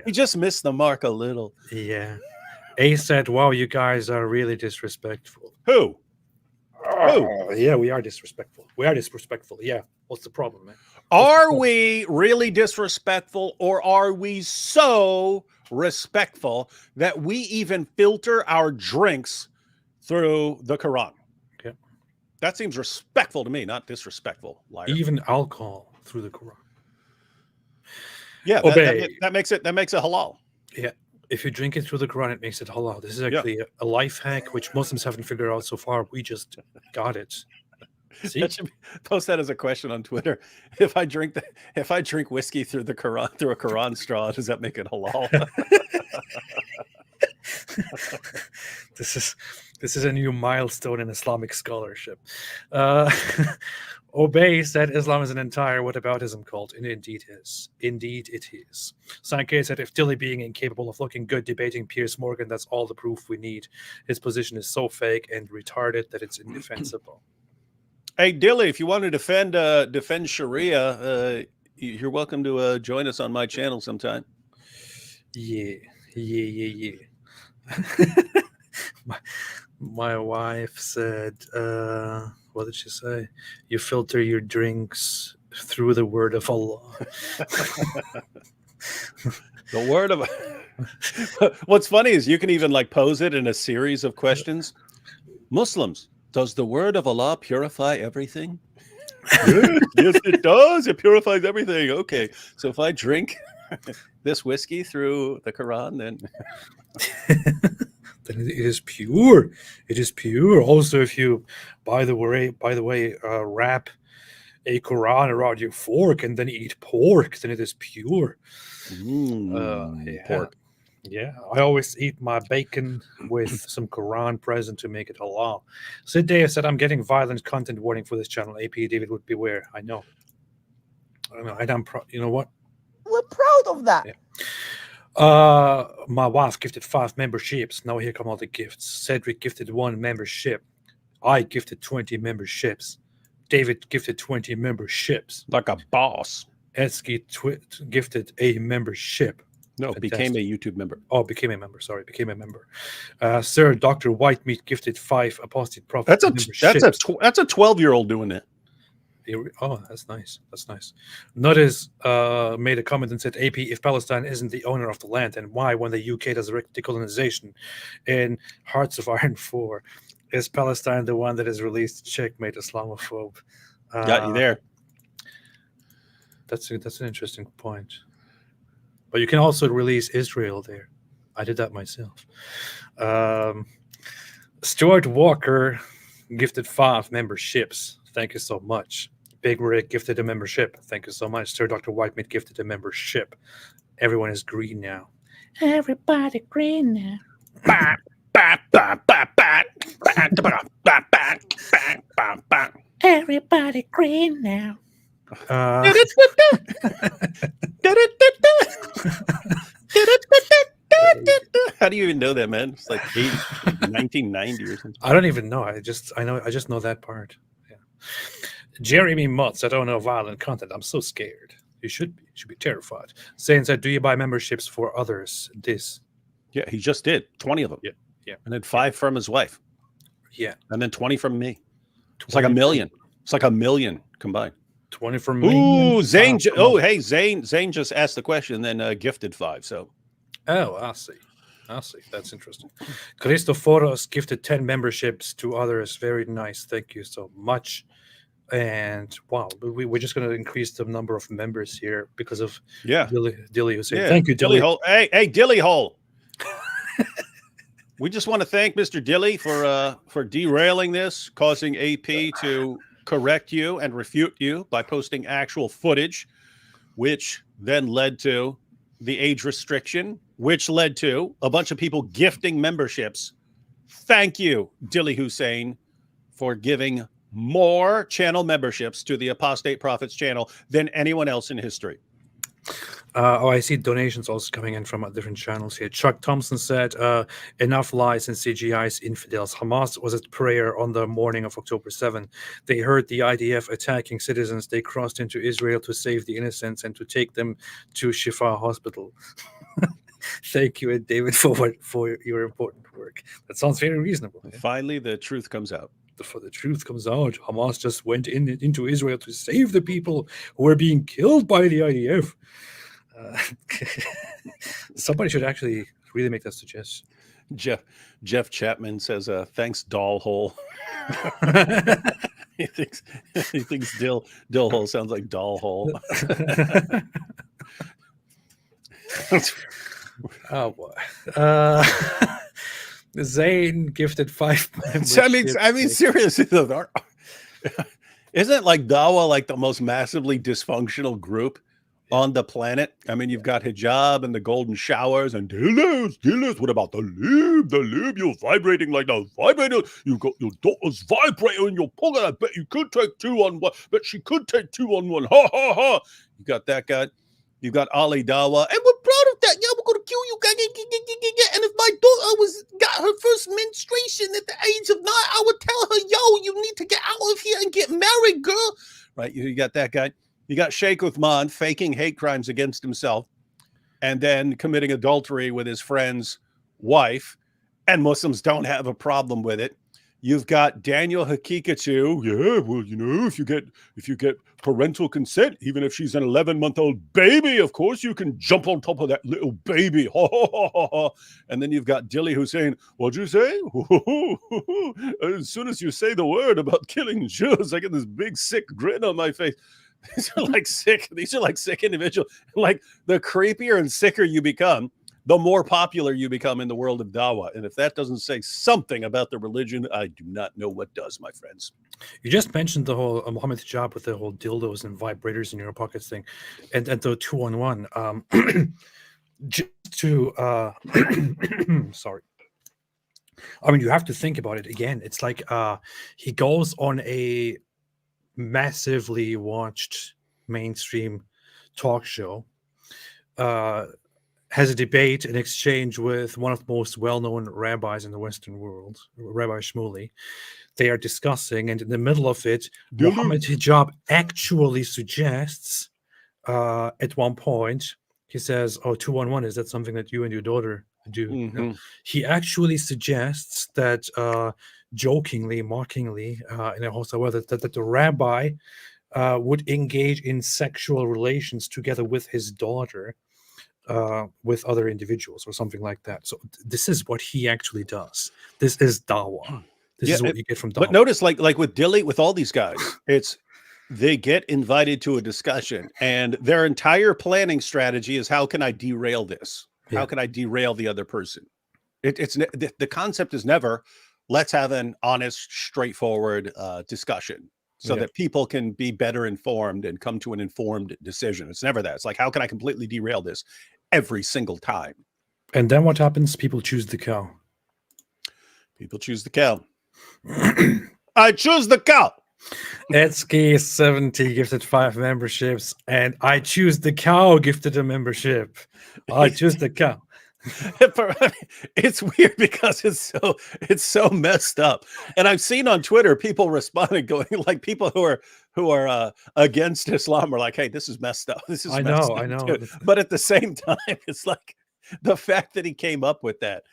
he just missed the mark a little. Yeah. A said, wow, you guys are really disrespectful. Who? Yeah, we are disrespectful. Yeah. What's the problem, man? Are we really disrespectful, or are we so respectful that we even filter our drinks through the Quran? Okay. That seems respectful to me, not disrespectful. Liar. Even alcohol through the Quran. Yeah, that makes it halal. Yeah. If you drink it through the Quran, it makes it halal. This is actually a life hack which Muslims haven't figured out so far. We just got it. See? Post that as a question on Twitter. If I drink whiskey through the Quran, through a Quran straw, does that make it halal? This is a new milestone in Islamic scholarship. Obey said Islam is an entire whataboutism cult, and indeed it is. Sankey said if Dilly being incapable of looking good debating Piers Morgan, that's all the proof we need. His position is so fake and retarded that it's indefensible. Hey Dilly, if you want to defend Sharia, you're welcome to join us on my channel sometime. Yeah. My wife said, what did she say? You filter your drinks through the word of Allah. The word of What's funny is you can even like pose it in a series of questions. Muslims, does the word of Allah purify everything? Yes, it does. It purifies everything. Okay, so if I drink this whiskey through the Quran, then then it is pure. It is pure. Also, if you, by the way, wrap a Quran around your fork and then eat pork, then it is pure. pork. Yeah, I always eat my bacon with some Quran present to make it halal. Sid Dave said, I'm getting violent content warning for this channel. AP David would beware. I know. You know what? We're proud of that. Yeah. My wife gifted 5 memberships. Now here come all the gifts. Cedric gifted 1 membership. I gifted 20 memberships. David gifted 20 memberships. Like a boss. Etsky gifted a membership. No, became a YouTube member. Oh, became a member. Sorry, became a member. Sir Dr. Whitemeat gifted 5 Apostate Prophet. That's a 12-year-old doing it. Oh, that's nice. That's nice. Nutters made a comment and said, AP, if Palestine isn't the owner of the land, then why, when the UK does decolonization in Hearts of Iron 4, is Palestine the one that is released? Checkmate, Islamophobe. Got you there. That's an interesting point. But you can also release Israel there. I did that myself. Stuart Walker gifted 5 memberships. Thank you so much. Big Rick gifted a membership. Thank you so much. Sir Dr. Whitemeat gifted a membership. Everyone is green now. Everybody green now. Everybody green now. How do you even know that, man? It's like 1990 or something. I don't even know. I just know that part. Yeah. Jeremy Mutz, I don't know violent content. I'm so scared. You should be terrified. Saying said, do you buy memberships for others? Yeah, he just did 20 of them. Yeah. And then 5 from his wife. Yeah. And then 20 from me. It's like 1 million. It's like 1 million combined. 20 from me. Ooh, Zane. Hey, Zane just asked the question, then gifted 5. So. Oh, I see. That's interesting. Christoforos gifted 10 memberships to others. Very nice. Thank you so much. And wow, we're just going to increase the number of members here because of Dilly Hussein. Yeah. Thank you, Dilly. Hey, Dilly Hole. We just want to thank Mr. Dilly for derailing this, causing AP to correct you and refute you by posting actual footage, which then led to the age restriction, which led to a bunch of people gifting memberships. Thank you, Dilly Hussein, for giving more channel memberships to the Apostate Prophets channel than anyone else in history. I see donations also coming in from different channels here. Chuck Thompson said, enough lies and CGI's infidels. Hamas was at prayer on the morning of October 7. They heard the IDF attacking citizens. They crossed into Israel to save the innocents and to take them to Shifa Hospital. Thank you, David, for your important work. That sounds very reasonable. Yeah? Finally, the truth comes out. For the truth comes out, Hamas just went into Israel to save the people who were being killed by the IDF. Somebody should actually really make that suggestion. Jeff Chapman says, "Thanks, doll hole." he thinks dill hole sounds like doll hole. Oh boy. Zane gifted 5 memberships. I mean, seriously though, isn't like Dawa like the most massively dysfunctional group on the planet? I mean, you've got hijab and the golden showers and dildos. What about the lube? The lube, you're vibrating like the vibrator. You've got your daughter's vibrator in your pocket. I bet you could take 2 on 1. Bet she could take 2 on 1. Ha ha ha. You got that guy. You got Ali Dawa, and we're proud of that. Yeah, we're gonna kill you. And if my daughter got her first menstruation at the age of 9, I would tell her, "Yo, you need to get out of here and get married, girl." Right? You got that guy. You got Sheikh Uthman faking hate crimes against himself, and then committing adultery with his friend's wife. And Muslims don't have a problem with it. You've got Daniel Hakikatu. Yeah, well, you know, if you get parental consent, even if she's an 11-month-old baby, of course you can jump on top of that little baby. And then you've got Dilly Hussein. What'd you say? As soon as you say the word about killing Jews, I get this big sick grin on my face. These are like sick. These are like sick individuals. Like the creepier and sicker you become, the more popular you become in the world of Dawah. And if that doesn't say something about the religion, I do not know what does, my friends. You just mentioned the whole Mohammed Hijab with the whole dildos and vibrators in your pockets thing, and the 2-on-1. Just to sorry. I mean, you have to think about it again. It's like he goes on a massively watched mainstream talk show, has a debate, an exchange with one of the most well-known rabbis in the Western world, Rabbi Shmuley. They are discussing, and in the middle of it, Mohammed Hijab actually suggests, at one point, he says, "Oh, 2-on-1, is that something that you and your daughter do?" Mm-hmm. No. He actually suggests that, jokingly, mockingly, in a hostile way, that the rabbi would engage in sexual relations together with his daughter, with other individuals or something like that. So this is what he actually does. This is Dawah. This is what you get from Dawah. But notice, like with Dilly, with all these guys, it's they get invited to a discussion, and their entire planning strategy is, how can I derail this? Yeah. How can I derail the other person? The concept is never, let's have an honest, straightforward discussion so that people can be better informed and come to an informed decision. It's never that. It's like, how can I completely derail this every single time? And then what happens? People choose the cow. People choose the cow. I choose the cow. Etsky70 gifted 5 memberships, and I choose the cow gifted a membership. I choose the cow. It's weird because it's so messed up, and I've seen on Twitter people responding, going like, people who are against Islam are like, "Hey, this is messed up. This is I messed know, up I know. too." But at the same time, it's like the fact that he came up with that.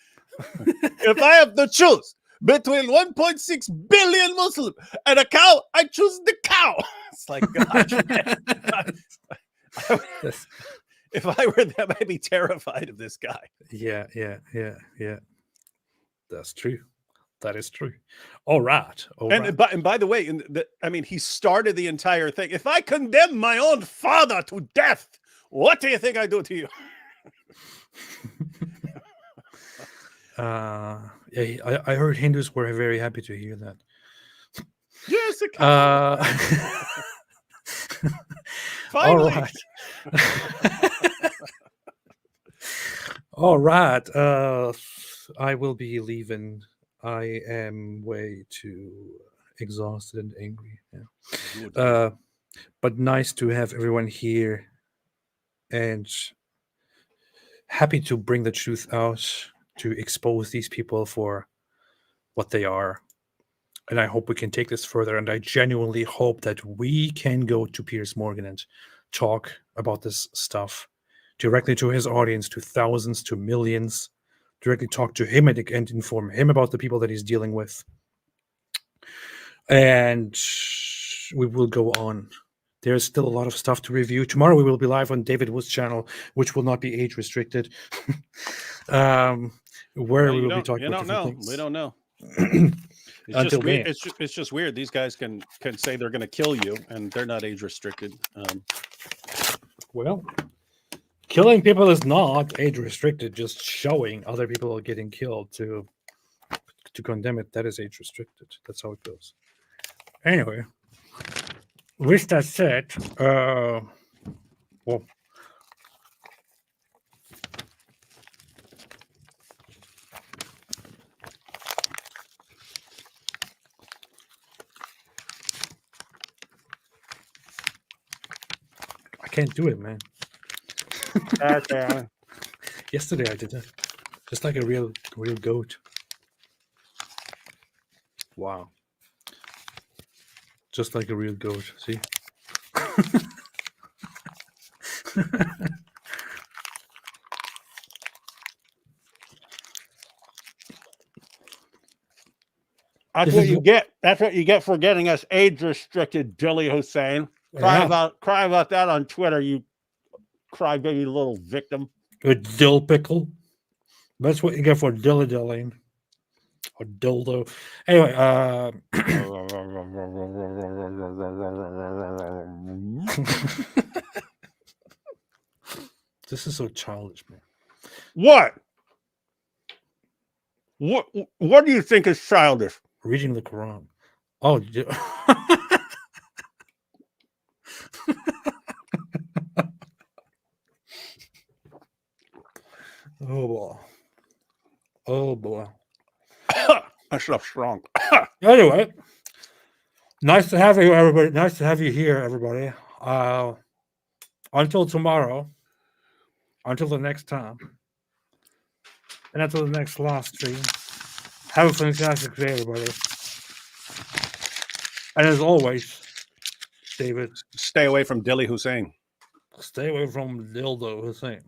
If I have to choose between 1.6 billion Muslims and a cow, I choose the cow. It's like, God, if I were them, I'd be terrified of this guy. Yeah. That's true. That is true. All right. And by the way, I mean, he started the entire thing. If I condemn my own father to death, what do you think I do to you? Yeah, I heard Hindus were very happy to hear that. Yes, all right. All right. I will be leaving. I am way too exhausted and angry. Yeah. But nice to have everyone here, and happy to bring the truth out, to expose these people for what they are. And I hope we can take this further. And I genuinely hope that we can go to Piers Morgan and talk about this stuff directly to his audience, to thousands, to millions, directly talk to him and inform him about the people that he's dealing with. And we will go on. There's still a lot of stuff to review. Tomorrow we will be live on David Wood's channel, which will not be age restricted. Where we will be talking about different things. We don't know. Until then. It's just weird. These guys can say they're going to kill you, and they're not age restricted. Well, killing people is not age restricted. Just showing other people are getting killed to condemn it, that is age restricted. That's how it goes. Anyway, with that said, well, I can't do it, man. Okay. Yesterday I did it, just like a real goat. Wow. Just like a real goat, see? That's This what is you wh- get. That's what you get for getting us age-restricted, Dilly Hussein. Cry Yeah. about that on Twitter, you crybaby little victim. With dill pickle. That's what you get for dilly-dilling. Or dildo. Anyway, this is so childish, man. What? What do you think is childish? Reading the Quran. Oh, oh boy. Oh boy. That stuff's strong. Anyway, nice to have you, everybody. Nice to have you here, everybody. Until tomorrow, until the next time, and until the next live stream. Have a fantastic day, everybody. And as always, David, Stay away from Dilly Hussein. stay away from dildo Hussein.